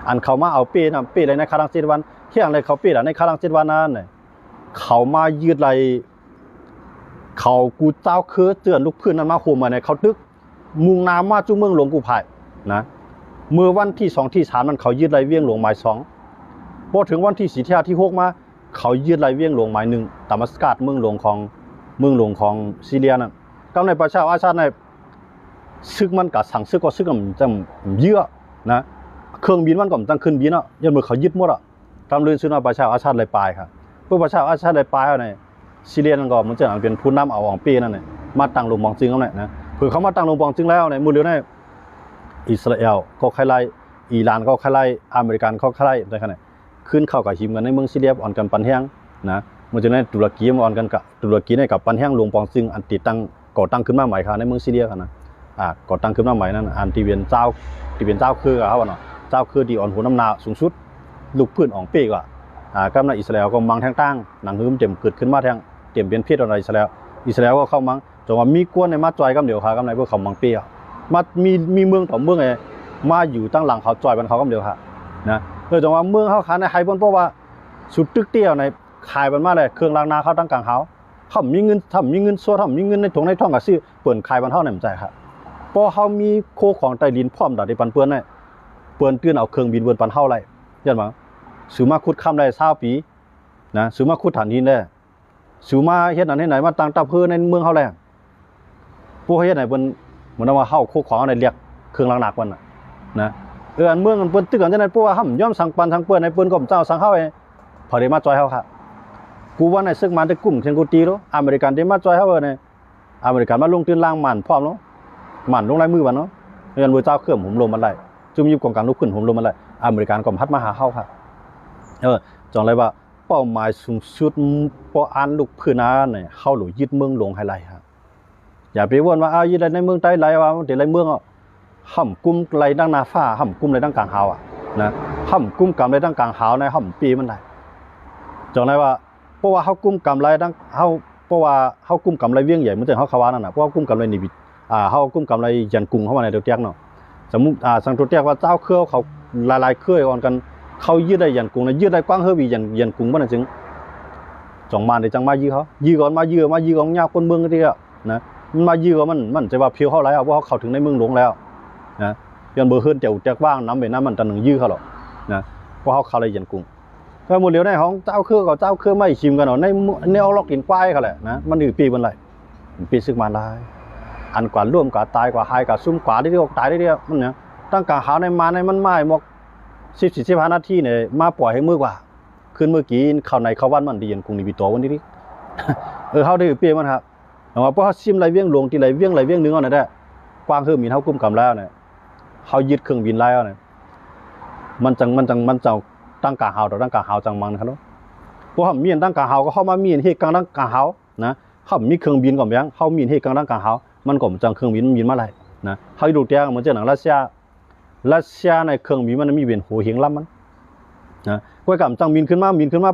อันเขามาเอาปีนะปีอะไรในคารัง7 วันเที่ยงอะไรเขาปีอะไรในคารัง7 วันนั้นเนี่ยเขามายืดไรเขากูเจ้าคือเตือนลุกพื้นนั้นมาโหมมาในเขาตึกมุ่งน้ำมาจุ่มเมืองหลวงกูภายนะเมื่อวันที่2 ที่ 3มันเขายืดไรเวียงหลวงหมาย2พอถึงวันที่4 ที่ 5 ที่ 6มาเขายืดไรเวียงหลวงหมาย1ตามัสกัดเมืองหลวงของซีเรียนั่นก็ในประชาชาติในซึกมันกับสั่งซึกก็ซึกมันจะเยอะนะเครื่องบินมันก็จังขึ้นบินเนาะยันมือเขายึดหมดกำเริญซื้อมาประชาชาติเลยปลายครับเพื่อประชาชาติเลยปลายเอาในซีเรียนั่นก็มันจะเป็นผู้นำเอาของปีนั่นเนี่ยมาตั้งลงบองจึงเอาเนี่ยนะเพื่อเขามาตั้งลงบองจึงแล้วในมือเดียวในอิสราเอลก็ใครไล่อิหร่านก็ใครไล่อเมริกันเขาใครไล่ในขณะขึ้นเข้ากับหิมกันในเมืองซีเรียอ่อนกันปันแห้งนะมันจะในตุรกีอ่อนกันกับตุรกีในกับปันแห้งลงบองจึงอันติดตั้งก่อตั้งขึ้นมาใหม่ค่ะในเมืองซีเรียค่ะนะก่อตั้งขึ้นมาใหม่นั้นอันที่เป็นเจ้าคือเขาว่าเนาะเจ้าคือดีอ่อนหัวน้ำนาสูงสุดลูกพื้นอ่องเป้กว่ากำลังอิสราเอลก็มังแทงตั้งหนังหืมเต็มเกิดขึ้นมาแทงเต็มเป็นเพศอะไรอิสราเอลก็เข้ามังจนว่ามีกวนในมาจอยกำเดียวค่ะกำในพวกเขามังเป้มามีเมืองต่อเมืองไงมาอยู่ตั้งหลังเขาจอยมันเขากำเดียวค่ะนะจนว่าเมืองเขาขาในไฮบนเพราะว่าสุดตึกเตี้ยวในขายมันมาเลยเครื่องล้างนาเขาตั้งกลางเขามีเงินส่วนมีเงินในถุงในท้องกับซื้อเปิดขายมันเท่าไหร่ไม่ใช่ครับพอเขามีโคของใต้ดินพร้อมดัดในปันเปื้อนเนี่ยเปื้อนตื้นเอาเครื่องบินเปื้อนปันเท่าไรยันมั้งสูมาคุดคำได้20 ปีนะสูมาคุดฐานหินได้สูมาเฮ็ดอันให้ไหนมาตั้งตะเพื่อในเมืองเขาแหละพวกเฮ็ดไหนเปิ้นเหมือนว่าเฮาโคของในเรียกเครื่องล้างหนักมันนะอันเมืองเปิ้นตึกกันจังนั้นพวกว่าห่ำย่อมสั่งปันสั่งเปื้อนในเปิ้นก็เจ้าสั่งเฮาพอได้มาจอยเฮาค่ะกูว่าในซึกมันได้กลุ่มเทงกูตีโลอเมริกันได้มาจอยเฮาเนี่ยอเมริกันมาลงตื้นล่างมันพร้อมเนาะมันลงลายมือมันเนาะเงินมือเจ้าเครื่องผมลมมันไล่จุ่มยิบกองกลางลุกขึ้นผมลมมันไล่อเมริกันก็พัดมาหาเฮาค่ะจองเลยว่าเป้าหมายสูงสุดปออันลูกพื้นนาเนี่ยเฮาหลุยึดเมืองหลวงให้ไล่ครับอย่าไปวนว่ายึดในเมืองใต้ไล่ว่ามันสิไล่เมืองห่ำกุ้มไล่ดังนาฟ้าห่ำกุ้มไล่ดังกลางหาวนะห่ำกุ้มกำไล่ดังกลางหาวในห่ำปีมันได้จองเลยว่าเพราะว่าเฮากุ้มกำไล่ดังเฮาเพราะว่าเฮากุ้มกำไล่เวียงใหญ่มันจะเฮาขวานั่นน่ะเพราะว่ากุ้มกำไล่นี่เฮากุ้มกำไรยันกุ้งเข้ามาในตัวเตียกเนาะสมมุติสังตัวเตียกว่าเจ้าเครือเขา ลายๆเคยอ่อนกันเขายืดได้ยันกุ้งนะยืดได้กว้างเฮอบียันกุ้งบ่น่ะจึงจ่องมาได้จังมายื้อเขายื้อก่อนมายื้อของยาวคนเมืองก็ที่อ่ะนะมันมายื้อก็มันจะว่าเพียวเข้าหลายอ่ะเพราะเขาเข้าถึงในเมืองหลวงแล้วนะยันบ่เฮิรนเจ้าแจกว่างน้ำไปน้ำมันตะนึงยื้อเขาหรอกนะเพราะเขาเข้าได้ยันกุ้งก็หมดเหลียวในห้องเจ้าเครือกับเจ้าเครือไม่ชิมกันเนาะในเอาล็อกกินควายเขาแหละนะมันอยู่ปีมันไหลปีซึกมาลายอันกว่าร่วมกว่าตายกว่าหายกว่าซุ่มกว่าได้เดียวตายได้เดียวมันเนี่ยตั้งกะหาในมาในมันไม้หมก10-15 นาทีเนี่ยมาปล่อยให้มือกว่าขึ้นเมื่อกี้เข้าในเข้าวันมันดียันกุ้งนี่มีตัววันนี้ดิเขาได้ปีมันครับแต่ว่าเพราะเขาซิมไรเวียงลงที่ไรเวียงนึงเอาหน่อยได้กว้างคือมีเท่ากุ้มกำแล้วเนี่ยเขายึดเครื่องบินแล้วเนี่ยมันจังตั้งกะหาวต่อตั้งกะหาวจังมังนะครับเพราะเขามีตั้งกะหาวก็เข้ามามีเหตุการณ์ตั้งกะหาวนะเขามีเครื่องบินก่อนยังเขามีเหตุการณ์ตั้งกะหาวมันก็จังเครื่องบินมาไรนะเขาดูเตียงเหมือนเจ้าหนังรัสเซียในเครื่องบินมันมีเป็นหัวเหียงล้ำมันนะก็กับจังบินขึ้นมา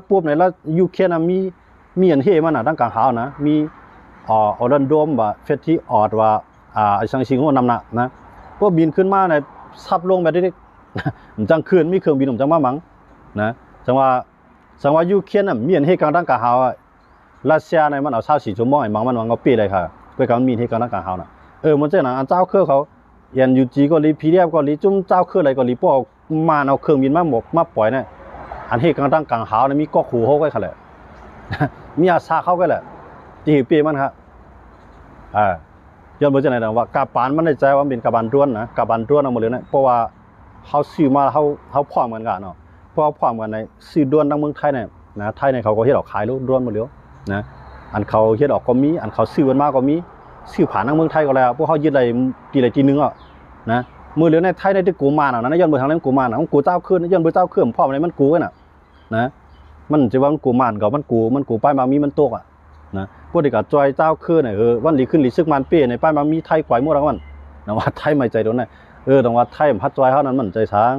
ปุ๊บในแล้วยูเครนมีอันเฮมันตั้งกะหาวนะมีออรันโดมว่าเฟสที่ออดว่าไอ้สังสิงห์นำหนักนะพวกบินขึ้นมาในซับลงแบบนี้จังคืนมีเครื่องบินจังมามังนะจังว่ายูเครนน่ะมีอันเหตุการณ์ตั้งกะหาวรัสเซียในมันเอา24 ชั่วโมงไอ้มังมันก็ปีเลยค่ะก็กับมีเหตุการณ์ตั้งกะหาวน่ะมันเจ้าหนังอันเจ้าเครือเขายันยูจีก็รีพีเดียก็รีจุ่มเจ้าเครืออะไรก็รีพวกมาเอาเครื่องบินมาปล่อยเนี่ยอันเหตุการณ์ตั้งกะหาวเนี่ยมีก็ขู่เขาไว้ค่ะแหละมีอาซาเขาไว้แหละที่ปีมันครับย้อนไปจากไหนนะว่ากาปานมันในใจว่าเป็นกาบานด้วนนะกาบานด้วนเอาหมดเลยนะเพราะว่าเขาซื้อมาเขาพร้อมกันเนาะเพราะพร้อมกันในซื้อด้วนทั้งเมืองไทยเนี่ยนะไทยในเขาก็เฮ็ดออกขายด้วนหมดเลยนะอันเขาเฮ็ดออกก็มีอันเขาซื้อกันมาก็มีซื้อผ่านทั้งเมืองไทยก็แล้วพวกเขายึดอะไรทีนึงอ่ะนะมือเหลียวในไทยในที่กูมาน่ะนะย้อนไปทางนั้นกูมาน่ะกูเจ้าขึ้นย้อนไปเจ้าขึ้นพร้อมอะไรมันกูกันน่ะนะมันจะว่ามันกูมานก็มันกูป้ายมามีมันตกอ่ะนะพวกที่กับจอยเจ้าขึ้นเนี่ยวันลีขึ้นลีซึกมันเปี้ยในป้ายมามีไทยกวายหมดแล้วมันนะว่าไทยไม่ใจโดนน่ะต้องว่าไทยพัดจอยเขานั้นมันใจช้าง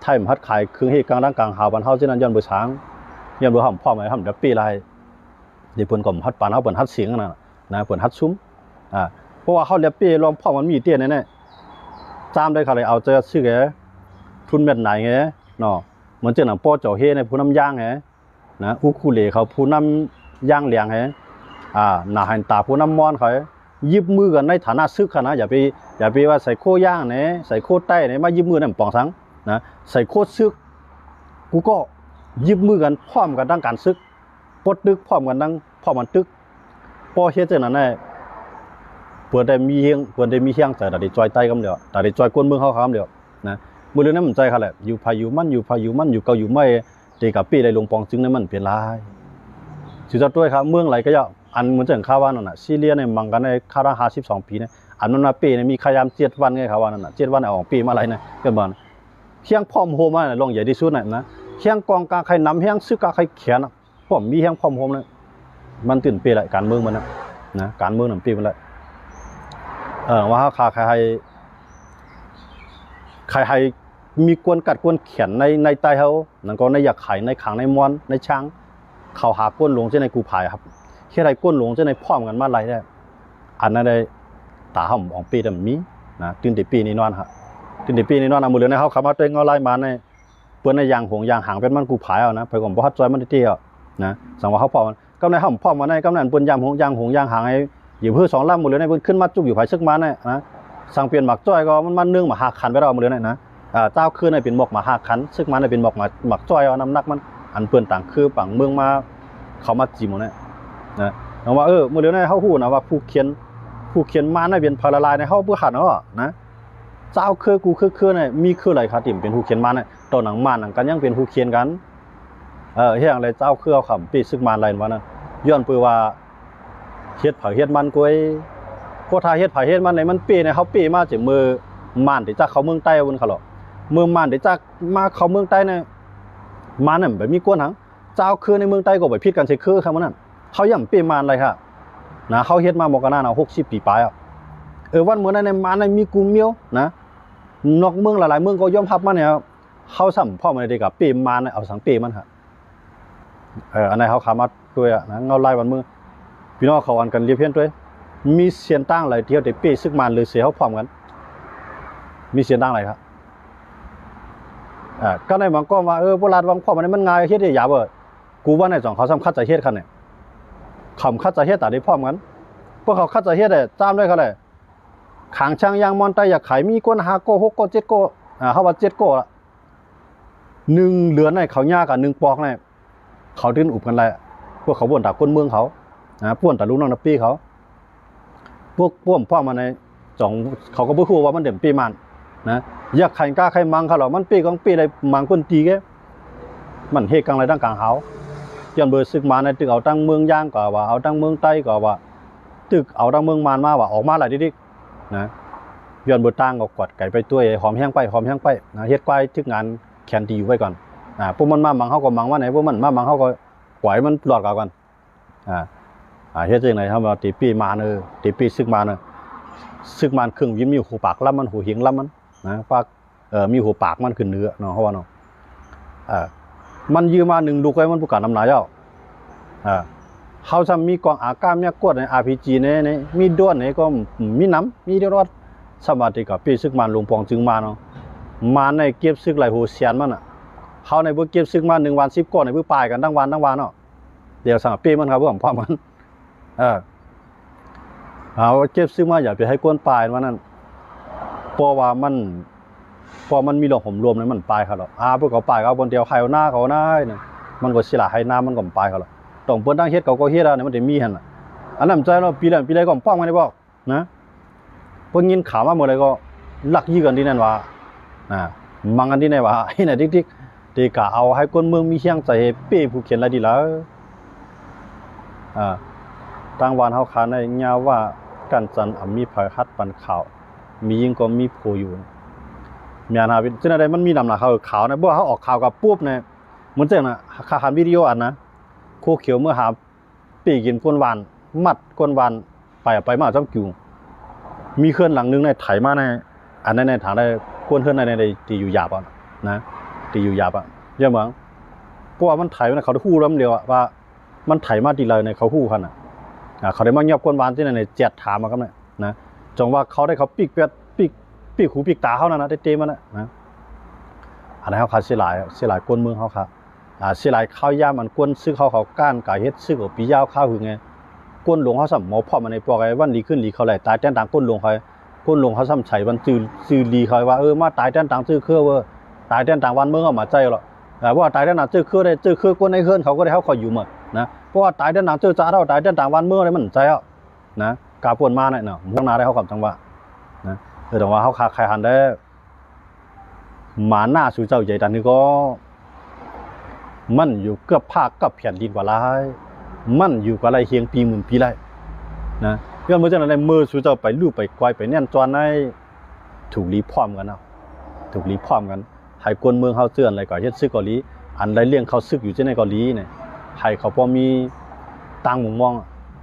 ไทยพัดขายเครื่องเหตุกลางหาวบ้านเฮาเช่นนั้นย้อนเบอร์ช้างย้อนเบอร์ห่ำพ่อไหมห่ำดับปีไรเดี๋ยวเปิ่นก่อมพัดปานเฮาเปิ่นฮัดเสียงนะเปิ่นฮัดซุ้มเพราะว่าเขาเลียปีรวมพ่อมันมีเตี้ยแน่ๆจามได้ค่ะเลยเอาเจอชื่อแกทุนเม็ดไหนไงเนาะเหมือนเจ้าหนังป้อเจ้าเฮในผู้น้ำย่างไงนะอุคูเลเขาผู้น้ำย่างเหลียงไงหน้าหันตาผู้น้ำมอนเขายิบมือกันในฐานะซึกนะอย่าไปว่าใส่โคย่างเนี่ยใส่โคใต้เนี่ยมายิบมือนั่นปองสังนะใส่โคซึกกูก็ยิบมือกันพร้อมกันดังการซึกปดตึกพร้อมกันดังพร้อมกันตึกพอเฮ็ดจังนั้นน่ะเปิดได้มีเฮียงแต่ได้จอยใต้กำเดียวแต่ได้จอยก้นเมืองเฮาคำเดียวนะมื้อนั้นมันใจค่ะแหละอยู่พายุมันอยู่เก่าอยู่ไม่ตีกับปีได้ลงปองจึงนั้นมันเปลี่ยนลายสิจะด้วยครับเมืองไหลก็อย่าอันเหมือนจังข่าวว่านั่นน่ะซีเรียเนี่ยมังกันในคารา52 ปีเนี่ยอันนั้นมาปีเนี่ยมีขยาม7 วันไงข่าวว่านั่นน่ะ7 วันออกปีมาอะไรนะก็บ่เฮียงพร้อมโฮมลองใหญ่ที่สุดน่ะนะเฮียงกองกลางใครนำเฮียงซึกกาใครเขียนพร้อมมีเฮียงพร้อมโฮมเลยมันตื่นปีละการเมืองมันนะการเมืองนั่นปีมันละว่าใครให้มีกวนกัดกวนเขียนในใต้เฮานั่นก็ในอยากไข่ในขังในมอนในช้างเขาหาก้นหลวงเจ้าในกูภายครับแค่ไรก้นหลวงเจ้าในพร้อมกันมาไรได้อันนั้นได้ตาห่ำของปีแต่มีนะตื่นแต่ปีนี้นอนฮะตื่นแต่ปีนี้นอนเอามือเลยนะเขาขับมาตัวเองเอาไล่มาในเปื้อนในยางหงยางหางเป็นมันกูภายเอานะไปก่อนบ่ฮัดจอยมันเตี้ยนะสังว่าเขาพร้อมก็ในห่ำพร้อมมาในกำนันเปื้อนยางหงยางหางไอ้อยู่เพื่อ2 ลำมือเลยในเปื้อนขึ้นมาจุกอยู่ภายซึกมาเนี่ยนะสั่งเปลี่ยนหมักจ้อยก็มันนึ่งมาหักขันไปเรามือเลยนะเจ้าคืนในเป็นหมกมาหักขันซึกมาในเป็นหมกมาหมักจ้อยเอาน้ำหนักมันอันเปื้อนต่างคือปังเมืองมาเขามาจีมเนี่ยนะเอาว่ามือเดียวเนี่ยเขาหูนะว่าผู้เขียนมาในเป็นพาราลายในเขาเพื่อหันเนาะนะเจ้าคือกูคือเนี่ยมีคืออะไรครับติ่มเป็นผู้เขียนมาเนี่ยตอนหนังมาหนังกันยังเป็นผู้เขียนกันเฮียงอะไรเจ้าคือเอาคำปีซึกมาอะไรวะนั่นย้อนไปว่าเฮ็ดไผ่เฮ็ดมันกวยโคทาเฮ็ดไผ่เฮ็ดมันในมันปีเนี่ยเขาปีมาจากมือม่านที่จากเขาเมืองใต้บนเขาหรอกเมืองม่านที่จากมาเขาเมืองใต้เนี่ยมาเนี่ยแบบมีกวนหังเจ้าคือในเมืองใต้ก็ไปพิดกันใช่คือครับมันนั่นเขาย่ำปีมานอะไรค่ะนะเขาเฮ็ดมาบอกกันนะ60 ปีปลายวันเมื่อนั้นในมาในมีกูเมียวนะนอกเมืองหลายๆเมืองก็ยอมรับมาเนี่ยเขาสัมพ่อมาในกับปีมาเนี่ยเอาสังปีมันค่ะอันไหนเขาขามาด้วยนะเงาไล่วันเมืองพี่น้องเขาอันกันเรียบเพี้ยนด้วยมีเสียนตั้งอะไรเที่ยวแต่ปีซึกมันหรือเสียเขาพร้อมกันมีเสียนตั้งอะไรครับ ก็ในบางก็ว่าโบราณบางพ่อมันง่ายเฮ็ดได้ยาบ่กูว่าในสองเขาสำคัญจะเฮ็ดคันเนี่ยคำคัดจะเฮ็ดแต่ได้พร้อมกันพวกเขาคัดจะเฮ็ดได้ตามด้วยเขาเลยขางช่างยางมอนไตอยากขายมีก้น5 โก้6 โก้ 7 โก้เฮาว่า7 โก้ละ1เหลือในเขายากับ1ปอกในเขาดิ้นอุบกันแหละพวกเขาบ่นตาก้นเมืองเขาป่วนตาลูกน้องนับปีเขาพวกพ่วมพ่อมาในจ่องเขาก็บ่ฮู้ว่ามันเด่นปีมันนะอยากไข่กล้าไข่มังเขาหรอมันปีของปีใดมังคนตีแกมันเฮกลางไรดังกลางเฮาย้อนเบอร์ซึกมาในตึกเอาตั้งเมืองย่างก็ว่าเอาตั้งเมืองใต้ก็ว่าตึกเอาตั้งเมืองมานมาว่าออกมาหลายดิ๊กนะย้อนเบอร์ตั้งก็กวดไก่ไปตัวหอมแห้งไปนะเฮ็ดควายทึกงานแคนตีอยู่ไว้ก่อนพวกมันมามังเฮาก็มังว่าไหนพวกมันมามังเฮาก็ปล่อยมันหลอดก่อนเฮ็ดจังได๋เฮาว่าตีปีมาตีปีซึกมาซึกมันครึ่งยิ้มมีหูปากล้ำมันหูเหียงล้ำมันนะปากมีหูปากมันขึ้นเนื้อเนาะเฮาว่าเนาะมันยืมมา1ลูกไว้มันผู้การนำหนาเจ้าเฮาซ้ำมีกองอากาศมีกวดใน RPG ในมีด้วนในก็มีน้ำมีเดรอดสมาธิกับปีซึกมันลงปองจึงมาเนาะมาในเก็บซึกหลายโหเสียนมันเฮาในบ่เก็บซึกมา1วัน10ก้อนในบ่ปลายกันทั้งวันเนาะเดี๋ยวสั่งปีมันครับพร้อมมันเอาเก็บซึกมาอย่าไปให้ก้นปลายว่านั้นเพราะว่ามันพอมันมีหลอกห่มรวมในมันปลายเขาหรอกพวกเขาปลายเขาบนเดียวไข่หน้าเขาหน้าเนี่ยมันก็สิละให้น้ำมันก็ปลายเขาหรอกต้องเปิ้นตั้งเฮ็ดเขาก็เฮ็ดเนี่ยมันจะมีหั่นอันนั้นใจเราปีไรก็ป้องมันได้บ่นะเพิ่นยินข่าวมาเมื่อไรก็ลักยี่กันที่นั่นว่ามังกันที่ไหนว่าไอ้น่ะดิ๊กตีกะเอาให้คนเมืองมีเฮียงใจเป้ผู้เขียนอะไรดีแล้วทางวันเฮาคาในยาวว่ากันจันมีภัยฮัดปันข่าวมียิ่งก็มีโพอยู่มีอาณาวิจังได๋มันมีนำหน้าเขาขาวนะบ่เขาออกข่าวกับปุ๊บเนี่ยเหมือนจังน่ะค่าหันวิดีโออันนะโคเขียวเมื่อหาปีกินก้นหวานมัดก้นหวานไปมาจ้ำกิวมีเคลื่อนหลังนึงในไถมาในอันนั้นในทางได้ก้นเคลื่อนในตีอยู่หยาบนะตีอยู่หยาบเยอะเหมือนเพราะว่ามันไถมันเขาได้ฮู้ลำเดียวว่ามันไถมาทีไรในเขาฮู้คั่นเขาได้มาเงียบก้นหวานที่ในแจดถามมาครับเนี่ยนะจงว่าเขาได้เขาปีกเป็ดปีกหูปีกตาเขานะได้เต็มมันนะอันนั้นเขาขาดเสียหลายก้นเมืองเขาครับเสียหลายข้าวยามันก้นซื้อเขาก้านกายเฮ็ดซื้อกับปียาวข้าวคือไงก้นหลวงเขาซ้ำหมอพ่อมาในปอกไอ้วันดีขึ้นดีเขาไหลตายแต้นต่างก้นหลวงเขาซ้ำไฉวันจือดีเขาว่ามาตายแต้นต่างซื้อเครือว่าตายแต้นต่างวันเมืองเอามาใจหรอกแต่ว่าตายแต้นต่างซื้อเครือได้ซื้อเครือก้นในเฮือนเขาก็ได้เขาคอยอยู่หมดนะเพราะว่าตายแต้นต่างซื้อจ้าเท่าตายแต้นต่างวันเมืองอะไรมันใจอ่ะนะกาปวนมาเนี่ยเนาะพวกนาได้เขากับจังหวะนะแต่ว่าเขาขาใครหันได้หมาหน้าสู่เจ้าใหญ่ดันนี่ก็มันอยู่เกือบภาคกับแผ่นดินกว่าไรมันอยู่กว่าไรเฮียงปีหมื่นปีไรนะเรื่องเมื่อเจ้าอะไรมือสู่เจ้าไปลูบไปควายไปแน่นจวนในถูกรีพร้อมกันเอาถูกรีพร้อมกันให้กวนเมืองเขาเตือนอะไรก่อนเฮ็ดซึกเกาหลีอันใดเลี้ยงเขาซึกอยู่ที่ในเกาหลีเนี่ยให้เขาพอมีตั้งมุมมอง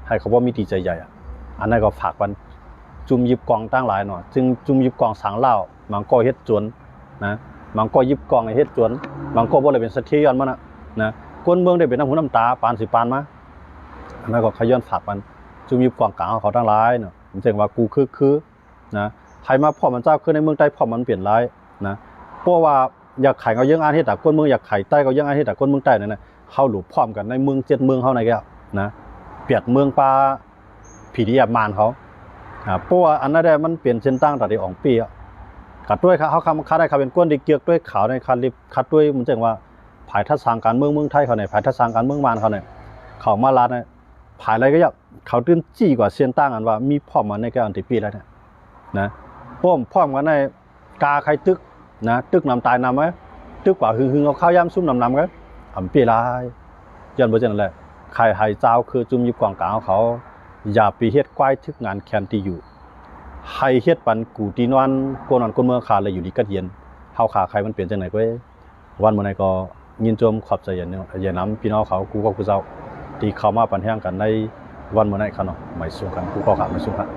ให้เขาพอมีตีใจใหญ่อันนั้นก็ฝากวันจุ่มยิบกองตั้งหลายหน่อยจึงจุ่มยิบกองสังเล่ามันก็เฮ็ดจวนนะมันก็ยิบกองให้เฮ็ดจวนมันก็บ่ได้เป็นสะเทียนมันนะคนเมืองได้เป็นน้ำหูน้ำตาปานสิปานมาอันนั้นก็ขย้อนฝากมันจุ่มยิบกองกลางเขาตั้งหลายเนาะมันจึงว่ากูคือนะใครมาพ่อมันเจ้าคือในเมืองใต้พ่อมันเปลี่ยนหลายนะเพราะว่าอยากไข่เขายังอันเฮ็ดแต่คนเมืองอยากไข่ใต้เขายังอันเฮ็ดแต่คนเมืองใต้นั่นน่ะเฮาหลุดพร้อมกันในเมือง7เมืองเฮาในแก้วนะเปรียบเมืองปลาผีดิบมานเขาเพราะว่าอันนั้นได้มันเปลี่ยนเส้นตั้งแต่ที่ออกปีขัดด้วยเขาคาได้เขาเป็นก้นดีเกียกด้วยขาวในคันริบขัดด้วยมันจึงว่าภายทัศน์การเมืองไทยเขาเนี่ยภายทัศน์การเมืองมานเขาเนี่ยเขามาลาเนี่ยภายอะไรก็ยับเขาตื่นจี้กว่าเส้นตั้งกันว่ามีพ่อมาในแก้วอันติปีแล้วเนี่ยนะพ่อมาในกาใครตึกนะตึกนำตายนำไหมตึกกว่าหึงเอาข้าวย่ำซุ่มนำกันอ่ำปีลายยันบ่จังเลยใครหายเจ้าคือจุ่มยิบกองกลางเขาอย่าไปเฮ็ดควายทึกงานแคนตีอยู่ให้เฮ็ดปันกูตีนอนกวนนอนคนเมืองขาเลยอยู่ดีกัดเย็นเฮาขาใครมันเปลี่ยนจังไหนก็วันมื้อไหนก็ยินจมขอบใจอย่าน้ำพี่น้องเขากูก็กูเจ้าที่เข้ามาปันแห่งกันในวันมื้อไหนเขาเนาะไม่สู้กันกูก็ขาไม่สู้กัน